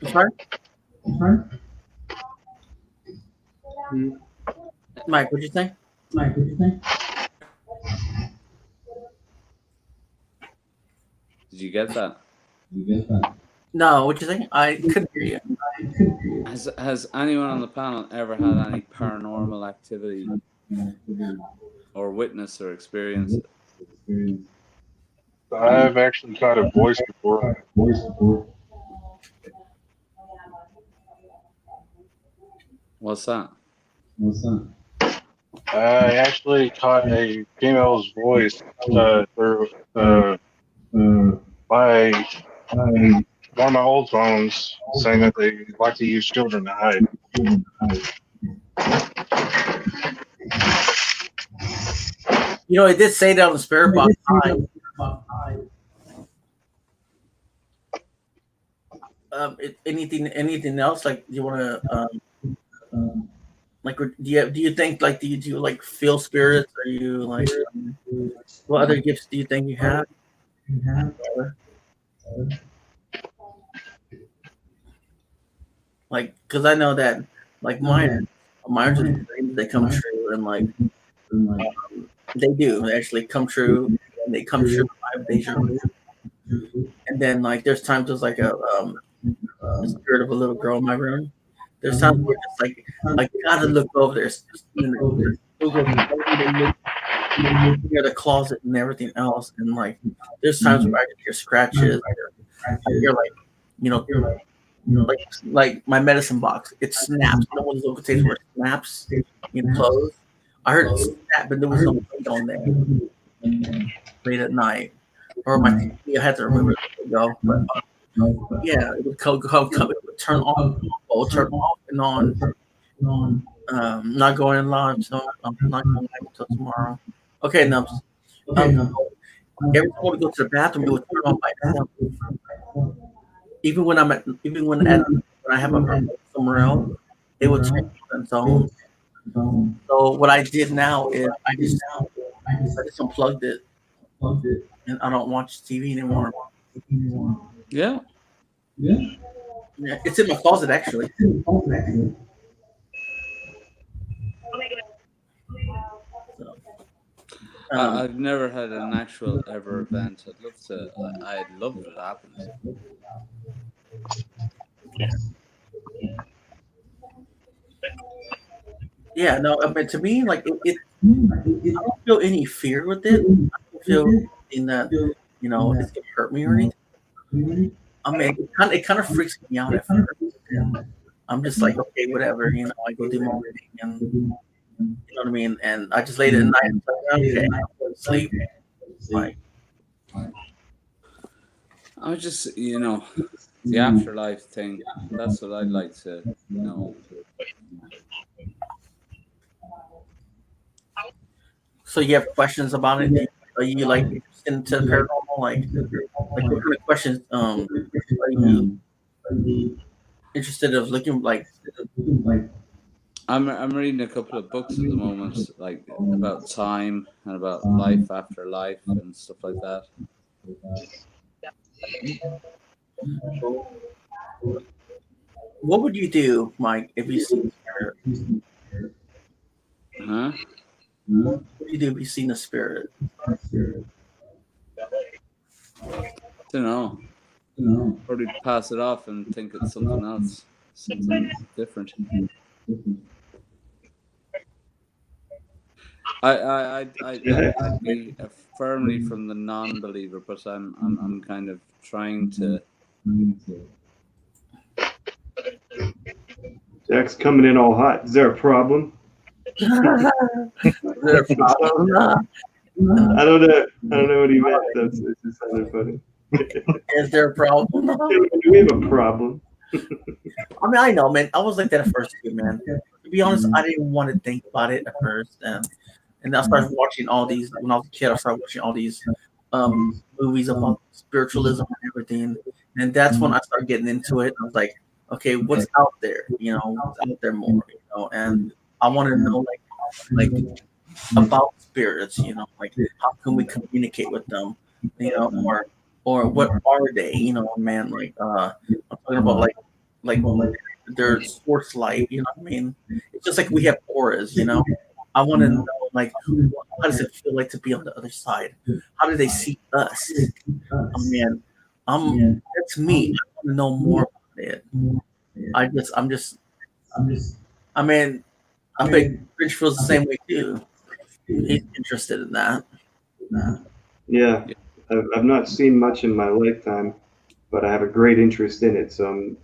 Sorry? Mike, what'd you think? Did you get that? No, what'd you think? I couldn't hear you. Has anyone on the panel ever had any paranormal activity or witness or experience it? I've actually caught a voice before. What's that? I actually caught a female's voice through my one of my old phones, saying that they like to use children to hide. You know, it did say that on the spirit box. Anything else? Like, do you want to like, do you think, like, do you like feel spirits? Or you like, what other gifts do you think you have? Like, because I know that, like, mine's are the dreams that come true, and like, they do actually come true, and they come true 5 days ago. And then, like, there's times there's like a spirit of a little girl in my room. There's times where it's like you gotta look over there. Near the closet and everything else, and like there's times where I can hear scratches. I hear like my medicine box. It snaps. You know one of those little containers where it snaps in clothes. I heard it snap, but there was no weight on there late at night. Or my TV, I had to remember to go. But yeah, it would come, it would turn off and on. Not going live, so I'm not going live until tomorrow. Okay, now every time I want to go to the bathroom, it would turn on by itself. Even when when I have a problem somewhere else, it would turn on its own. So what I did now is I just unplugged it, and I don't watch TV anymore. Yeah. Yeah, it's in my closet actually. I've never had an actual ever event. I'd love to. I'd love if it happens. Yeah, no, I mean, to me, like I don't feel any fear with it. I don't feel anything that it's gonna hurt me or anything. I mean, it kind of freaks me out at first. And I'm just like, okay, whatever. I go do my own thing, and you know what I mean. And I just laid at night and okay, I go to sleep. Like, I was just, the afterlife thing. That's what I'd like to know. so you have questions about it? Are you like interested into paranormal? Like what kind of questions are you interested of looking like? I'm reading a couple of books at the moment, like about time and about life after life and stuff like that. What would you do, Mike, if you see a spirit? Huh? What would you do if you seen a spirit? Don't know. Probably pass it off and think it's something else, something different. I'd be firmly from the non-believer, but I'm kind of trying to Jack's coming in all hot. Is there a problem? Is there a problem? I don't know. I don't know what he meant. It just sounded funny. Is there a problem? Do we have a problem? I mean, I know, man. I was like that at first too, man. To be honest, I didn't want to think about it at first, and I started watching all these when I was a kid. I started watching all these movies about spiritualism and everything, and that's when I started getting into it. I was like, okay, what's out there? You know, what's out there more? You know, and I want to know like about spirits. You know, like how can we communicate with them? You know, or what are they? You know, man. Like I'm talking about like their source light. You know what I mean? It's just like we have auras. You know, I want to know like how does it feel like to be on the other side? How do they see us? Oh man, that's me. I want to know more about it. I mean, I bet Rich feels the same way too. He's interested in that. Yeah, I've not seen much in my lifetime, but I have a great interest in it. So I'm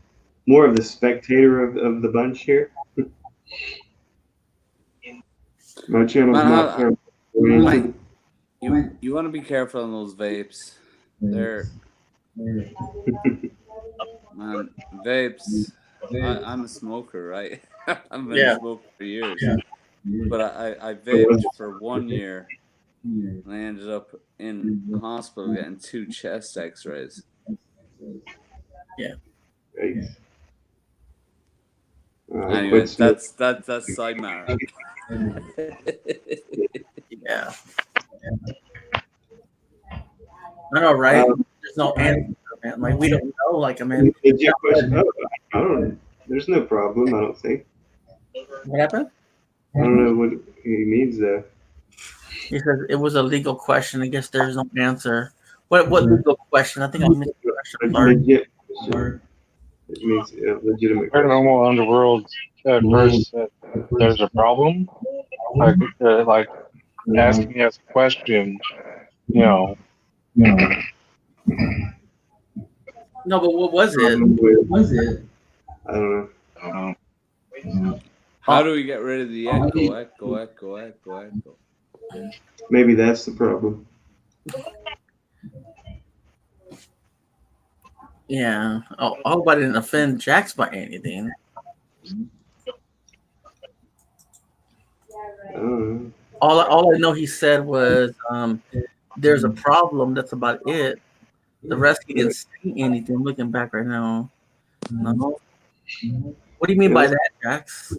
more of the spectator of the bunch here. My channel's not Man, oriented. you want to be careful on those vapes. They're man, vapes. I'm a smoker, right? I've been a smoker for years, but I vaped for 1 year, and I ended up in hospital getting 2 chest X-rays. Yeah. Anyway, that's side matter. Yeah. I know, right? There's no answer, man. Like we don't know. Like I mean, I don't. There's no problem. I don't think. what happened? I don't know what he means there. He says it was a legal question. I guess there's no answer. What legal question? I think I missed the question. Sorry. It means legitimate. Paranormal Underworld at first said there's a problem, like asking us a question, you know. No, but what was it? I don't know. How do we get rid of the echo? Maybe that's the problem. Yeah. Oh, I hope I didn't offend Jax by anything. All I know he said was there's a problem. That's about it. The rest he didn't say anything. Looking back right now, no. What do you mean by that, Jax?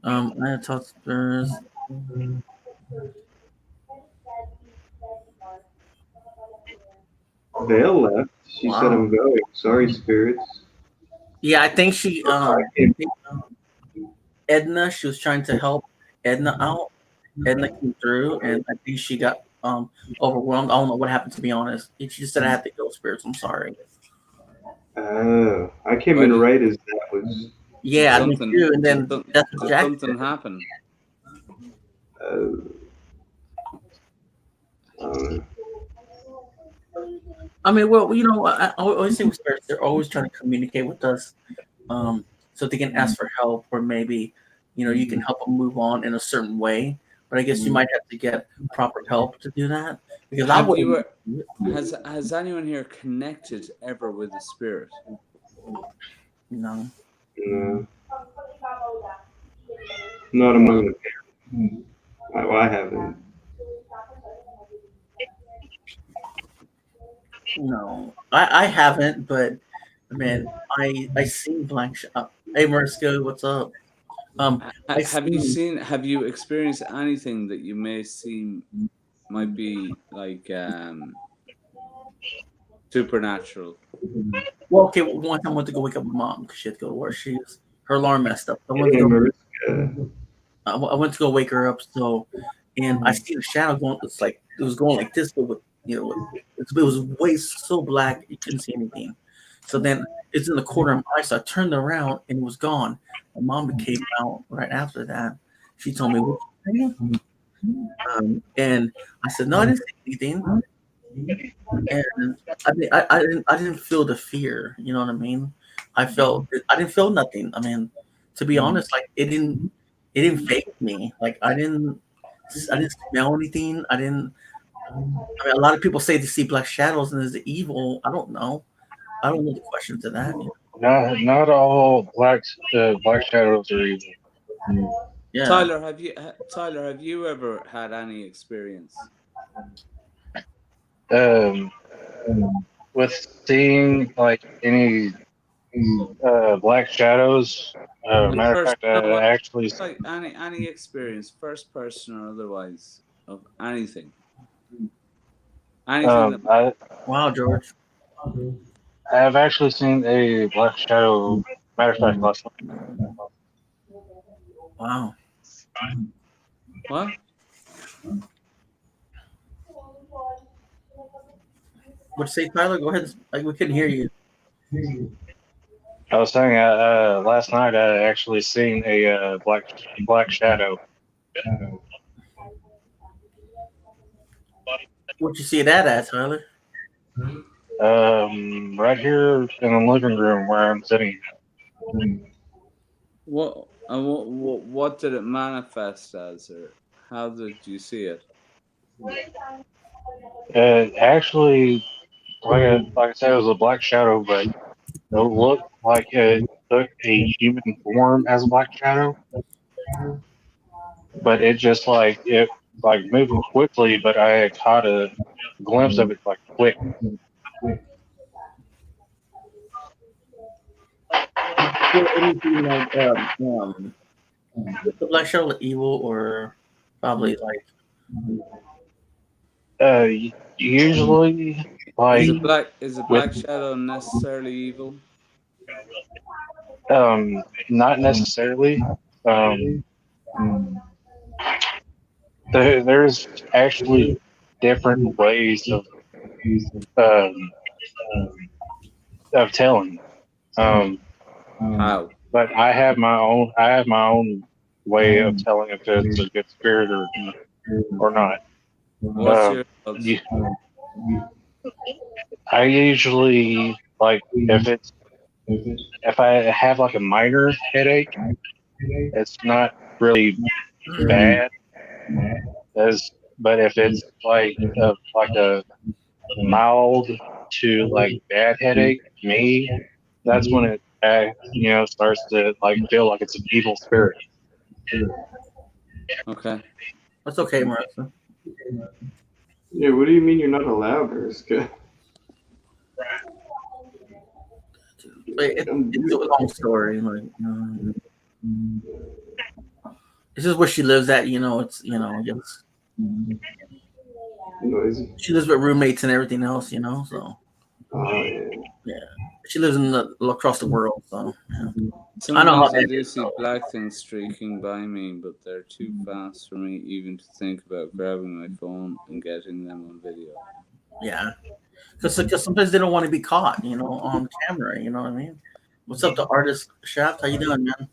I had talked to Spurs. Vale left. She said, "I'm going. Sorry, spirits." Yeah, I think she Edna. She was trying to help Edna out. Edna came through, and I think she got overwhelmed. I don't know what happened, to be honest. She just said I had to go, spirits. I'm sorry. Oh, I came in right as that was. Yeah, me too. And then that's what Jack something happened. I mean, well, you know, I always say with spirits, they're always trying to communicate with us, so they can ask for help, or maybe, you know, you can help them move on in a certain way. But I guess you might have to get proper help to do that. Because has anyone here connected ever with a spirit? No. No. Not among the parents. I haven't. No, I haven't, but man, I seen blank shot. Hey, Mariska, what's up? Have you experienced anything that you may seem might be like supernatural? Well, okay, one time I went to go wake up my mom because she had to go to work. Her alarm messed up. I went to go wake her up. So, and I see the shadow going. It's like it was going like this, but with, you know, it was way so black you couldn't see anything. So then it's in the corner of my eye. So I turned around and it was gone. My mom came out right after that. She told me, "What you saying?" And I said, "No, I didn't say anything." And I didn't feel the fear. You know what I mean? I didn't feel nothing. I mean, to be honest, like it didn't faze me. Like I didn't smell anything. I didn't. I mean, a lot of people say they see black shadows and is it evil. I don't know. I don't know the question to that. Not all black shadows are evil. Yeah. Tyler, have you ever had any experience? With seeing like any black shadows. Matter of fact, I actually. Like any experience, first person or otherwise, of anything. Anything Wow, George. I've actually seen a black shadow. Matter of fact, last night. Wow. What? What'd you say, Tyler? Go ahead. Like we couldn't hear you. I was saying last night I actually seen a black shadow. What'd you see that at, Tyler? Right here in the living room where I'm sitting. What did it manifest as, or how did you see it? Actually, like I said, it was a black shadow, but it looked like it took a human form as a black shadow. But it just it moved quickly, but I had caught a glimpse of it like quick. Feel anything like the black shadow like evil or probably like Usually like is a black shadow necessarily evil? Not necessarily. There's actually different ways um, of telling. How? But I have my own way of telling if it's a good spirit or not. What's your I usually like if I have like a minor headache, it's not really bad. But if it's like a mild to like bad headache, me, that's when it starts to like feel like it's an evil spirit. Okay. That's okay, Marissa. Yeah, what do you mean you're not allowed, Mariska? It's a long story. Like, this is where she lives at. It's just Noisy. she lives with roommates and everything else. So Oh yeah. yeah, she lives across the world. So yeah. I know how Sometimes I that do is. see black things streaking by me, but they're too fast for me even to think about grabbing my phone and getting them on video. Yeah, because sometimes they don't want to be caught. On camera. You know what I mean? What's up, the artist Shaft? How you doing, man?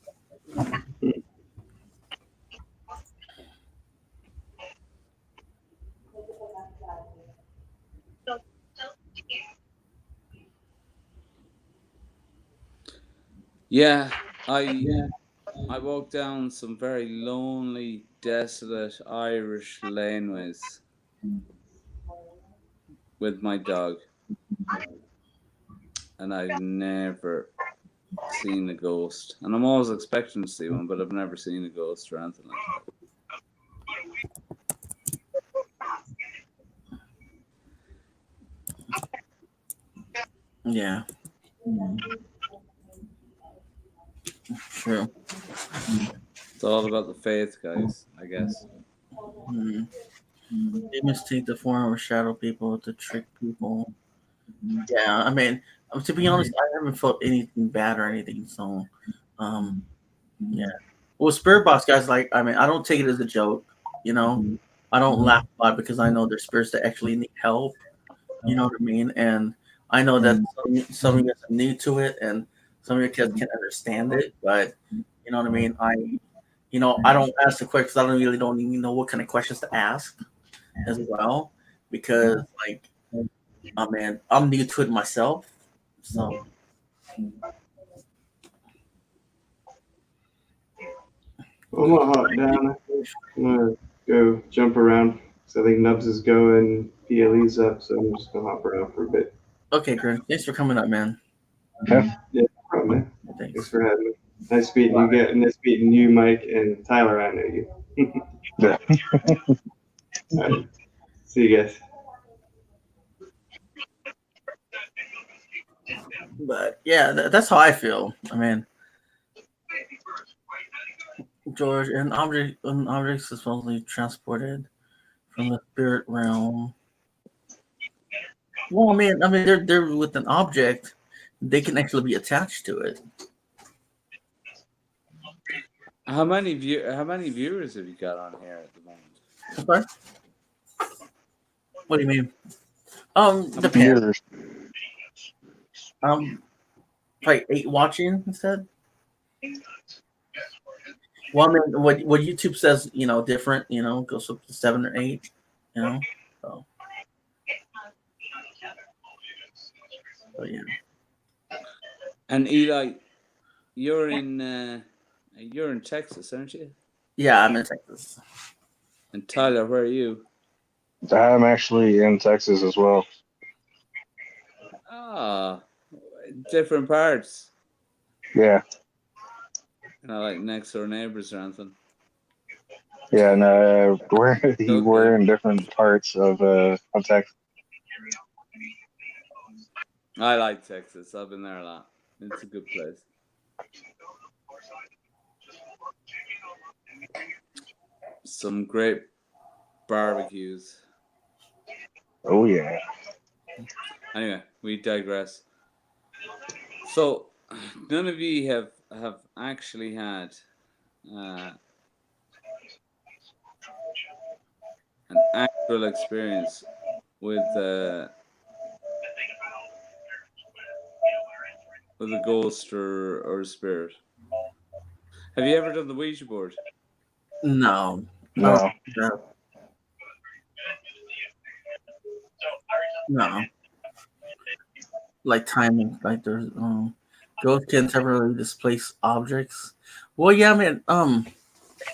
Yeah, I walked down some very lonely, desolate Irish laneways with my dog, and I've never seen a ghost. And I'm always expecting to see one, but I've never seen a ghost or anything like that. Yeah. True. It's all about the faith, guys, I guess. Demons take the form of shadow people to trick people. Yeah, I mean, to be honest, I haven't felt anything bad or anything. So, yeah. Well, spirit box guys, like, I mean, I don't take it as a joke. I don't laugh about it because I know there's spirits that actually need help. You know what I mean? And I know that some of you guys are new to it, and some of your kids can understand it. But you know what I mean? I don't ask the questions. I don't even know what kind of questions to ask as well, because like, I mean, I'm new to it myself. So I'm gonna hop down. I'm gonna go jump around. So I think Nubs is going, PLE's up, so I'm just gonna hop around for a bit. Okay, Grin. Thanks for coming up, man. Yeah, no problem, man. Thanks. Thanks for having me. Nice meeting you. Nice meeting you, Mike, and Tyler. I know you. Yeah. All right. See you guys. But yeah, that's how I feel. I mean, George, an object is supposedly transported from the spirit realm. Well, I mean, they're with an object. They can actually be attached to it. How many viewers have you got on here at the moment? Sorry? What do you mean? Depends. Viewers. Like 8 watching instead. Well, I mean, what YouTube says, different, goes up to 7 or 8, So yeah. And Eli, you're in Texas, aren't you? Yeah, I'm in Texas. And Tyler, where are you? I'm actually in Texas as well. Ah, different parts. Yeah. Like next door neighbors or anything. Yeah, no, we're in different parts of Texas. I like Texas. I've been there a lot. It's a good place. Some great barbecues. Oh yeah. Anyway, we digress. So, none of you have actually had an actual experience with a ghost or a spirit. Have you ever done the Ouija board? No. No. No. Like timing, like there's ghosts can temporarily displace objects. Well, yeah, I mean, I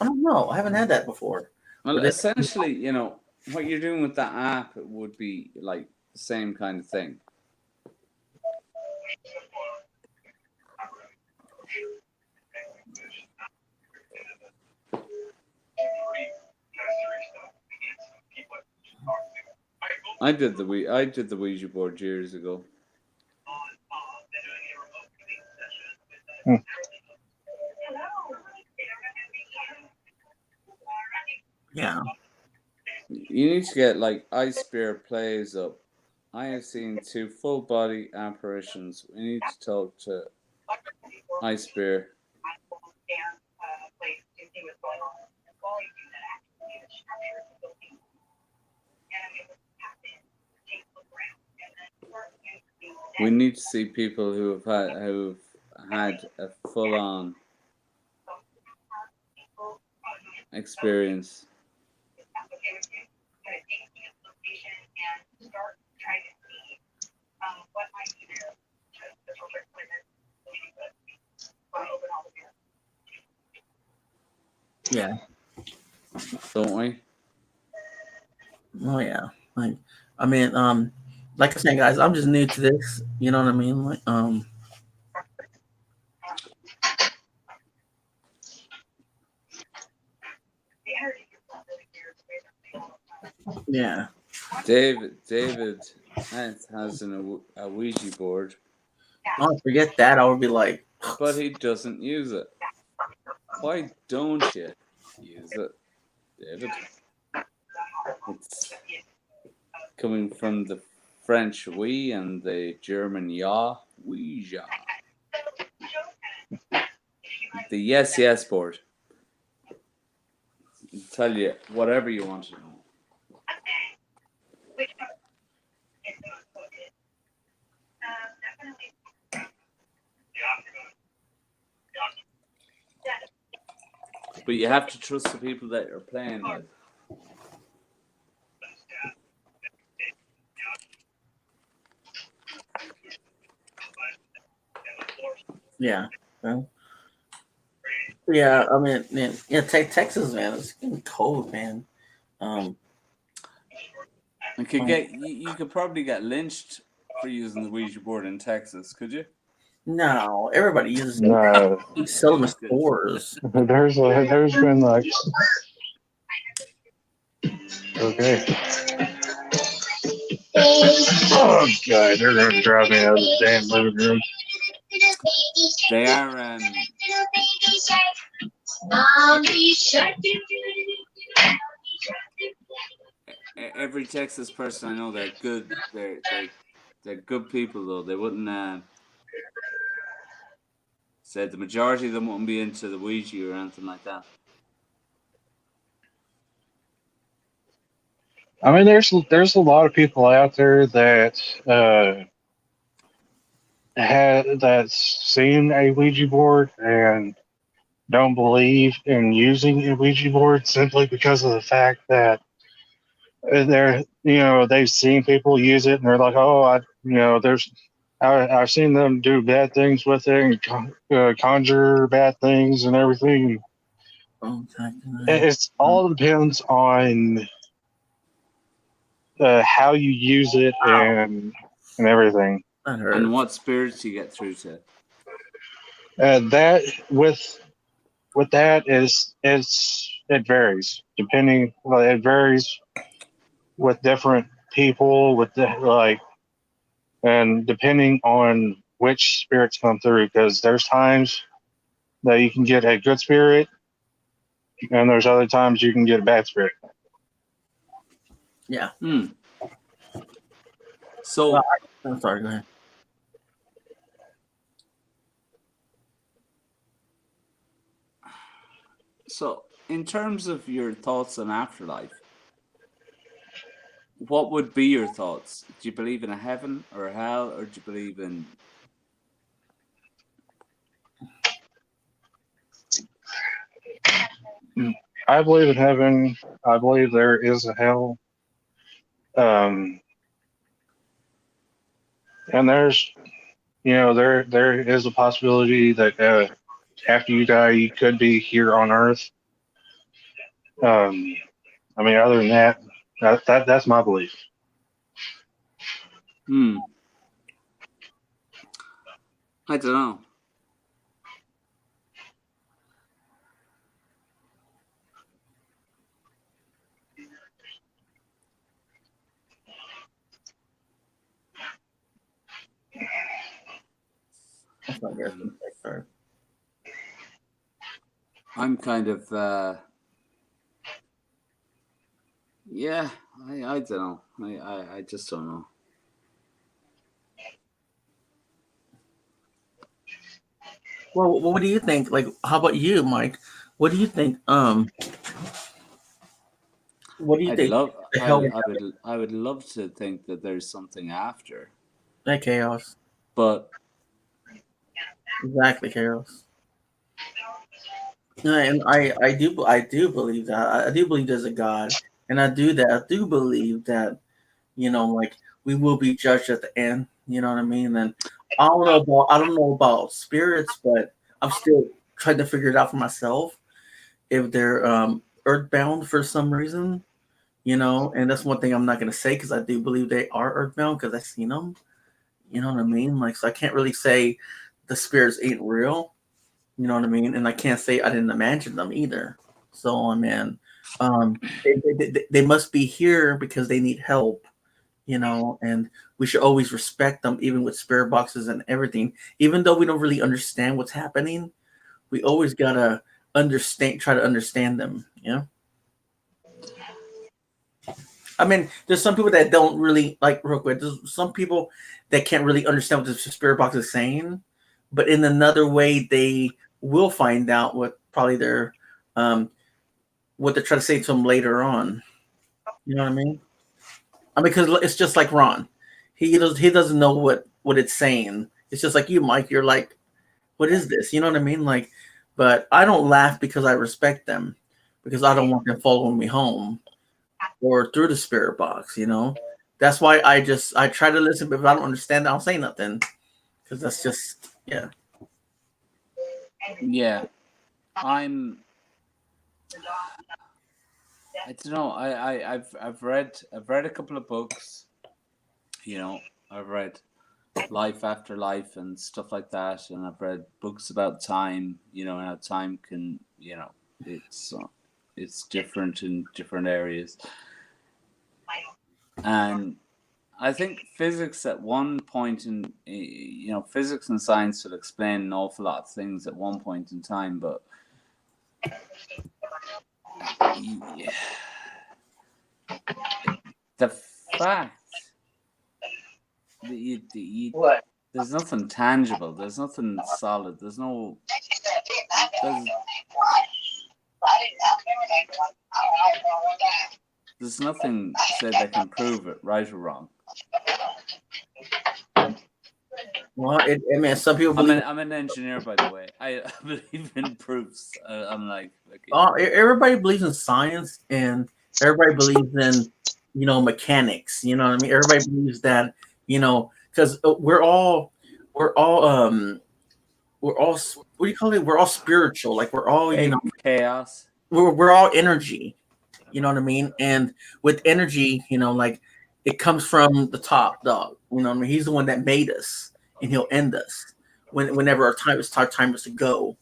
don't know. I haven't had that before. Well, essentially, what you're doing with that app would be like the same kind of thing. I did the Ouija board years ago. Yeah. You need to get like Ice Bear plays up. I have seen 2 full body apparitions. We need to talk to Ice Bear. We need to see people who've had a full on experience. Yeah. Don't we? Oh yeah. Like, I mean, like I said, guys, I'm just new to this. You know what I mean? Like, yeah. David has a Ouija board. Oh, forget that. I would be like, but he doesn't use it. Why don't you use it, David? It's coming from the French oui and the German ja, Ouija. The yes board. It'll tell you whatever you want to know. But you have to trust the people that you're playing with. Yeah. Well, Yeah, I mean, man, yeah, Texas, man, it's getting cold, man. Um, And could get you could probably get lynched for using the Ouija board in Texas, could you? no, everybody uses it. No, You sell them in Good. stores. there's been like, okay. Oh god, they're gonna drive me out of the damn living room. They are every Texas person I know, they're good. They're good people though. They wouldn't said the majority of them wouldn't be into the Ouija or anything like that. I mean, there's a lot of people out there that that's seen a Ouija board and don't believe in using a Ouija board simply because of the fact that they've seen people use it and they're like, oh, I've seen them do bad things with it and conjure bad things and everything. It's all depends on how you use it and everything. And what spirits you get through to. That with that it varies depending. It varies with different people and depending on which spirits come through, because there's times that you can get a good spirit and there's other times you can get a bad spirit. Yeah. So I'm sorry, go ahead. So, in terms of your thoughts on afterlife, what would be your thoughts? Do you believe in a heaven or a hell, or do you believe in? I believe in heaven. I believe there is a hell. And there's, there is a possibility that after you die, you could be here on Earth. I mean, other than that's my belief. I don't know. That's not good. Sorry. I'm kind of yeah, I don't know. I just don't know. Well, what do you think? Like, how about you, Mike? What do you think? What do you think? I would love to think that there's something after. That chaos. But exactly, chaos. Yeah, and I do believe that. I do believe there's a God, and I do believe that, like, we will be judged at the end. You know what I mean? And I don't know about spirits, but I'm still trying to figure it out for myself if they're earthbound for some reason. And that's one thing I'm not going to say, because I do believe they are earthbound because I've seen them. You know what I mean? Like, so I can't really say the spirits ain't real. You know what I mean? And I can't say I didn't imagine them either. So, man, they must be here because they need help. And we should always respect them, even with spirit boxes and everything. Even though we don't really understand what's happening, we always gotta try to understand them. I mean, there's some people that don't really, like, real quick. There's some people that can't really understand what the spirit box is saying, but in another way, they will find out what probably what they're trying to say to them later on. You know what I mean? Because it's just like Ron. He doesn't know what it's saying. It's just like you, Mike. You're like, what is this? You know what I mean? Like, but I don't laugh because I respect them, because I don't want them following me home or through the spirit box. That's why I try to listen, but if I don't understand, I don't say nothing, because that's just yeah. I don't know. I've read a couple of books. You know, I've read Life After Life and stuff like that, and I've read books about time. You know, and how time can, you know, it's different in different areas. And I think physics at one point in, you know, physics and science will explain an awful lot of things at one point in time, but yeah, the fact that What? there's nothing tangible, there's nothing solid, there's nothing said that can prove it, right or wrong. Well, I mean, some people believe. I'm an engineer, by the way. I believe in proofs. I'm like, okay. Everybody believes in science, and everybody believes in, you know, mechanics. You know what I mean? Everybody believes that, you know, because we're all what do you call it? We're all spiritual. Like we're all, you know, chaos. We're all energy. You know what I mean? And with energy, you know, like it comes from the top dog. You know what I mean? He's the one that made us, and he'll end us whenever our time is to go.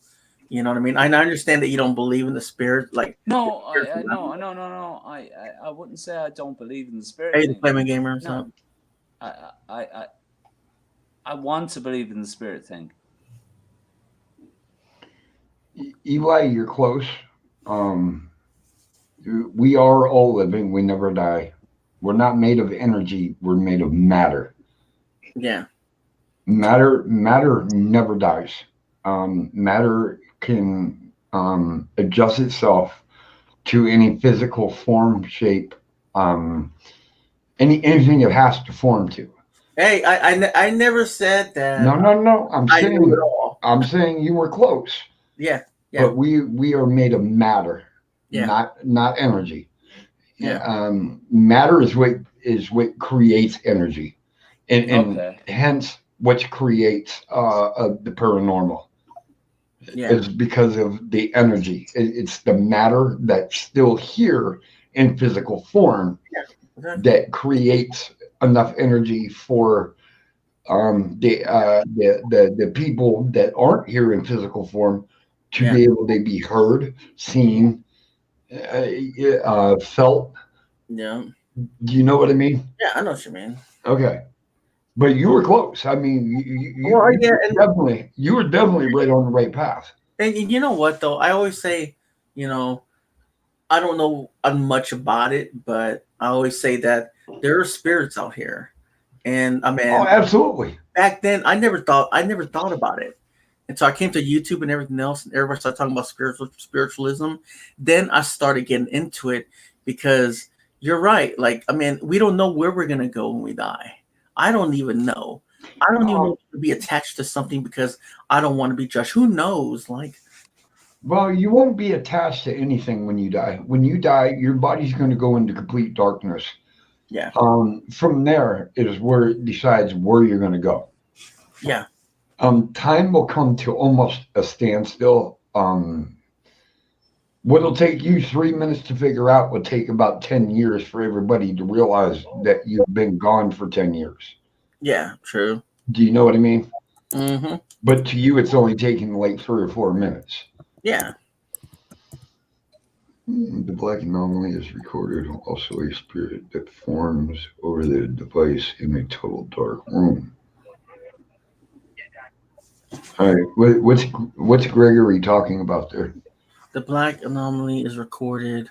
You know what I mean? I understand that you don't believe in the spirit, like no, no. I wouldn't say I don't believe in the spirit. Hey, the flaming gamer. Or no, I want to believe in the spirit thing. Eli, you're close. We are all living. We never die. We're not made of energy. We're made of matter. Yeah. Matter never dies. Matter can adjust itself to any physical form, shape, anything it has to form to. Hey, I never said that. No. I'm I saying you were close. Yeah. But we are made of matter, Yeah. not energy. Yeah. Matter is what creates energy, and hence what creates the paranormal. Yeah. Is because of the energy. It's the matter that's still here in physical form that creates enough energy for the people that aren't here in physical form to be able to be heard, seen, felt. Yeah. Do you know what I mean? Yeah, I know what you mean. Okay. But you were close. I mean, you were definitely right on the right path. And you know what, though? I always say, you know, I don't know much about it, but I always say that there are spirits out here. And I mean, absolutely. Back then, I never thought about it. And so I came to YouTube and everything else, and everybody started talking about spiritualism. Then I started getting into it because you're right. Like, I mean, we don't know where we're going to go when we die. I don't even know. I don't even want to be attached to something because I don't want to be judged. Who knows? Like, well, you won't be attached to anything when you die. When you die, your body's going to go into complete darkness. Yeah. From there is where it decides where you're going to go. Yeah. Time will come to almost a standstill. What'll take you 3 minutes to figure out will take about 10 years for everybody to realize that you've been gone for 10 years. Yeah, true. Do you know what I mean? Mm-hmm. But to you, it's only taking like 3 or 4 minutes. Yeah. The black anomaly is recorded also a spirit that forms over the device in a total dark room. All right, what's Gregory talking about there? The black anomaly is recorded.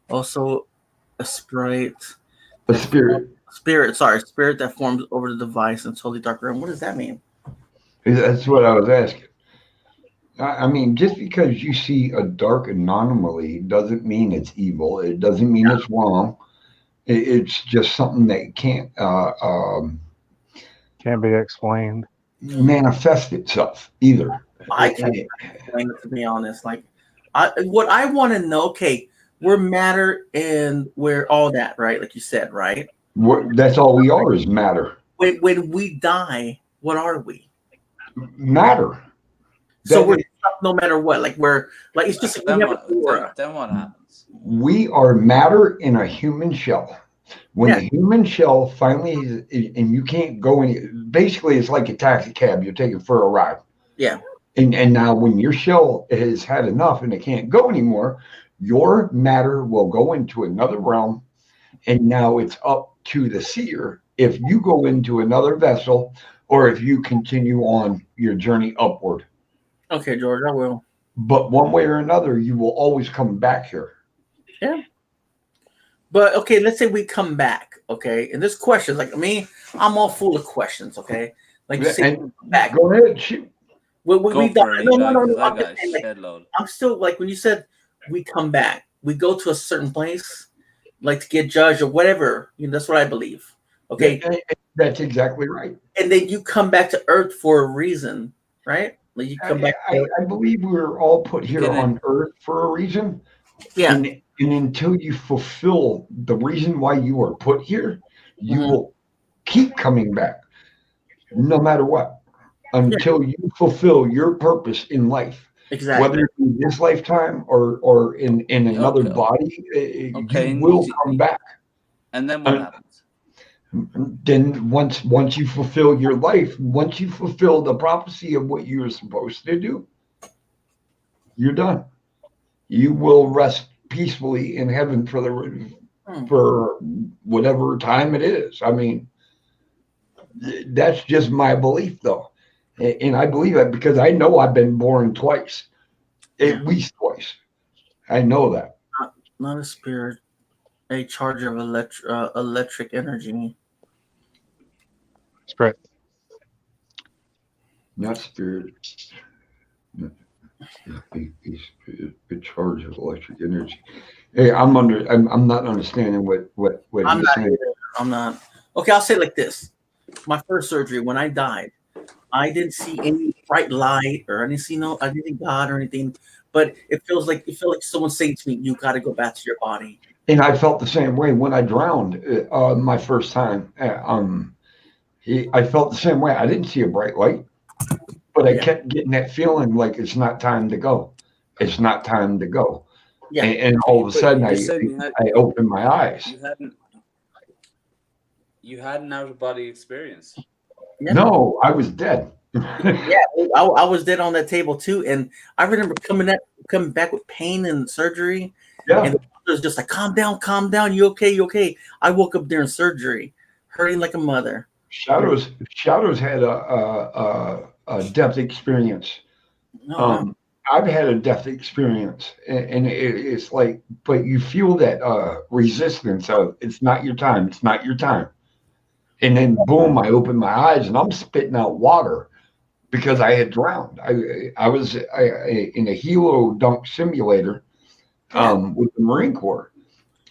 Also, a spirit. Spirit that forms over the device in a totally dark room. What does that mean? That's what I was asking. I mean, just because you see a dark anomaly doesn't mean it's evil. It doesn't mean it's wrong. It's just something that can't be explained. Manifest itself either. I can't explain it, to be honest. Like, what I want to know. Okay, we're matter and we're all that, right? Like you said, right? That's all we are is matter. When we die, what are we? Matter. So we're no matter what. Like we're like it's just Then we have what? an aura. Then what happens? We are matter in a human shell. When the human shell finally, and you can't go any, basically it's like a taxi cab. You're taking for a ride. Yeah. And now when your shell has had enough and it can't go anymore, your matter will go into another realm. And now it's up to the seer if you go into another vessel or if you continue on your journey upward. Okay, George, I will. But one way or another, you will always come back here. Yeah. But okay, let's say we come back, okay? And there's questions. Like me, I'm all full of questions, okay? Like you say, back. Go ahead, shoot. When Go we for it, no, Eli, no, no, 'cause no. I I'm just got saying, like, shed load. I'm still like when you said we come back, we go to a certain place, like to get judged or whatever. You know, that's what I believe. Okay, That's exactly right. and then you come back to Earth for a reason, right? Like you come back. I believe we're all put here Gonna- on Earth for a reason. Yeah. And until you fulfill the reason why you are put here, you will keep coming back, no matter what, until you fulfill your purpose in life. Exactly. Whether it's in this lifetime or in another body, you will come back. And then what happens? Then once you fulfill your life, once you fulfill the prophecy of what you're supposed to do, you're done. You will rest peacefully in heaven for whatever time it is. I mean, that's just my belief, though, and I believe that because I know I've been born twice, at least twice. I know that. Not a spirit, a charge of electric energy. Spirit. Not spirit. A charge of electric energy. Hey, I'm not understanding what I'm he's not saying. either. I'm not. Okay, I'll say it like this. My first surgery, when I died, I didn't see any bright light or I didn't see I didn't see God or anything. But it felt like someone's saying to me, "You got to go back to your body." And I felt the same way when I drowned my first time. I felt the same way. I didn't see a bright light, but I kept getting that feeling like it's not time to go. It's not time to go. Yeah. And all of a But sudden, you said you had- I opened my eyes. You had an out of body experience. Yeah. No, I was dead. Yeah, I was dead on that table too, and I remember coming back with pain and surgery. Yeah. And the doctor was just like, calm down, you okay, you okay. I woke up during surgery, hurting like a mother. Shadows had a death experience. I've had a death experience, and it's like, but you feel that resistance of it's not your time, it's not your time, and then boom, I open my eyes and I'm spitting out water because I had drowned. I was in a helo dunk simulator with the Marine Corps,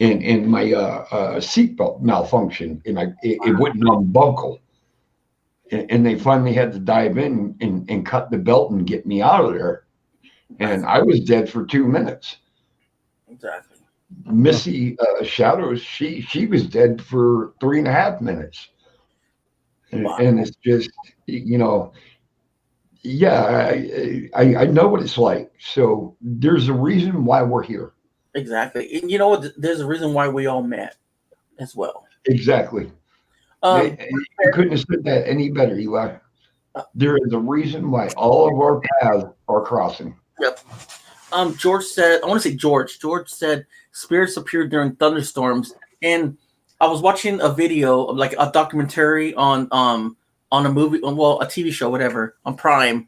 and my seatbelt malfunctioned, and it wouldn't unbuckle. And they finally had to dive in and cut the belt and get me out of there. And I was dead for 2 minutes. Exactly. Missy Shadows, she was dead for 3.5 minutes. And it's just, I know what it's like. So there's a reason why we're here. Exactly. And you know what? There's a reason why we all met as well. Exactly. You couldn't have said that any better, Eli. There is a reason why all of our paths are crossing. Yep. George said, I want to say George. George said spirits appear during thunderstorms, and I was watching a video of like a documentary on a movie, well, a TV show, whatever, on Prime,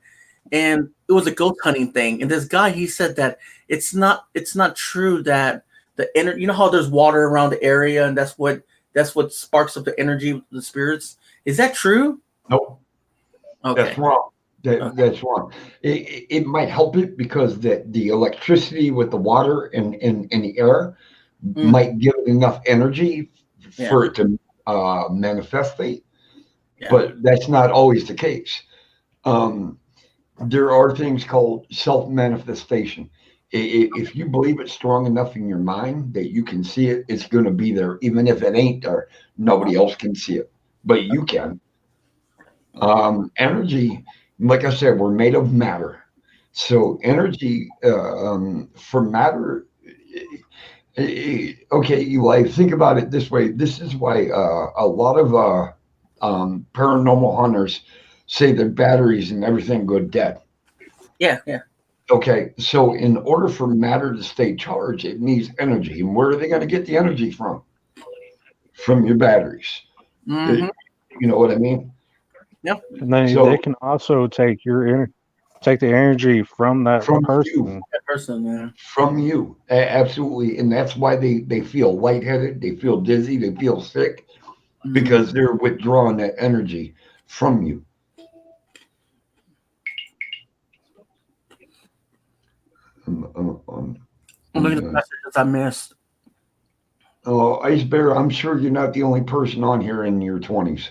and it was a ghost hunting thing. And this guy, he said that it's not true that the energy, you know how there's water around the area, and that's what sparks up the energy of the spirits. Is that true? Nope. Okay. That's wrong. That's wrong. It might help it because the electricity with the water and the air might give it enough energy for it to manifestate. Yeah. But that's not always the case. There are things called self-manifestation. If you believe it's strong enough in your mind that you can see it, it's going to be there. Even if it ain't there, nobody else can see it, but you can. Energy, like I said, we're made of matter. So energy for matter. Okay, Eli, think about it this way. This is why a lot of paranormal hunters say their batteries and everything go dead. Yeah, yeah. Okay, so in order for matter to stay charged, it needs energy. And where are they going to get the energy from? From your batteries. Mm-hmm. You know what I mean? Yep. And they can also take take the energy from that From person. you. That person, yeah. From you. Absolutely. And that's why they feel lightheaded, they feel dizzy, they feel sick, because they're withdrawing that energy from you. I'm looking at the messages I missed. Oh, Ice Bear, I'm sure you're not the only person on here in your 20s.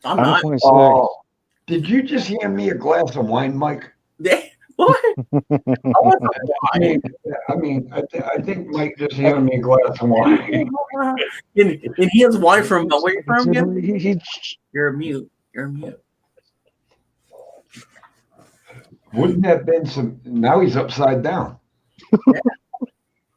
I'm not. 26. Oh, did you just hand me a glass of wine, Mike? What? I mean, I think Mike just handed me a glass of wine. and he has wine from where you from again? He- You're mute. You're mute. Wouldn't that have been some? Now he's upside down. Yeah.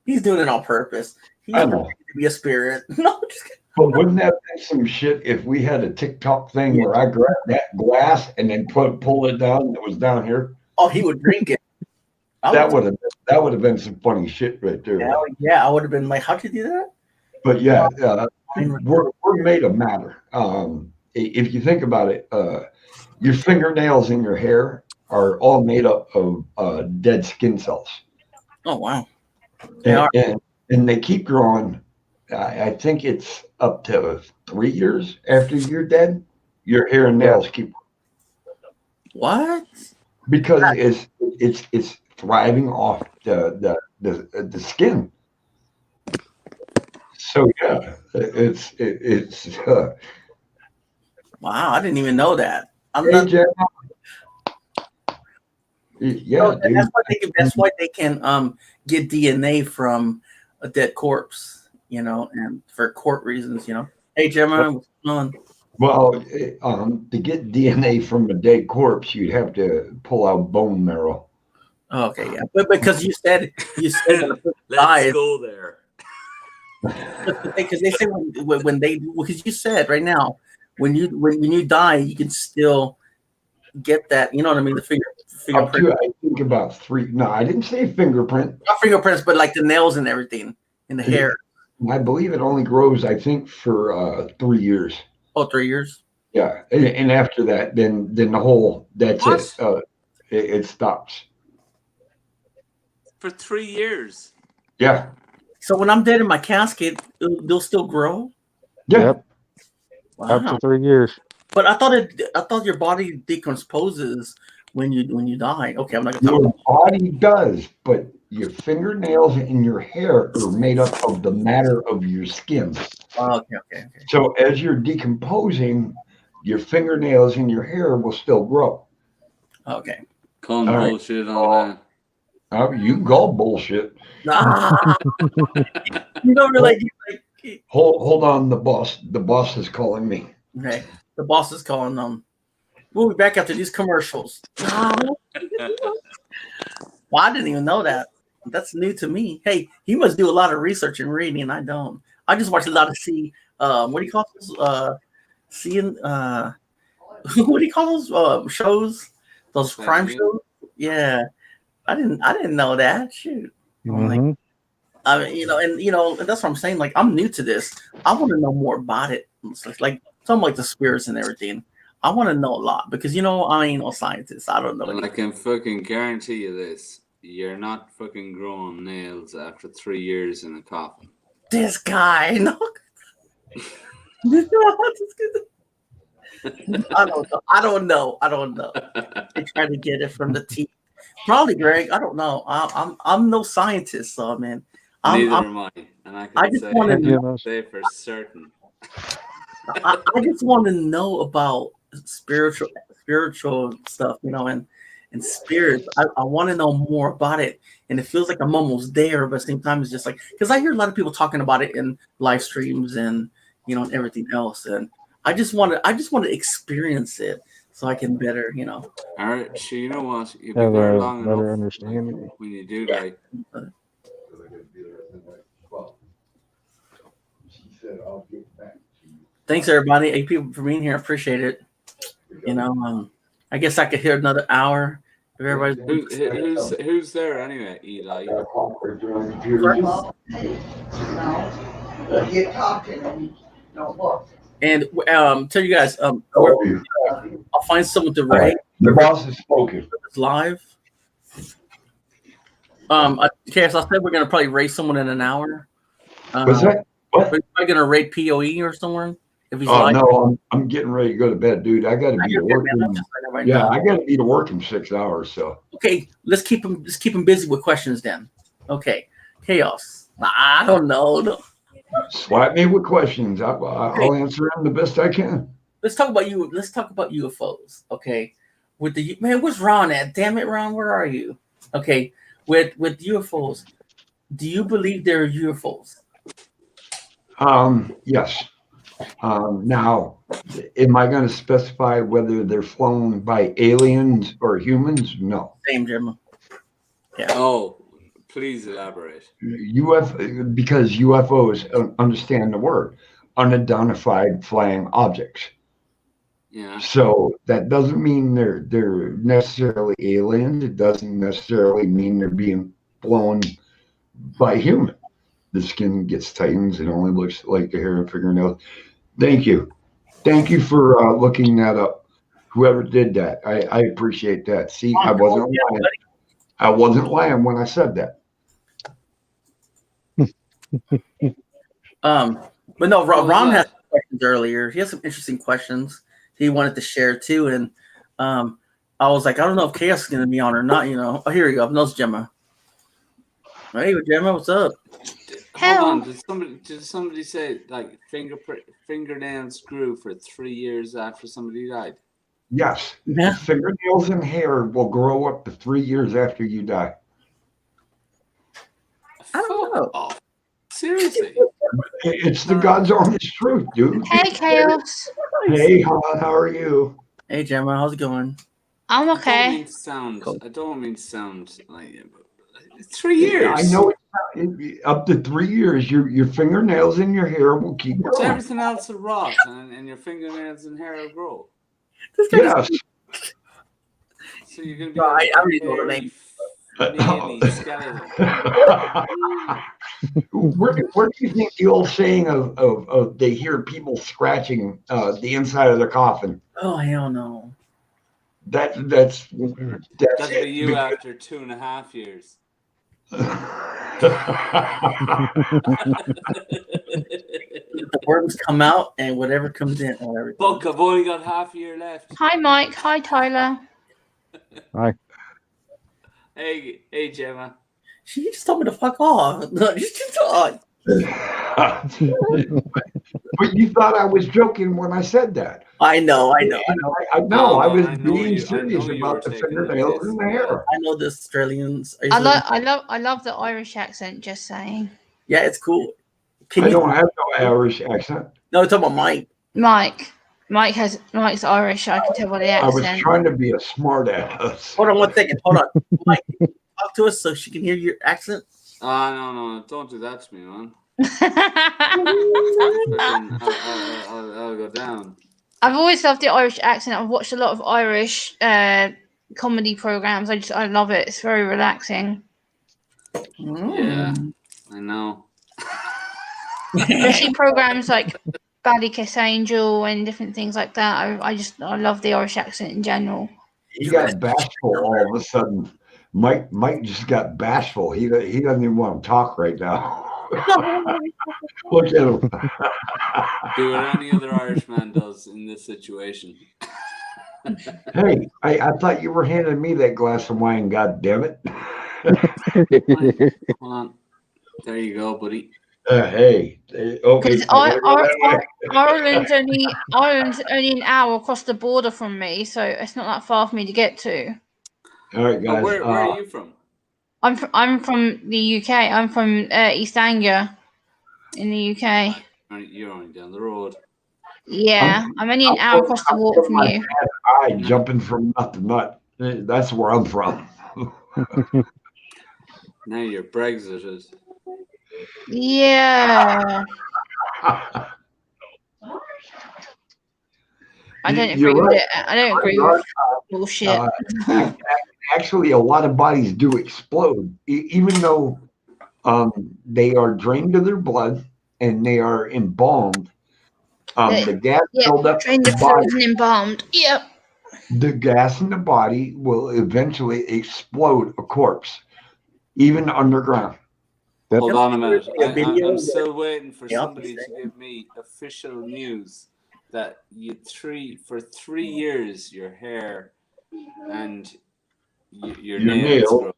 He's doing it on purpose. He's I know. pretending to be a spirit. No, just kidding. But wouldn't that be some shit if we had a TikTok thing where I grabbed that glass and then pull it down and it was down here? Oh, he would drink it. That would have been some funny shit right there. Hell yeah, I would have been like, how'd you do that? But yeah, we're made of matter. If you think about it, your fingernails and your hair are all made up of dead skin cells. Oh wow. And they keep growing. I think it's up to 3 years after you're dead. Your hair and nails keep. What? Because it's thriving off the skin. So yeah, it's wow. I didn't even know that. Yeah, that's why they can get DNA from a dead corpse, and for court reasons, Hey Gemma, what's going on? Well, to get DNA from a dead corpse, you'd have to pull out bone marrow. Oh, okay, yeah, but because you said when a person Let's dies, go there. because they say because you said right now when you die, you can still get that. You know what I mean? The fingerprint. I think about 3. No, I didn't say fingerprint. Not fingerprints, but like the nails and everything in the hair. I believe it only grows, I think, for 3 years. Oh, 3 years. Yeah, and after that, then the whole that's it. It stops. For 3 years. Yeah. So when I'm dead in my casket, they'll still grow. Yeah. Yep. Wow. Up to 3 years. But I thought your body decomposes when you die. Okay, I'm not gonna talk Your about body does, but your fingernails and your hair are made up of the matter of your skin. Oh, okay. So as you're decomposing, your fingernails and your hair will still grow. Okay. Calling bullshit on that. You go bullshit. You don't really like. Hold on, the boss is calling me. Okay, the boss is calling them. We'll be back after these commercials. Well, I didn't even know that. That's new to me. Hey, he must do a lot of research and reading. I don't. I just watch a lot of what do you call those? Seeing what do you call those shows? Those crime shows? Yeah, I didn't know that. Shoot. Mm-hmm. I mean, and that's what I'm saying. Like, I'm new to this. I want to know more about it. Like something like the spirits and everything. I want to know a lot because I ain't no scientist. I don't know. And I can fucking guarantee you this: you're not fucking growing nails after 3 years in a coffin. This guy, no. I don't know. They try to get it from the teeth. Probably, Greg. I don't know. I'm no scientist, so man. Neither am I, and I just can want to say for certain. I just want to know about spiritual stuff, and spirits. I want to know more about it, and it feels like I'm almost there, but at the same time, it's just like because I hear a lot of people talking about it in live streams and and everything else, and I just want to experience it. so I can better, All right, so you know what? You'll be Have there a long better enough. understanding. When you do die. Thanks everybody, 8 people for being here. I appreciate it. I guess I could hear another hour if everybody's. Who's there anyway, Eli? And tell you guys, I'll find someone to rate. The boss is spoken. It's live. Cass, I said we're gonna probably rate someone in an hour. What's that? What? We're probably gonna rate POE or someone if he's Oh live. no, I'm getting ready to go to bed, dude. I got to be to work. Now. I got to be to work in 6 hours. So okay, let's keep him busy with questions then. Okay, Chaos. I don't know. Slap me with questions. I'll answer them the best I can. Let's talk about you. Let's talk about UFOs. Okay, with the man, where's Ron at? Damn it, Ron, where are you? Okay, with UFOs, do you believe there are UFOs? Yes. Now, am I going to specify whether they're flown by aliens or humans? No. Same, Jim. Yeah. Oh, please elaborate. Because UFOs, understand the word, unidentified flying objects. Yeah. So that doesn't mean they're necessarily aliens. It doesn't necessarily mean they're being blown by human. The skin gets tightened. It only looks like the hair and fingernails. Thank you for looking that up. Whoever did that, I appreciate that. See, I wasn't lying. I wasn't lying when I said that. But no, Ron had some questions earlier. He has some interesting questions he wanted to share too, and I was like, I don't know if Chaos is going to be on or not. Oh, here we go. No, it's Gemma. Hey, Gemma, what's up? Hold on. Did somebody say like fingernails grew for 3 years after somebody died? Yes. Yeah. Fingernails and hair will grow up to 3 years after you die. I don't know. Oh, seriously? It's the God's honest truth, dude. Hey, Chaos. Hey, Han, how are you? Hey, Gemma, how's it going? I'm okay. I don't mean to sound like 3 years. I know up to 3 years, your fingernails and your hair will keep So growing. everything else will rot, and your fingernails and hair will grow. Yes. So you're going to be a skeleton. Where do you think the old saying of they hear people scratching the inside of the coffin? Oh, hell no. That's That'll be you after 2.5 years. The worms come out and whatever comes in. Fuck, I've only got half a year left. Hi, Mike. Hi, Tyler. Hi. Hey, Gemma. She just told me to fuck off. No, just talk. But you thought I was joking when I said that. I know. I was being serious about the fingernails and the hair. I know the Australians. I love the Irish accent. Just saying. Yeah, it's cool. I don't have no Irish accent. No, it's about Mike. Mike's Irish. I can tell by the accent. I was trying to be a smart ass. Hold on 1 second. Hold on, Mike. Talk to us so she can hear your accent. No, don't do that to me, man. I'll go down. I've always loved the Irish accent. I've watched a lot of Irish comedy programs. I love it. It's very relaxing. Yeah, I know. Especially programs like Ballykiss Angel and different things like that. I love the Irish accent in general. He got bashful all of a sudden. Mike just got bashful. He doesn't even want to talk right now. Look at him. Do what any other Irishman does in this situation. Hey, I thought you were handing me that glass of wine. God damn it! Hold on. There you go, buddy. Hey, okay. Ireland's only an hour across the border from me, so it's not that far for me to get to. All right, guys. Where are you from? I'm from the UK. I'm from East Anglia in the UK. You're only down the road. Yeah, I'm only an hour across the water from you. I jumping from nut to nut. That's where I'm from. Now you're Brexited. Yeah. I don't agree You're with right. it. I don't agree with bullshit. Actually, a lot of bodies do explode, even though they are drained of their blood and they are embalmed. The gas build up in drained the of body. fluids and embalmed. Yep. The gas in the body will eventually explode a corpse, even underground. Hold on a minute. video I'm that- still waiting for Yeah, somebody to give me official news that for 3 years your hair and your nails nail. grow.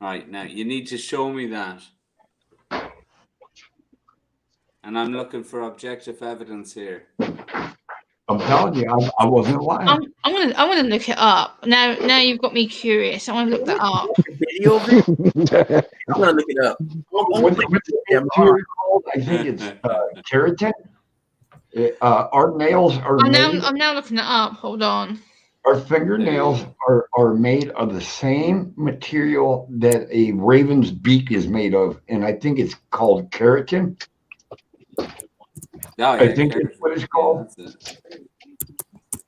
Right, now you need to show me that. And I'm looking for objective evidence here. I'm telling you, I wasn't lying. I'm gonna look it up. Now you've got me curious. I want to look that up. Video of it? I'm gonna look it up. What's the material called? I think it's keratin. Our nails are made. I'm now looking it up. Hold on. Our fingernails are made of the same material that a raven's beak is made of, and I think it's called keratin. Oh, I think that's what it's called.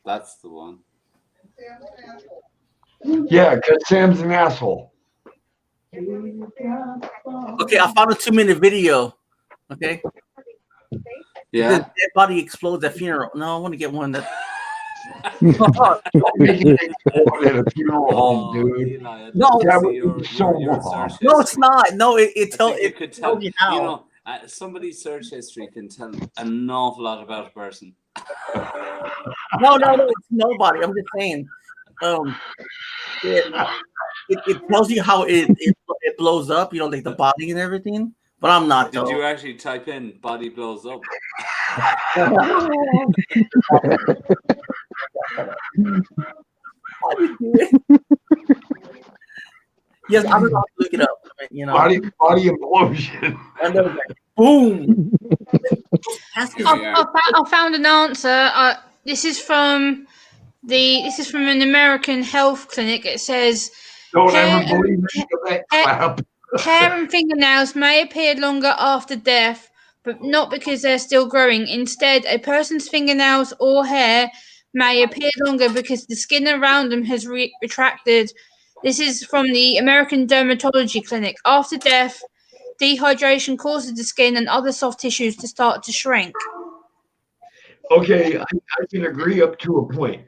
That's the one. Yeah, because Sam's an asshole. Okay, I found a 2-minute video. Okay. Yeah. The dead body explodes at funeral. No, I want to get one that. At a funeral home, dude. No, that would be so wrong. No, it's not. No, it tells could tell you how. You know, somebody's search history can tell an awful lot about a person. No, it's nobody. I'm just saying. It tells you how it blows up. You know, like the body and everything. But I'm not. Did you actually type in "body blows up"? Yes, I'm gonna look it up. You know, body implosion. And then like, boom. I found an answer. This is from an American health clinic. It says Don't ever believe any of that crap. hair and fingernails may appear longer after death, but not because they're still growing. Instead, a person's fingernails or hair may appear longer because the skin around them has retracted. This is from the American Dermatology Clinic. After death, dehydration causes the skin and other soft tissues to start to shrink. Okay, I can agree up to a point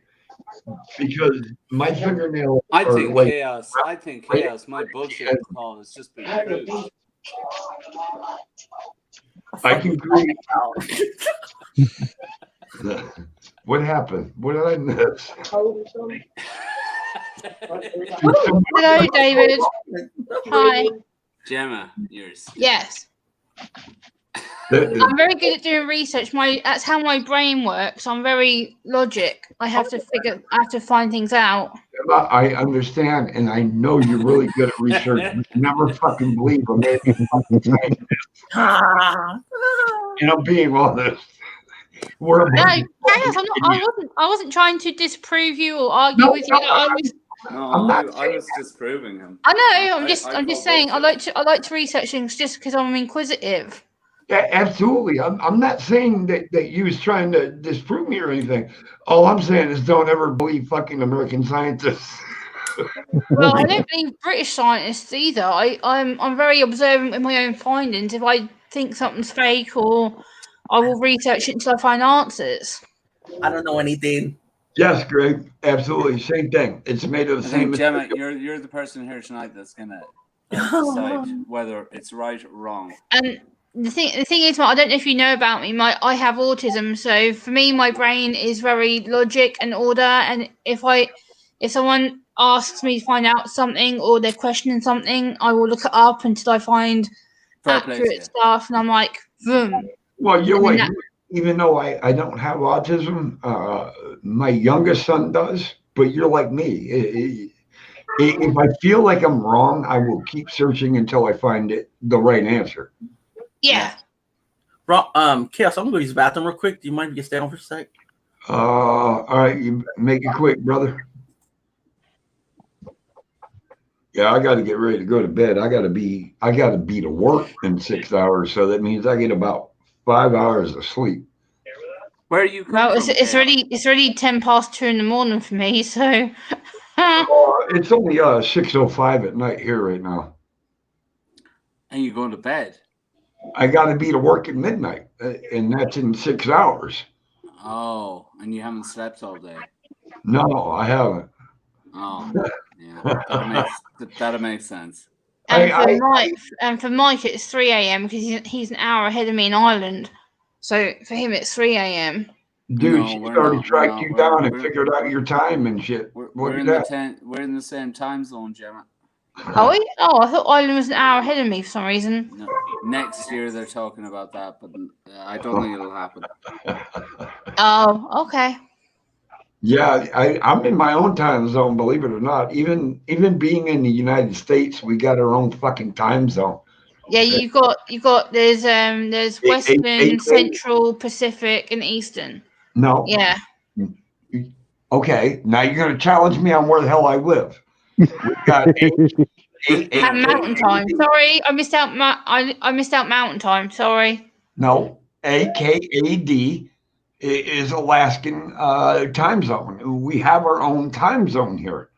because my fingernails I are think like chaos. I think chaos. My bullshit call has just been proved. I can agree. What happened? What did I miss? Hello, David. Hi. Gemma, yours. Yes. I'm very good at doing research. That's how my brain works. I'm very logic. I have to find things out. I understand, and I know you're really good at research. But never fucking believe American fucking scientists. And I'm being honest. We're a bunch of I wasn't trying to disprove you or argue with you. I was disproving him. I know. I'm just saying. I like to research things just because I'm inquisitive. Yeah, absolutely. I'm not saying that you was trying to disprove me or anything. All I'm saying is don't ever believe fucking American scientists. Well, I don't believe British scientists either. I'm very observant with my own findings. If I think something's fake, or I will research it until I find answers. I don't know anything. Yes, Greg. Absolutely. Same thing. It's made of the same Gemma, material. you're the person here tonight that's gonna decide whether it's right or wrong. And the thing is, I don't know if you know about me. I have autism, so for me, my brain is very logic and order. And if someone asks me to find out something or they're questioning something, I will look it up until I find accurate stuff. And I'm like, boom. Well, you're like, even though I don't have autism, my youngest son does, but you're like me. If I feel like I'm wrong, I will keep searching until I find the right answer. Yeah. Chaos, I'm gonna go use the bathroom real quick. Do you mind if you stay on for a sec? All right, you make it quick, brother. Yeah, I got to get ready to go to bed. I got to be to work in 6 hours, so that means I get about 5 hours of sleep. Where are you coming Well, from? it's already 2 in the morning for me. So It's only 6:05 at night here right now. And you going to bed? I got to be to work at midnight, and that's in 6 hours. Oh, and you haven't slept all day. No, I haven't. Oh, yeah, that'll make sense. And for Mike, it's 3 a.m. because he's an hour ahead of me in Ireland. So for him, it's 3 a.m. Dude, she's already tracked you down and figured out your time and shit. We're in the same time zone, Gemma. Are we? Oh, I thought Ireland was an hour ahead of me for some reason. No, next year they're talking about that, but I don't think it'll happen. Oh, okay. Yeah, I'm in my own time zone, believe it or not. Even being in the United States, we got our own fucking time zone. Yeah, you got there's Western, Central, Pacific, and Eastern. No. Yeah. Okay, now you're going to challenge me on where the hell I live. We got eight And Mountain Time. Sorry, I missed out. I missed out Mountain Time. Sorry. No, AKAD is Alaskan time zone. We have our own time zone here.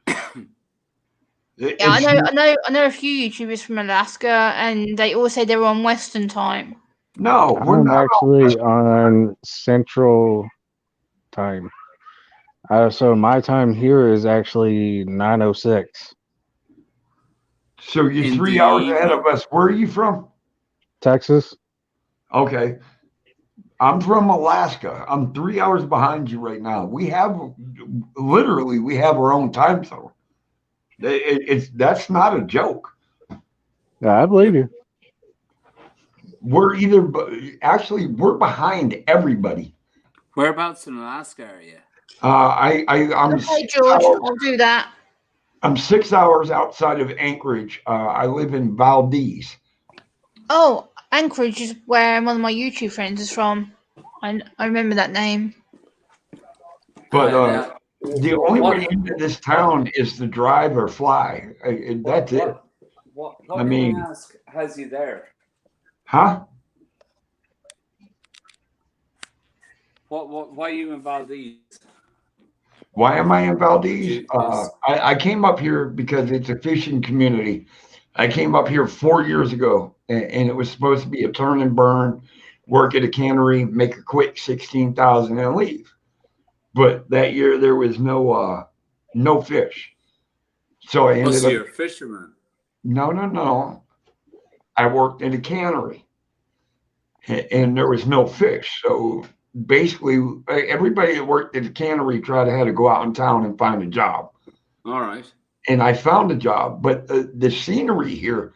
Yeah, I know a few YouTubers from Alaska, and they all say they're on Western time. No, I'm actually on Central time. So my time here is actually 9:06. So you're 3 hours ahead of us. Where are you from? Texas. Okay. I'm from Alaska. I'm 3 hours behind you right now. We have our own time zone. That's not a joke. Yeah, I believe you. We're we're behind everybody. Whereabouts in Alaska are you? I'm Okay, George, I'll do that. I'm 6 hours outside of Anchorage. I live in Valdez. Oh, Anchorage is where one of my YouTube friends is from. I remember that name. But the only way into this town is to drive or fly. That's it. What I mean, can I ask has you there? Huh? Why are you in Valdez? Why am I in Valdez? I came up here because it's a fishing community. I came up here 4 years ago, and it was supposed to be a turn and burn, work at a cannery, make a quick 16,000 and leave. But that year there was no fish, so I ended up. You're a fisherman. No. I worked in a cannery, and there was no fish. So basically, everybody that worked at the cannery had to go out in town and find a job. All right. And I found a job, but the scenery here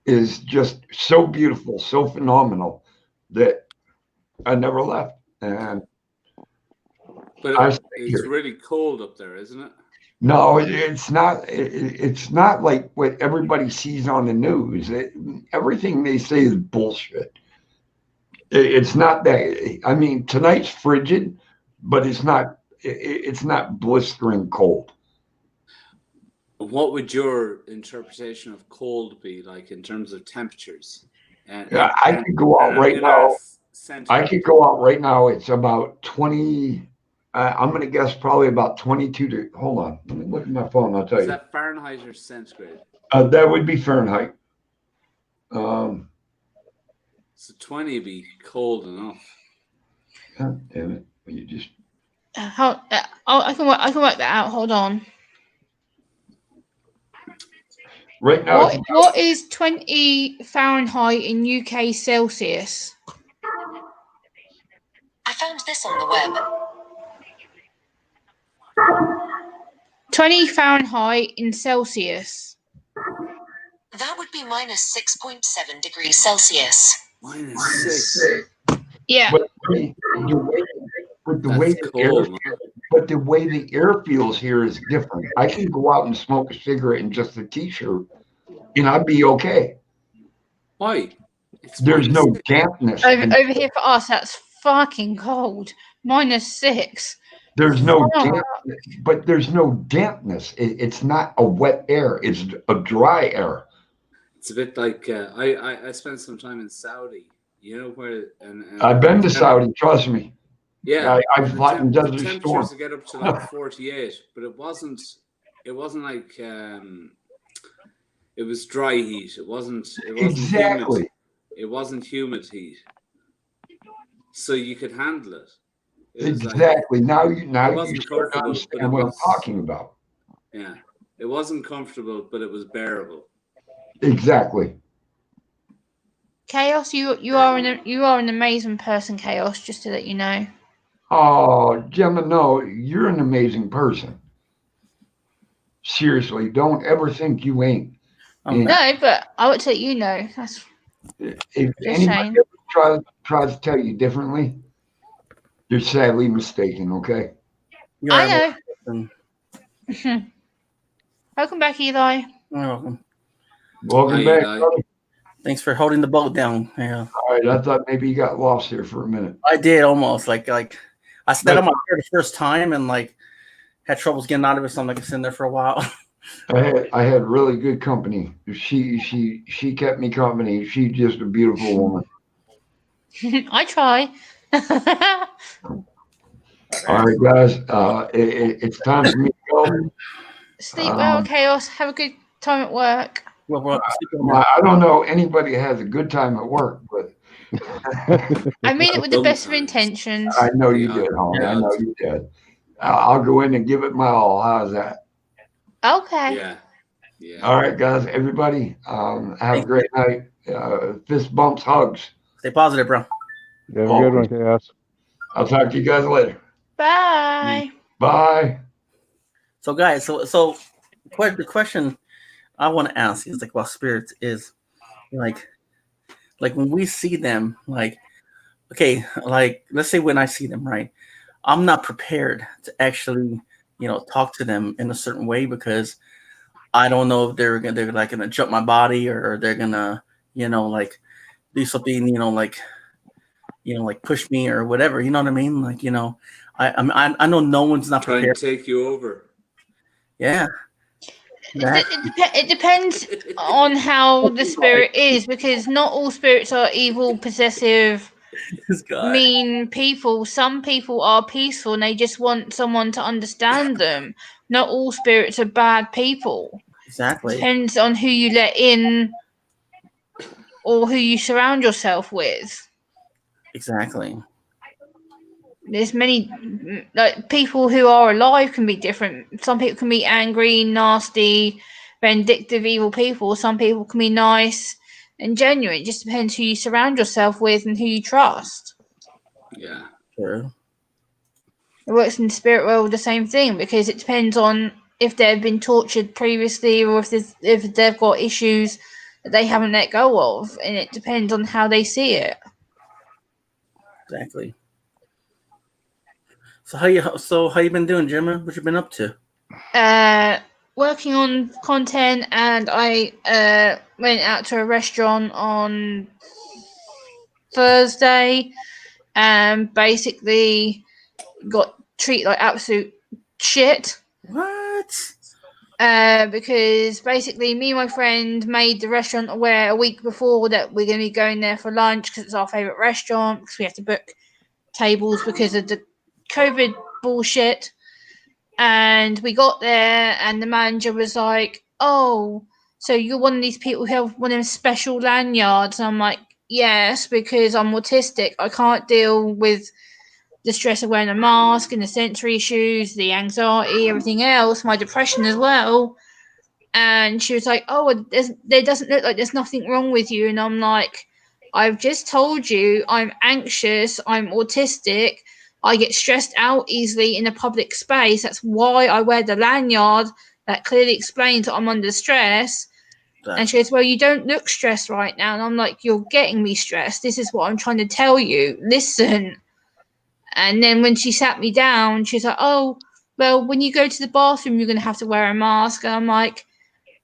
is just so beautiful, so phenomenal that I never left. And but it's really cold up there, isn't it? No, it's not. It's not like what everybody sees on the news. Everything they say is bullshit. It's not that. I mean, tonight's frigid, but it's not. It's not blistering cold. What would your interpretation of cold be like in terms of temperatures? I could go out right now. I could go out right now. It's about 20. I'm going to guess probably about 22 hold on. Let me look at my phone. I'll tell you. Is that Fahrenheit or centigrade? That would be Fahrenheit. So 20 would be cold enough. God damn it. You just. I can work that out. Hold on. Right now. What is 20 Fahrenheit in UK Celsius? I found this on the web. 20 Fahrenheit in Celsius. That would be minus 6.7 degrees Celsius. Minus 6. Yeah. But the way the air feels here is different. I can go out and smoke a cigarette in just a t-shirt, and I'd be okay. Why? There's no dampness. Over here for us, that's fucking cold. -6. There's no Fuck. damp, but there's no dampness. It's not a wet air. It's a dry air. It's a bit like I spent some time in Saudi. You know where? And I've been to Saudi. Trust me. Yeah, I've fought in the Desert Storm. temperatures get up to like 48, but it wasn't like it was dry heat. It wasn't Exactly. humid. It wasn't humid heat, so you could handle it. It was Exactly. Now you wasn't start to comfortable, but understand it what was, I'm talking about. Yeah, it wasn't comfortable, but it was bearable. Exactly. Chaos, you are an amazing person, Chaos. Just to let you know. Oh, Gemma, no, you're an amazing person. Seriously, don't ever think you ain't. No, but I would say you know. That's If just anybody saying. ever tries to tell you differently, you're sadly mistaken, okay? I know. Welcome back, Eli. You're welcome. Welcome back, brother. Thanks for holding the boat down. Yeah. All right, I thought maybe you got lost here for a minute. I did almost. Like I sat on my chair the first time and like had troubles getting out of it, so I'm like sitting there for a while. I had really good company. She kept me company. She's just a beautiful woman. I try. All right, guys, it's time for me to go. Sleep well, Chaos. Have a good time at work. I don't know anybody has a good time at work, but I mean it with the best of intentions. I know you did, homie. I know you did. I'll go in and give it my all. How's that? Okay. Yeah. All right, guys. Everybody, have a great night. Fist bumps, hugs. Stay positive, bro. You have a good one, Chaos. I'll talk to you guys later. Bye. Bye. So, guys, so the question I want to ask is like, about spirits is like when we see them, like, okay, like let's say when I see them, right, I'm not prepared to actually, talk to them in a certain way because I don't know if they're like gonna jump my body or they're gonna, like do something, like push me or whatever. You know what I mean? Like, I know no one's not Try prepared. and take you over. Yeah. It depends on how the spirit is, because not all spirits are evil, possessive, mean people. Some people are peaceful and they just want someone to understand them. Not all spirits are bad people. Exactly. Depends on who you let in or who you surround yourself with. Exactly. There's many, like, people who are alive can be different. Some people can be angry, nasty, vindictive, evil people. Some people can be nice and genuine. It just depends who you surround yourself with and who you trust. Yeah. True. It works in the spirit world the same thing, because it depends on if they've been tortured previously or if they've got issues that they haven't let go of, and it depends on how they see it. Exactly. So how you been doing, Gemma? What you been up to? Working on content, and I went out to a restaurant on Thursday and basically got treated like absolute shit. What? Because basically me and my friend made the restaurant aware a week before that we're going to be going there for lunch because it's our favourite restaurant, because we have to book tables because of the COVID bullshit. And we got there and the manager was like, "Oh, so you're one of these people who have one of them special lanyards?" And I'm like, "Yes, because I'm autistic. I can't deal with the stress of wearing a mask and the sensory issues, the anxiety, everything else, my depression as well." And she was like, "Oh, there doesn't look like there's nothing wrong with you." And I'm like, "I've just told you I'm anxious, I'm autistic, I get stressed out easily in a public space. That's why I wear the lanyard that clearly explains that I'm under stress." And she goes, "Well, you don't look stressed right now." And I'm like, "You're getting me stressed. This is what I'm trying to tell you. Listen." And then when she sat me down, she's like, "Oh, well, when you go to the bathroom, you're going to have to wear a mask." And I'm like,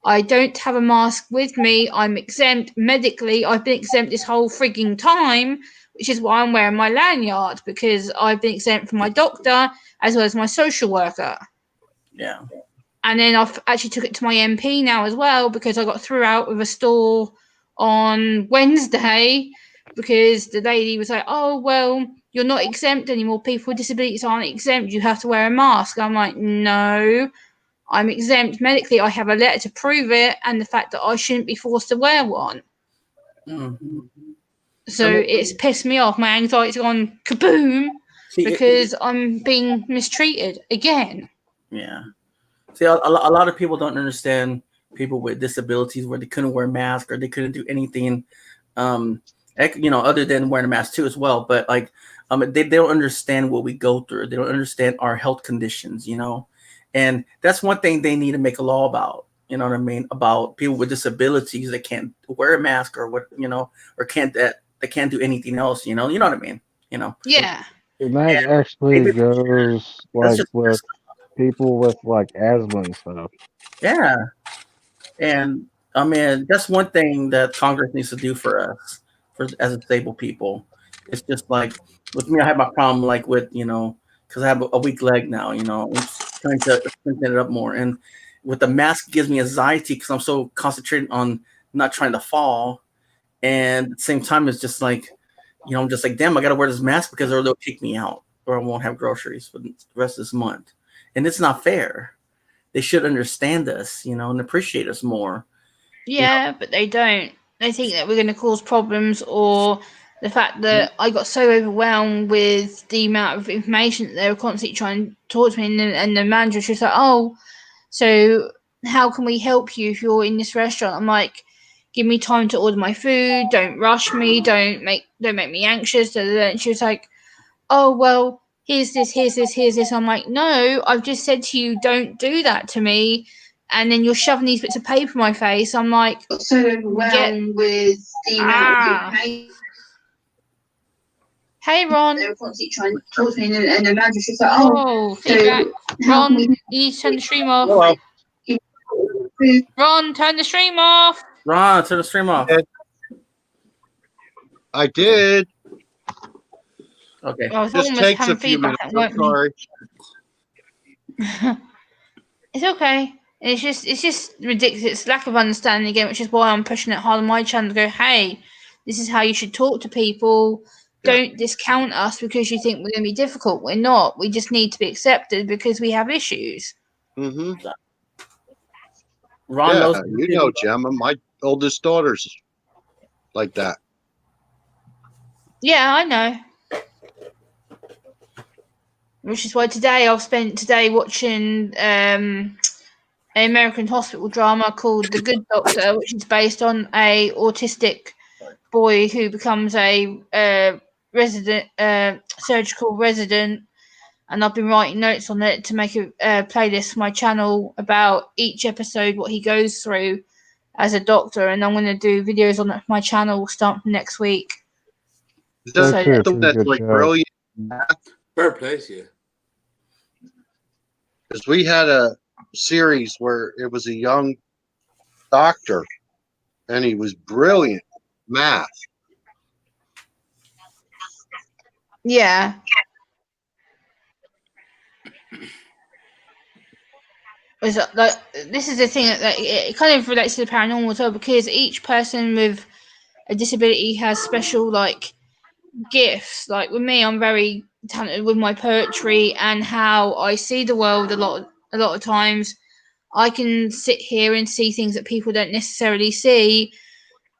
I don't have a mask with me. I'm exempt medically. I've been exempt this whole frigging time, which is why I'm wearing my lanyard, because I've been exempt from my doctor as well as my social worker. Yeah. And then I've actually took it to my MP now as well, because I got thrown out of a store on Wednesday because the lady was like, oh, well, you're not exempt anymore. People with disabilities aren't exempt. You have to wear a mask. I'm like, no, I'm exempt medically. I have a letter to prove it, and the fact that I shouldn't be forced to wear one. Mm-hmm. So it's pissed me off. My anxiety's gone kaboom because I'm being mistreated again. Yeah. See, a lot of people don't understand people with disabilities where they couldn't wear masks or they couldn't do anything, other than wearing a mask too as well. But like, they don't understand what we go through. They don't understand our health conditions, and that's one thing they need to make a law about. You know what I mean? About people with disabilities that can't wear a mask or or can't do anything else. You know what I mean? Yeah. And that actually goes like with people with like asthma and stuff. Yeah. And I mean, that's one thing that Congress needs to do for us, as disabled people. It's just like with me, I have my problem like with because I have a weak leg now. I'm trying to strengthen it up more, and with the mask, it gives me anxiety because I'm so concentrated on not trying to fall, and at the same time, it's just like, I'm just like, damn, I got to wear this mask because or they'll kick me out, or I won't have groceries for the rest of this month, and it's not fair. They should understand us, and appreciate us more. Yeah, but they don't. They think that we're going to cause problems, or the fact that I got so overwhelmed with the amount of information that they were constantly trying to talk to me, and the manager was just like, oh, so how can we help you if you're in this restaurant? I'm like, give me time to order my food, don't rush me, don't make me anxious. And she was like, oh, well, here's this. I'm like, no, I've just said to you, don't do that to me. And then you're shoving these bits of paper in my face. I'm like, so overwhelmed with the amount of information. Hey, Ron. They were constantly trying to talk to me, and the manager was like, oh, feedback. Ron, you need to turn the stream off. Hello. Ron, turn the stream off. Ron, turn the stream off. I did. Okay. Just takes a few minutes. I'm sorry. It's okay. It's just ridiculous. It's lack of understanding again, which is why I'm pushing it hard on my channel to go, hey, this is how you should talk to people. Don't discount us because you think we're going to be difficult. We're not. We just need to be accepted because we have issues. Mm-hmm. Ron knows. Gemma, my oldest daughter's like that. Yeah, I know. Which is why today I've spent today watching an American hospital drama called The Good Doctor, which is based on a autistic boy who becomes a resident, surgical resident, and I've been writing notes on it to make a playlist for my channel about each episode, what he goes through as a doctor, and I'm going to do videos on it for my channel starting from next week. That's like brilliant. Fair place, yeah. Because we had a series where it was a young doctor, and he was brilliant math. Yeah. This is the thing that it kind of relates to the paranormal as well, because each person with a disability has special gifts. Like with me, I'm very talented with my poetry and how I see the world. A lot of times, I can sit here and see things that people don't necessarily see,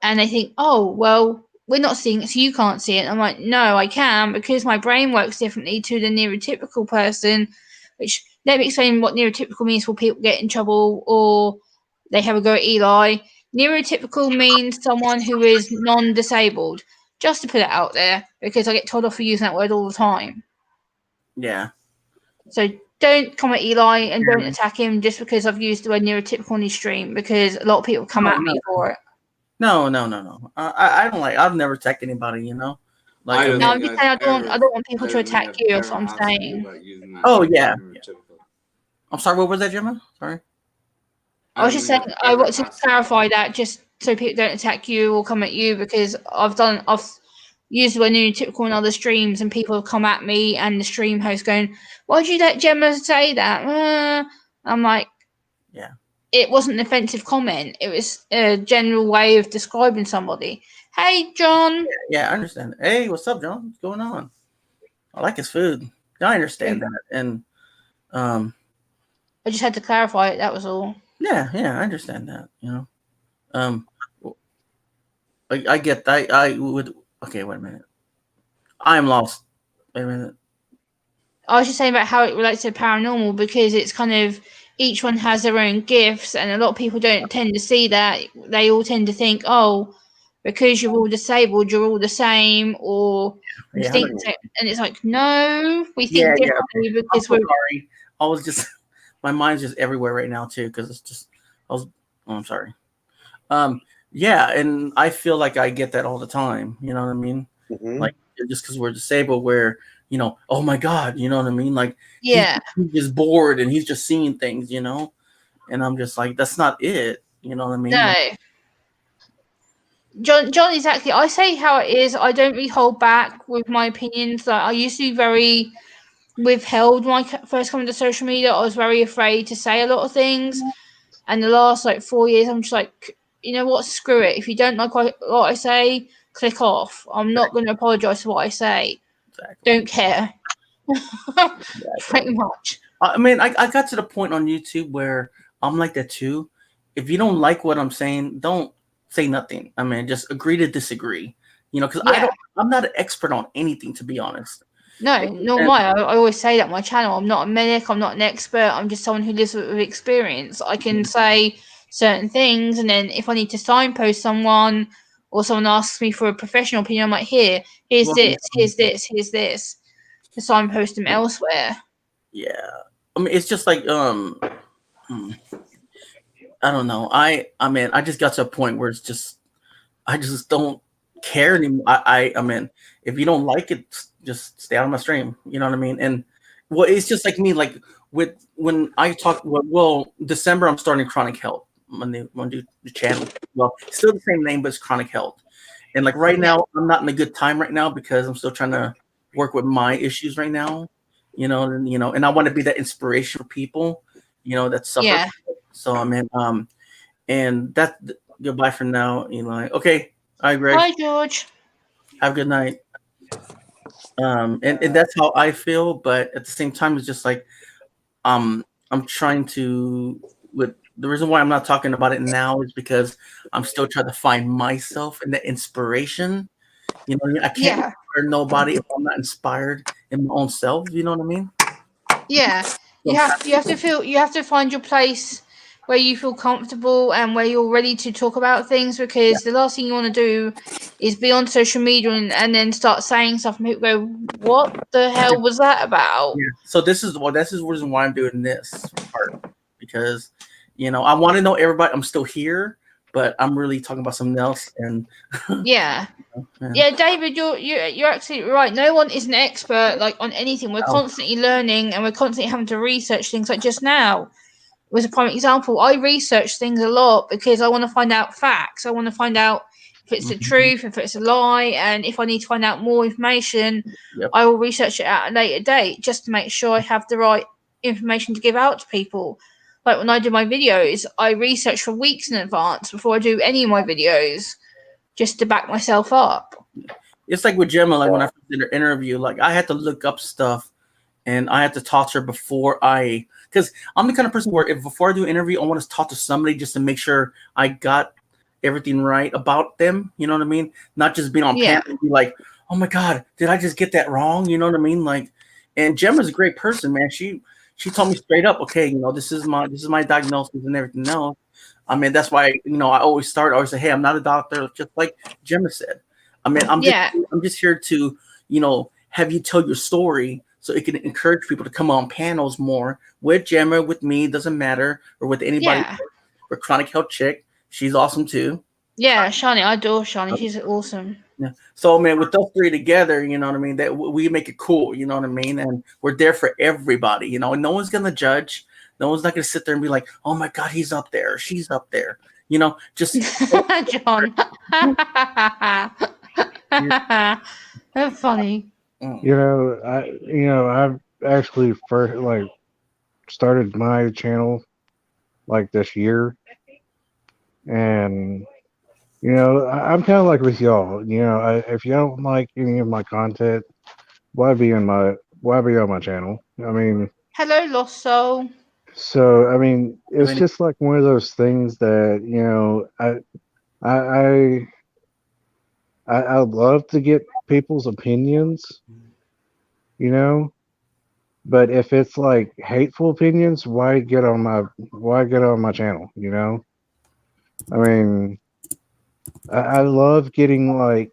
and they think, "Oh, well, we're not seeing it, so you can't see it." I'm like, "No, I can, because my brain works differently to the neurotypical person." Which, let me explain what neurotypical means for people get in trouble or they have a go at Eli. Neurotypical means someone who is non-disabled. Just to put it out there, because I get told off for using that word all the time. Yeah. So don't come at Eli and don't attack him just because I've used the word neurotypical on his stream, because a lot of people come at me for it. No. I don't like. I've never attacked anybody. Like, I'm just saying I don't want people to attack you. That's what I'm saying. Oh yeah. I'm sorry. What was that, Gemma? Sorry. I was just saying, I want to clarify that just so people don't attack you or come at you, because I've used the new typical in other streams, and people have come at me and the stream host going, "Why did you let Gemma say that?" I'm like, yeah, it wasn't an offensive comment. It was a general way of describing somebody. Hey, John. Yeah, I understand. Hey, what's up, John? What's going on? I like his food. I understand that, and I just had to clarify it. That was all. yeah, I understand that. I get that. I would. Okay, wait a minute. I am lost. Wait a minute. I was just saying about how it relates to paranormal, because it's kind of each one has their own gifts, and a lot of people don't tend to see that. They all tend to think, oh, because you're all disabled, you're all the same, or you Yeah, think, and it's like, no, we think okay. differently because I'm so we're. sorry. I was just my mind's just everywhere right now too, because it's just I'm sorry. Yeah, and I feel like I get that all the time. You know what I mean? Mm-hmm. Like just because we're disabled, where oh my God, you know what I mean? Like yeah, he's just bored and he's just seeing things, and I'm just like, that's not it. You know what I mean? No. John, exactly. I say how it is. I don't really hold back with my opinions. Like, I used to be very withheld when I first come into social media. I was very afraid to say a lot of things. And the last 4 years, I'm just like, you know what? Screw it. If you don't like what I say, click off. I'm not going to apologize for what I say. Exactly. Don't care. Pretty much. I mean, I got to the point on YouTube where I'm like that too. If you don't like what I'm saying, don't say nothing. I mean, just agree to disagree. Because I'm not an expert on anything, to be honest. No, nor am I. I always say that on my channel. I'm not a medic. I'm not an expert. I'm just someone who lives with experience. I can say certain things, and then if I need to signpost someone, or someone asks me for a professional opinion, I'm like, here's this, here's this, to signpost them elsewhere. Yeah, I mean, it's just like I don't know. I mean, I just got to a point where it's just I just don't care anymore. I mean, if you don't like it, just stay out of my stream. You know what I mean? And it's just like me. Like when I talk. Well, December I'm starting Chronic Health. My new channel. Well, still the same name, but it's Chronic Health. And like right now, I'm not in a good time right now because I'm still trying to work with my issues right now. And I want to be that inspiration for people. That suffer. Yeah. So I mean, and that goodbye for now, Eli. Okay. Hi, Greg. Hi, George. Have a good night. And that's how I feel, but at the same time, it's just like I'm trying to. With the reason why I'm not talking about it now is because I'm still trying to find myself and the inspiration. I can't inspire nobody if I'm not inspired in my own self. You know what I mean? Yeah, you have to find your place where you feel comfortable and where you're ready to talk about things, because the last thing you want to do is be on social media and then start saying stuff and people go, what the hell was that about? Yeah. So this is the reason why I'm doing this part, because I want to know everybody. I'm still here, but I'm really talking about something else. And yeah, David, you're absolutely right. No one is an expert on anything. We're constantly learning and we're constantly having to research things. Like just now was a prime example. I research things a lot because I want to find out facts. I want to find out if it's the truth, if it's a lie, and if I need to find out more information, I will research it at a later date just to make sure I have the right information to give out to people. Like when I do my videos, I research for weeks in advance before I do any of my videos, just to back myself up. It's like with Gemma, like when I did her interview, like I had to look up stuff and I had to talk to her because I'm the kind of person where before I do an interview, I want to talk to somebody just to make sure I got everything right about them. You know what I mean? Not just being on panel and be like, oh my God, did I just get that wrong? You know what I mean? Like, and Gemma's a great person, man. She told me straight up, okay, this is my diagnosis and everything else. I mean, that's why, I always say, hey, I'm not a doctor, just like Gemma said. I mean, I'm just here to, have you tell your story so it can encourage people to come on panels more with Gemma, with me, doesn't matter, or with anybody. Or Chronic Health Chick. She's awesome too. Yeah, Shani, I adore Shani. She's awesome. Yeah. So, man, with those three together, you know what I mean, that we make it cool, you know what I mean? And we're there for everybody, and no one's going to judge. No one's not going to sit there and be like, "Oh my God, he's up there, she's up there." Just John. That's funny. I've actually first started my channel this year, and I'm kind of like with y'all. If you don't like any of my content, why be on my channel? I mean, Hello, Lost Soul. so I mean, it's just like one of those things that I I'd love to get people's opinions, but if it's like hateful opinions, why get on my channel? I mean, I love getting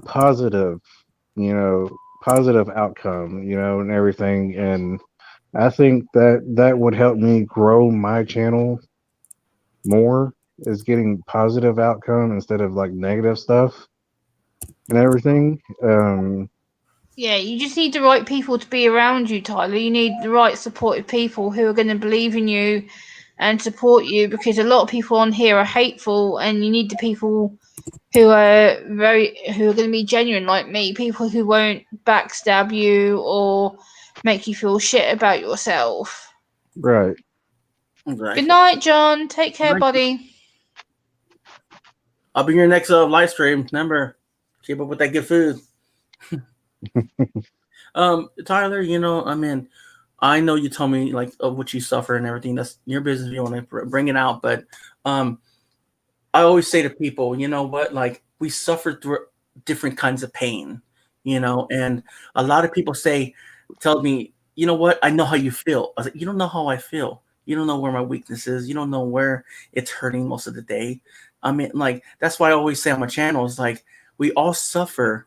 positive, positive outcome, and everything, and I think that would help me grow my channel more, is getting positive outcome instead of negative stuff and everything. Yeah, you just need the right people to be around you, Tyler. You need the right supportive people who are going to believe in you and support you, because a lot of people on here are hateful, and you need the people who are going to be genuine like me, people who won't backstab you or make you feel shit about yourself. Right. Good night, John. Take care, buddy. I'll be in your next live stream. Remember, keep up with that good food. Tyler, I mean, I know you told me of what you suffer and everything. That's your business if you want to bring it out. But I always say to people, you know what? We suffer through different kinds of pain, and a lot of people tell me, you know what? I know how you feel. I was like, you don't know how I feel. You don't know where my weakness is. You don't know where it's hurting most of the day. I mean, that's why I always say on my channel is we all suffer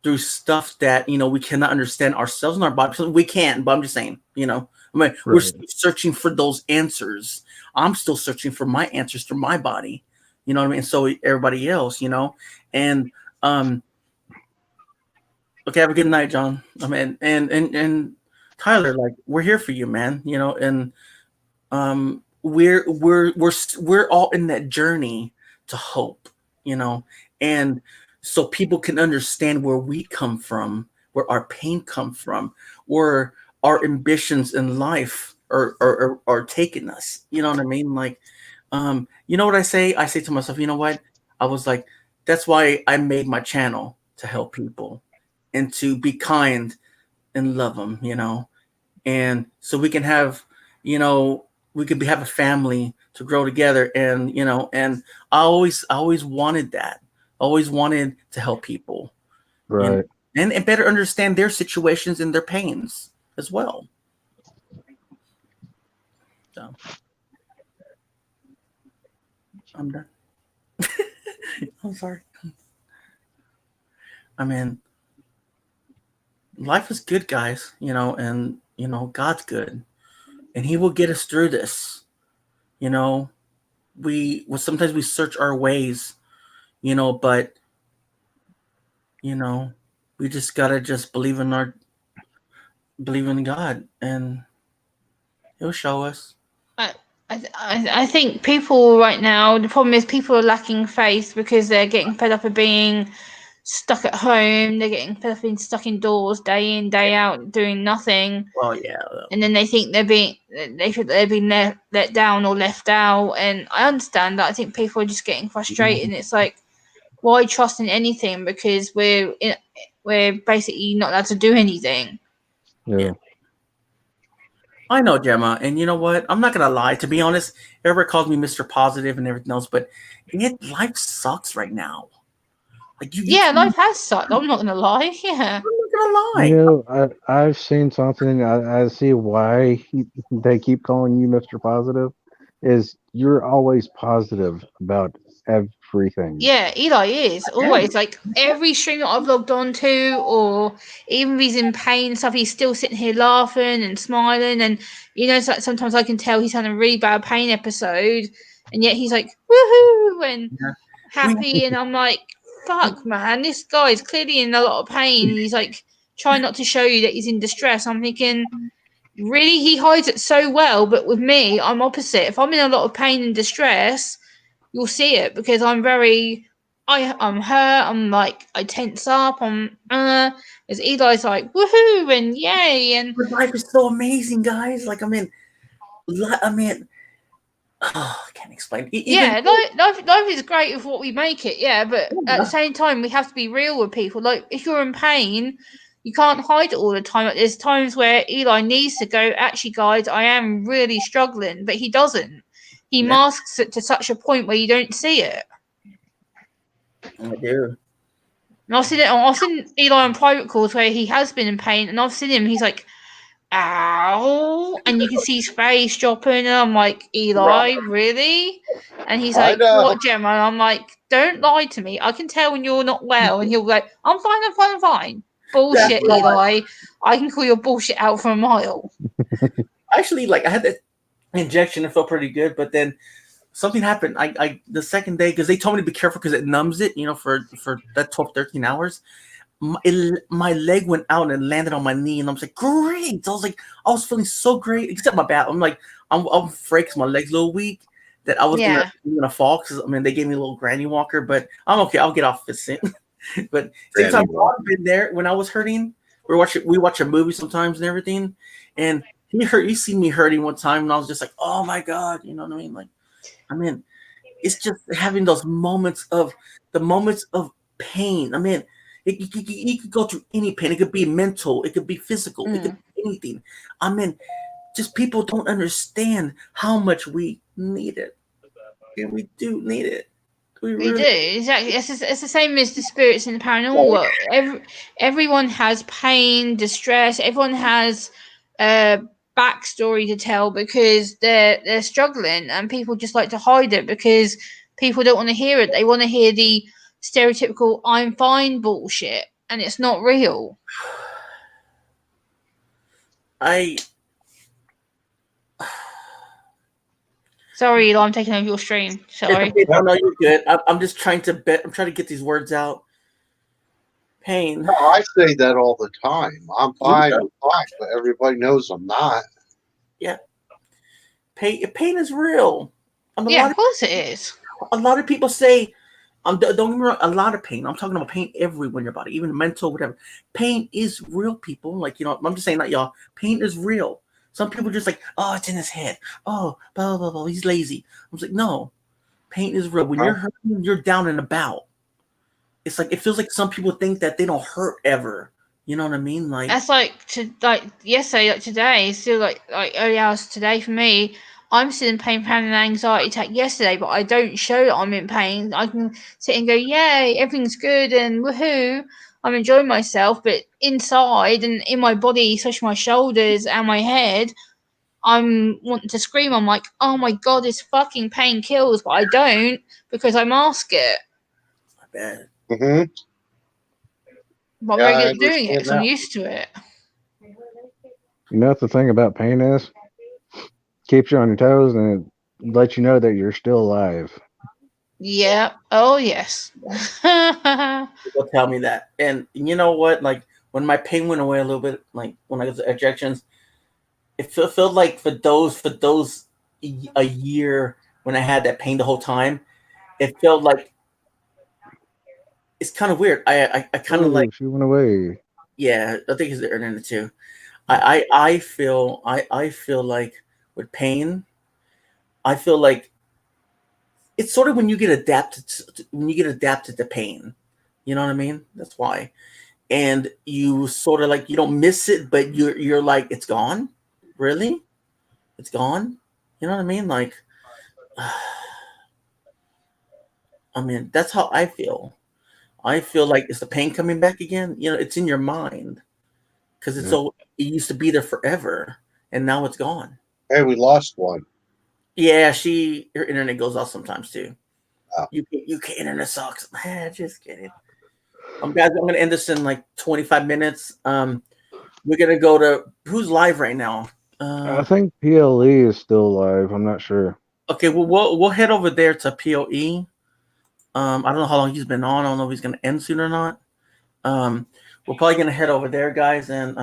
through stuff that we cannot understand ourselves in our body. So we can't, but I'm just saying, I mean, we're still searching for those answers. I'm still searching for my answers through my body. You know what I mean? So everybody else, and okay, have a good night, John. I mean, and Tyler, we're here for you, man. And we're all in that journey to hope, and so people can understand where we come from, where our pain come from, where our ambitions in life are taking us. You know what I mean? You know what I say? I say to myself, you know what? I was like, that's why I made my channel, to help people and to be kind and love them, and so we can have, we could have a family to grow together, and and I always wanted that. Always wanted to help people, Right. and better understand their situations and their pains as well. So I'm done. I'm sorry. I mean, life is good, guys, and God's good, and He will get us through this. Sometimes we search our ways, but we just gotta believe in God, and He'll show us. I think people right now, the problem is people are lacking faith because they're getting fed up of being stuck at home. They're getting fed up of being stuck indoors day in, day out, doing nothing. Well, yeah. And then they think they're being let down or left out. And I understand that. I think people are just getting frustrated. And it's like, why trust in anything? Because we're basically not allowed to do anything. Yeah. I know, Gemma, and you know what? I'm not gonna lie. To be honest, everybody calls me Mr. Positive and everything else, but life sucks right now. Life has sucked. I'm not gonna lie. Yeah, I'm not gonna lie. I've seen something. I see why they keep calling you Mr. Positive. Is you're always positive about everything. Yeah, Eli is always like every stream that I've logged on to, or even if he's in pain and stuff, he's still sitting here laughing and smiling. And it's like sometimes I can tell he's had a really bad pain episode, and yet he's like woohoo and happy. And I'm like, fuck, man, this guy's clearly in a lot of pain. He's like trying not to show you that he's in distress. I'm thinking, really, he hides it so well. But with me, I'm opposite. If I'm in a lot of pain and distress, you'll see it because I'm hurt. I'm like, I tense up. As Eli's like, woohoo and yay, and life is so amazing, guys. Like, oh, I can't explain. yeah, life is great with what we make it. Yeah, but at the same time, we have to be real with people. Like, if you're in pain, you can't hide it all the time. Like, there's times where Eli needs to go, actually, guys, I am really struggling, but he doesn't. He masks it to such a point where you don't see it. I do. And I've seen Eli on private calls where he has been in pain, and I've seen him. He's like, "Ow," and you can see his face dropping. And I'm like, Eli, really? And he's like, "What, Gemma?" And I'm like, "Don't lie to me. I can tell when you're not well." And he'll be like, "I'm fine. I'm fine. I'm fine." Bullshit, Eli. I can call your bullshit out for a mile. Actually, like, I had that injection. It felt pretty good, but then something happened. I the second day, because they told me to be careful because it numbs it, for that 12, 13 hours. My leg went out and landed on my knee, and I was like, great. I was feeling so great, except my back. I'm like, I'm afraid because my leg's a little weak that I was gonna fall, because they gave me a little granny walker, but I'm okay. I'll get off this thing. But same time, I've been there when I was hurting. We watch a movie sometimes and everything, and he seen me hurting one time, and I was just like, oh my god, you know what I mean? Like, it's just having those moments of pain. It could go through any pain. It could be mental. It could be physical. It could be anything. Just people don't understand how much we need it. And we do need it. We do, exactly. It's the same as the spirits in the paranormal world. Everyone has pain, distress. Everyone has a backstory to tell because they're struggling, and people just like to hide it because people don't want to hear it. They want to hear the stereotypical "I'm fine" bullshit, and it's not real. Sorry, Eli, I'm taking over your stream. Sorry. No, you're good. I'm just trying to I'm trying to get these words out. Pain. No, I say that all the time. I'm fine, but everybody knows I'm not. Yeah. Pain is real. Of course it is. A lot of people say, don't get me wrong, a lot of pain. I'm talking about pain everywhere in your body, even mental, whatever. Pain is real, people. Like, I'm just saying that, y'all. Pain is real. Some people just like, oh, it's in his head. Oh, blah, blah, blah. He's lazy. I was like, no. Pain is real. When you're hurting, you're down and about. It's like, it feels like some people think that they don't hurt ever. You know what I mean? Like, that's yesterday, like today, still like early hours today for me. I'm still in pain, having an anxiety attack yesterday, but I don't show that I'm in pain. I can sit and go, yay, everything's good and woohoo, I'm enjoying myself. But inside and in my body, especially my shoulders and my head, I'm wanting to scream. I'm like, oh my god, this fucking pain kills, but I don't because I mask it. I bet. Mm-hmm. But I'm very good at doing it because I'm used to it. You know what the thing about pain is? Keeps you on your toes and it lets you know that you're still alive. Yeah. Oh, yes. People tell me that. And you know what? Like, when my pain went away a little bit, like when I got the injections, it felt like for those a year when I had that pain the whole time, it felt like it's kind of weird. I kind of like, she went away. Yeah, I think it's the internet too. I feel like with pain, I feel like it's sort of when you get adapted to pain. You know what I mean? That's why. And you sort of like, you don't miss it, but you're like, it's gone. Really? It's gone? You know what I mean? Like, that's how I feel. I feel like, is the pain coming back again? It's in your mind because it used to be there forever, and now it's gone. Hey, we lost one. Yeah, her internet goes off sometimes too. Oh. UK internet sucks. Just kidding. Guys, I'm gonna end this in like 25 minutes. We're gonna go to who's live right now. I think PLE is still live. I'm not sure. Okay, well we'll head over there to PLE. I don't know how long he's been on. I don't know if he's gonna end soon or not. We're probably gonna head over there, guys, and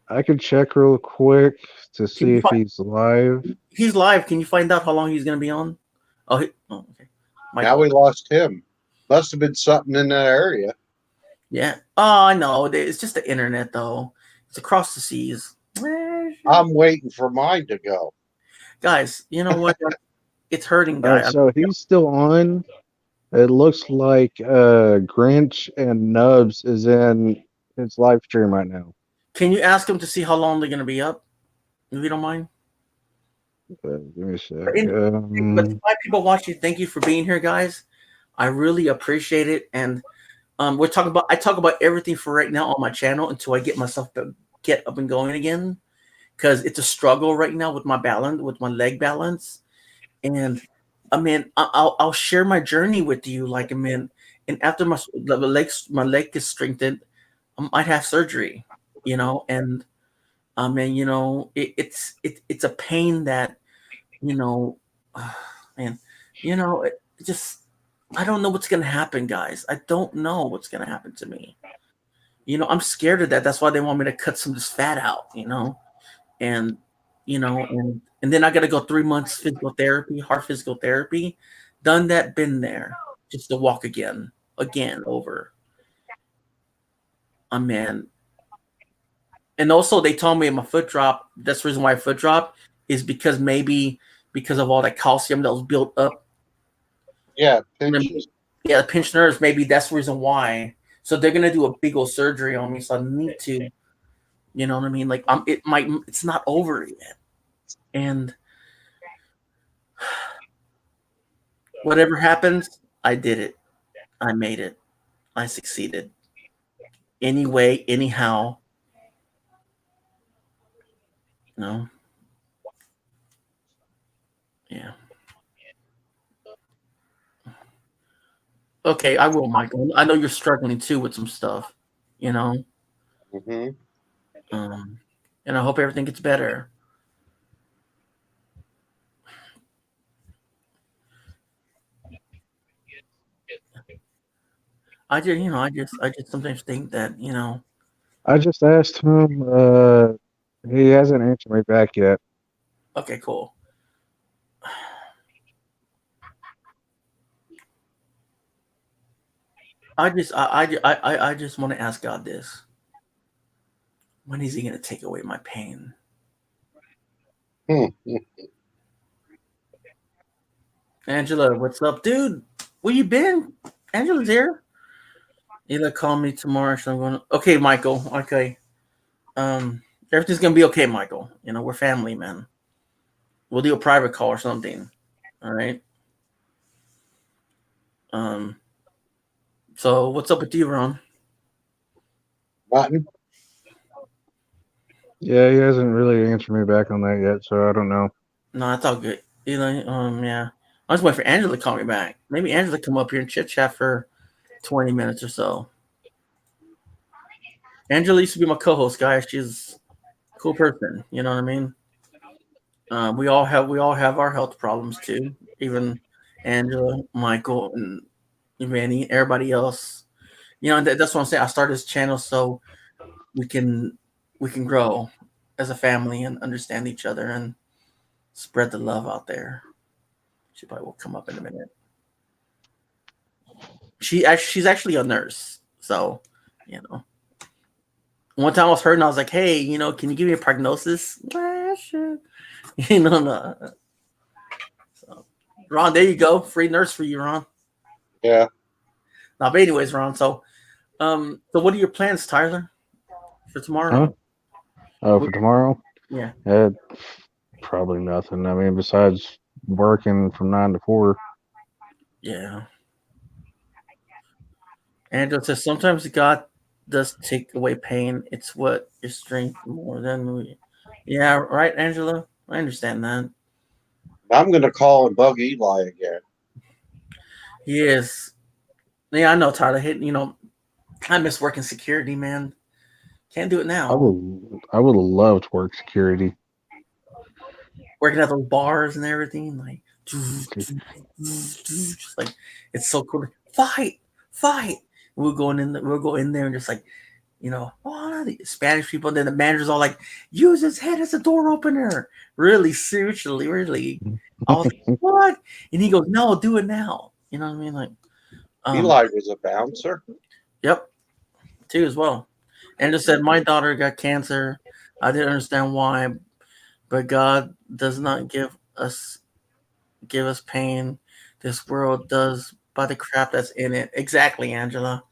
I could check real quick to Can see you if find, he's live. he's live. Can you find out how long he's going to be on? Oh, okay. Now we lost him. Must have been something in that area. Yeah. Oh, I know. It's just the internet, though. It's across the seas. I'm waiting for mine to go. Guys, you know what? It's hurting, All right, guys. so he's still on. It looks like Grinch and Nubs is in his live stream right now. Can you ask him to see how long they're going to be up? If you don't mind. Give me a sec. But five people watching, thank you for being here, guys. I really appreciate it. And I talk about everything for right now on my channel until I get myself to get up and going again. Because it's a struggle right now with my balance, with my leg balance. And I mean, I'll share my journey with you. Like, I mean, and after my leg is strengthened, I might have surgery, and I mean, it's a pain that, man, it just, I don't know what's going to happen, guys. I don't know what's going to happen to me. I'm scared of that. That's why they want me to cut some of this fat out, and, and then I got to go 3 months physical therapy, hard physical therapy, done that, been there, just to walk again, over. Man. And also they told me my foot drop. That's the reason why I foot drop is because maybe because of all that calcium that was built up. Yeah, the pinched nerves. Maybe that's the reason why. So they're gonna do a big old surgery on me. So I need to, you know what I mean? Like it's not over yet. And whatever happens, I did it. I made it. I succeeded. Anyway, anyhow. No. Yeah. Okay, I will, Michael. I know you're struggling too with some stuff, Mm-hmm. And I hope everything gets better. I just sometimes think that, I just asked him. He hasn't answered me back yet. Okay, cool. I just want to ask God this. When is he going to take away my pain? Angela, what's up, dude? Where you been? Angela's here. Ela, call me tomorrow. So I'm going. Okay, Michael. Okay. Everything's gonna be okay, Michael. We're family, man. We'll do a private call or something. All right. So what's up with you, Ron? Martin? Yeah, he hasn't really answered me back on that yet, so I don't know. No, that's all good. Eli, yeah. I was waiting for Angela to call me back. Maybe Angela come up here and chit chat for 20 minutes or so. Angela used to be my co-host, guys. She's a cool person. You know what I mean? We all have our health problems too. Even Angela, Michael, and Manny, everybody else. That's what I'm saying. I started this channel so we can grow as a family and understand each other and spread the love out there. She probably will come up in a minute. She's actually a nurse, so One time I was hurt and I was like, "Hey, can you give me a prognosis?" No. So, Ron, there you go, free nurse for you, Ron. Yeah. Now, but anyways, Ron. So what are your plans, Tyler, for tomorrow? Huh? Oh, for tomorrow? Yeah. Probably nothing. I mean, besides working from 9 to 4. Yeah. Angela says sometimes God does take away pain. It's what is strength more than we. Yeah, right, Angela. I understand that. I'm going to call and bug Eli again. He is. Yeah, I know, Tyler. I miss working security, man. Can't do it now. I would love to work security. Working at those bars and everything, like, just like it's so cool. Fight. We'll go in there and just like all the Spanish people. And then the manager's all like, use his head as a door opener. Really, seriously, really. I was like, what? And he goes, no, do it now. You know what I mean? Like, Eli was a bouncer. Yep, too as well. And just said, my daughter got cancer. I didn't understand why, but God does not give us pain. This world does by the crap that's in it. Exactly, Angela.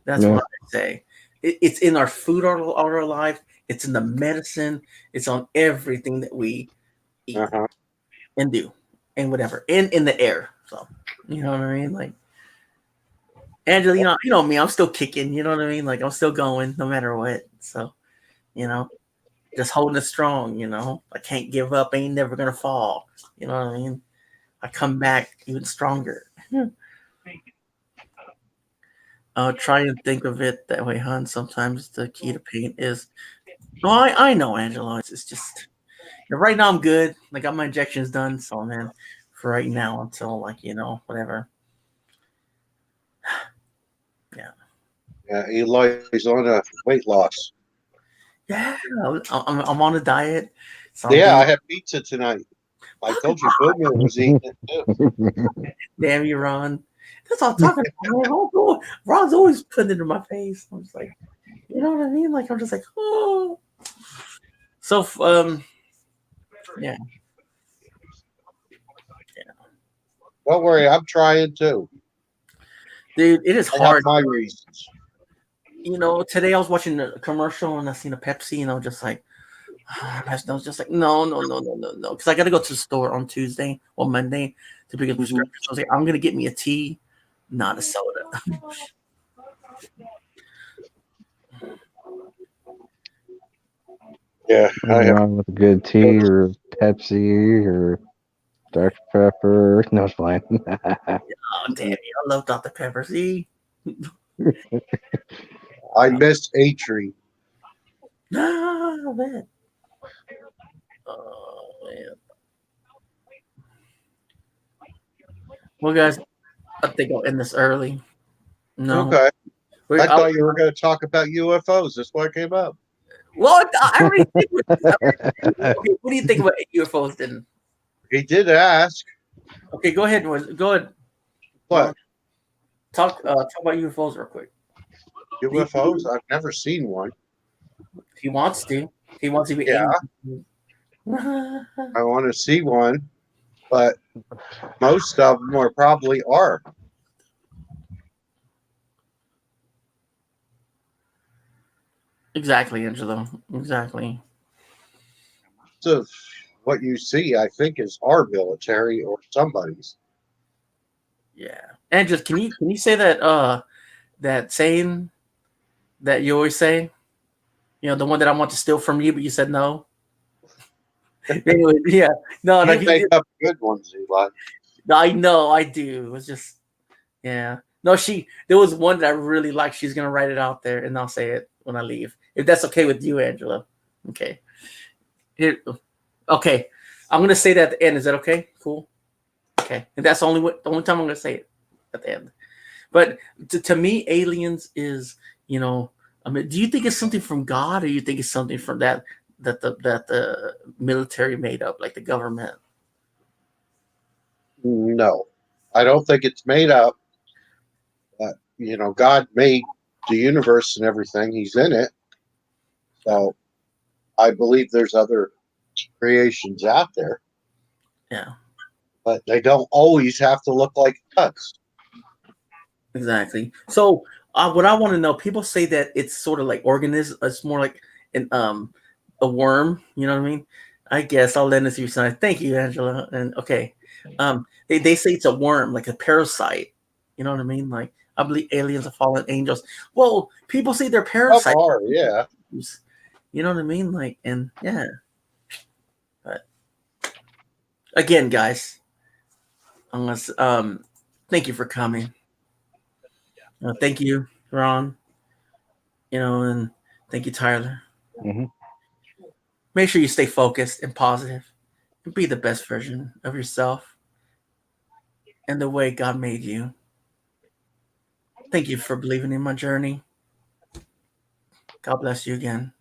That's Yeah. what I say. It's in our food all our life. It's in the medicine. It's on everything that we eat and do and whatever. And in the air. So you know what I mean? Like Angela, you know me, I'm still kicking, you know what I mean? Like I'm still going no matter what. So, just holding it strong, I can't give up, ain't never gonna fall. You know what I mean? I come back even stronger. Try and think of it that way, hon. Sometimes the key to pain is. No, I know, Angela. It's just right now I'm good. I got my injections done, so man, for right now until whatever. Yeah. Yeah, Eli's on a weight loss. Yeah, I'm on a diet. So I had pizza tonight. I told you Boomer was eating it too. Damn you, Ron. That's all I'm talking about, man. Ron's always putting it in my face. I'm just like, you know what I mean? Like I'm just like, oh. So yeah. Don't worry, I'm trying too. Dude, it is I hard. have my reasons. Today I was watching a commercial and I seen a Pepsi and I was just like, I was just like, no, because I got to go to the store on Tuesday or Monday to pick up prescription. So I was like, I'm gonna get me a tea, not a soda. Yeah, Nothing wrong with a good tea or Pepsi or Dr. Pepper. No, it's fine. Oh damn it! I love Dr. Pepper. See, I miss A-Tree. no man. Oh man. Well, guys, I think I'll end this early. No. Okay. I I'll- thought you were going to talk about UFOs. That's why I came up. Well, I already think okay, what do you think about UFOs then? He did ask. Okay, go ahead. Go ahead. What? Talk about UFOs real quick. UFOs? I've never seen one. He wants to. He wants to be. Yeah. I want to see one, but most of them are probably are. Exactly, Angelo. Exactly. So what you see, I think, is our military or somebody's. Yeah. Angela, can you say that saying that you always say? The one that I want to steal from you, but you said no. Anyway, yeah. No, You make up good ones, Eli. I know, I do. It was just, yeah. No, there was one that I really like. She's gonna write it out there, and I'll say it when I leave. If that's okay with you, Angela. Okay. Okay. I'm gonna say that at the end. Is that okay? Cool. Okay. And that's the only time I'm gonna say it at the end. But to me, aliens is, I mean, do you think it's something from God, or you think it's something from that the military made up, like the government? No, I don't think it's made up. God made the universe and everything. He's in it. So I believe there's other creations out there. Yeah. But they don't always have to look like us. Exactly. So what I want to know, people say that it's sort of like organism. It's more like a worm. You know what I mean? I guess I'll lend this to you tonight. Thank you, Angela. And okay, they say it's a worm, like a parasite. You know what I mean? Like I believe aliens are fallen angels. Well, people say they're parasites. Yeah. You know what I mean? Like, and yeah. But again, guys, unless thank you for coming. Thank you, Ron. And thank you, Tyler. Mm-hmm. Make sure you stay focused and positive and be the best version of yourself and the way God made you. Thank you for believing in my journey. God bless you again.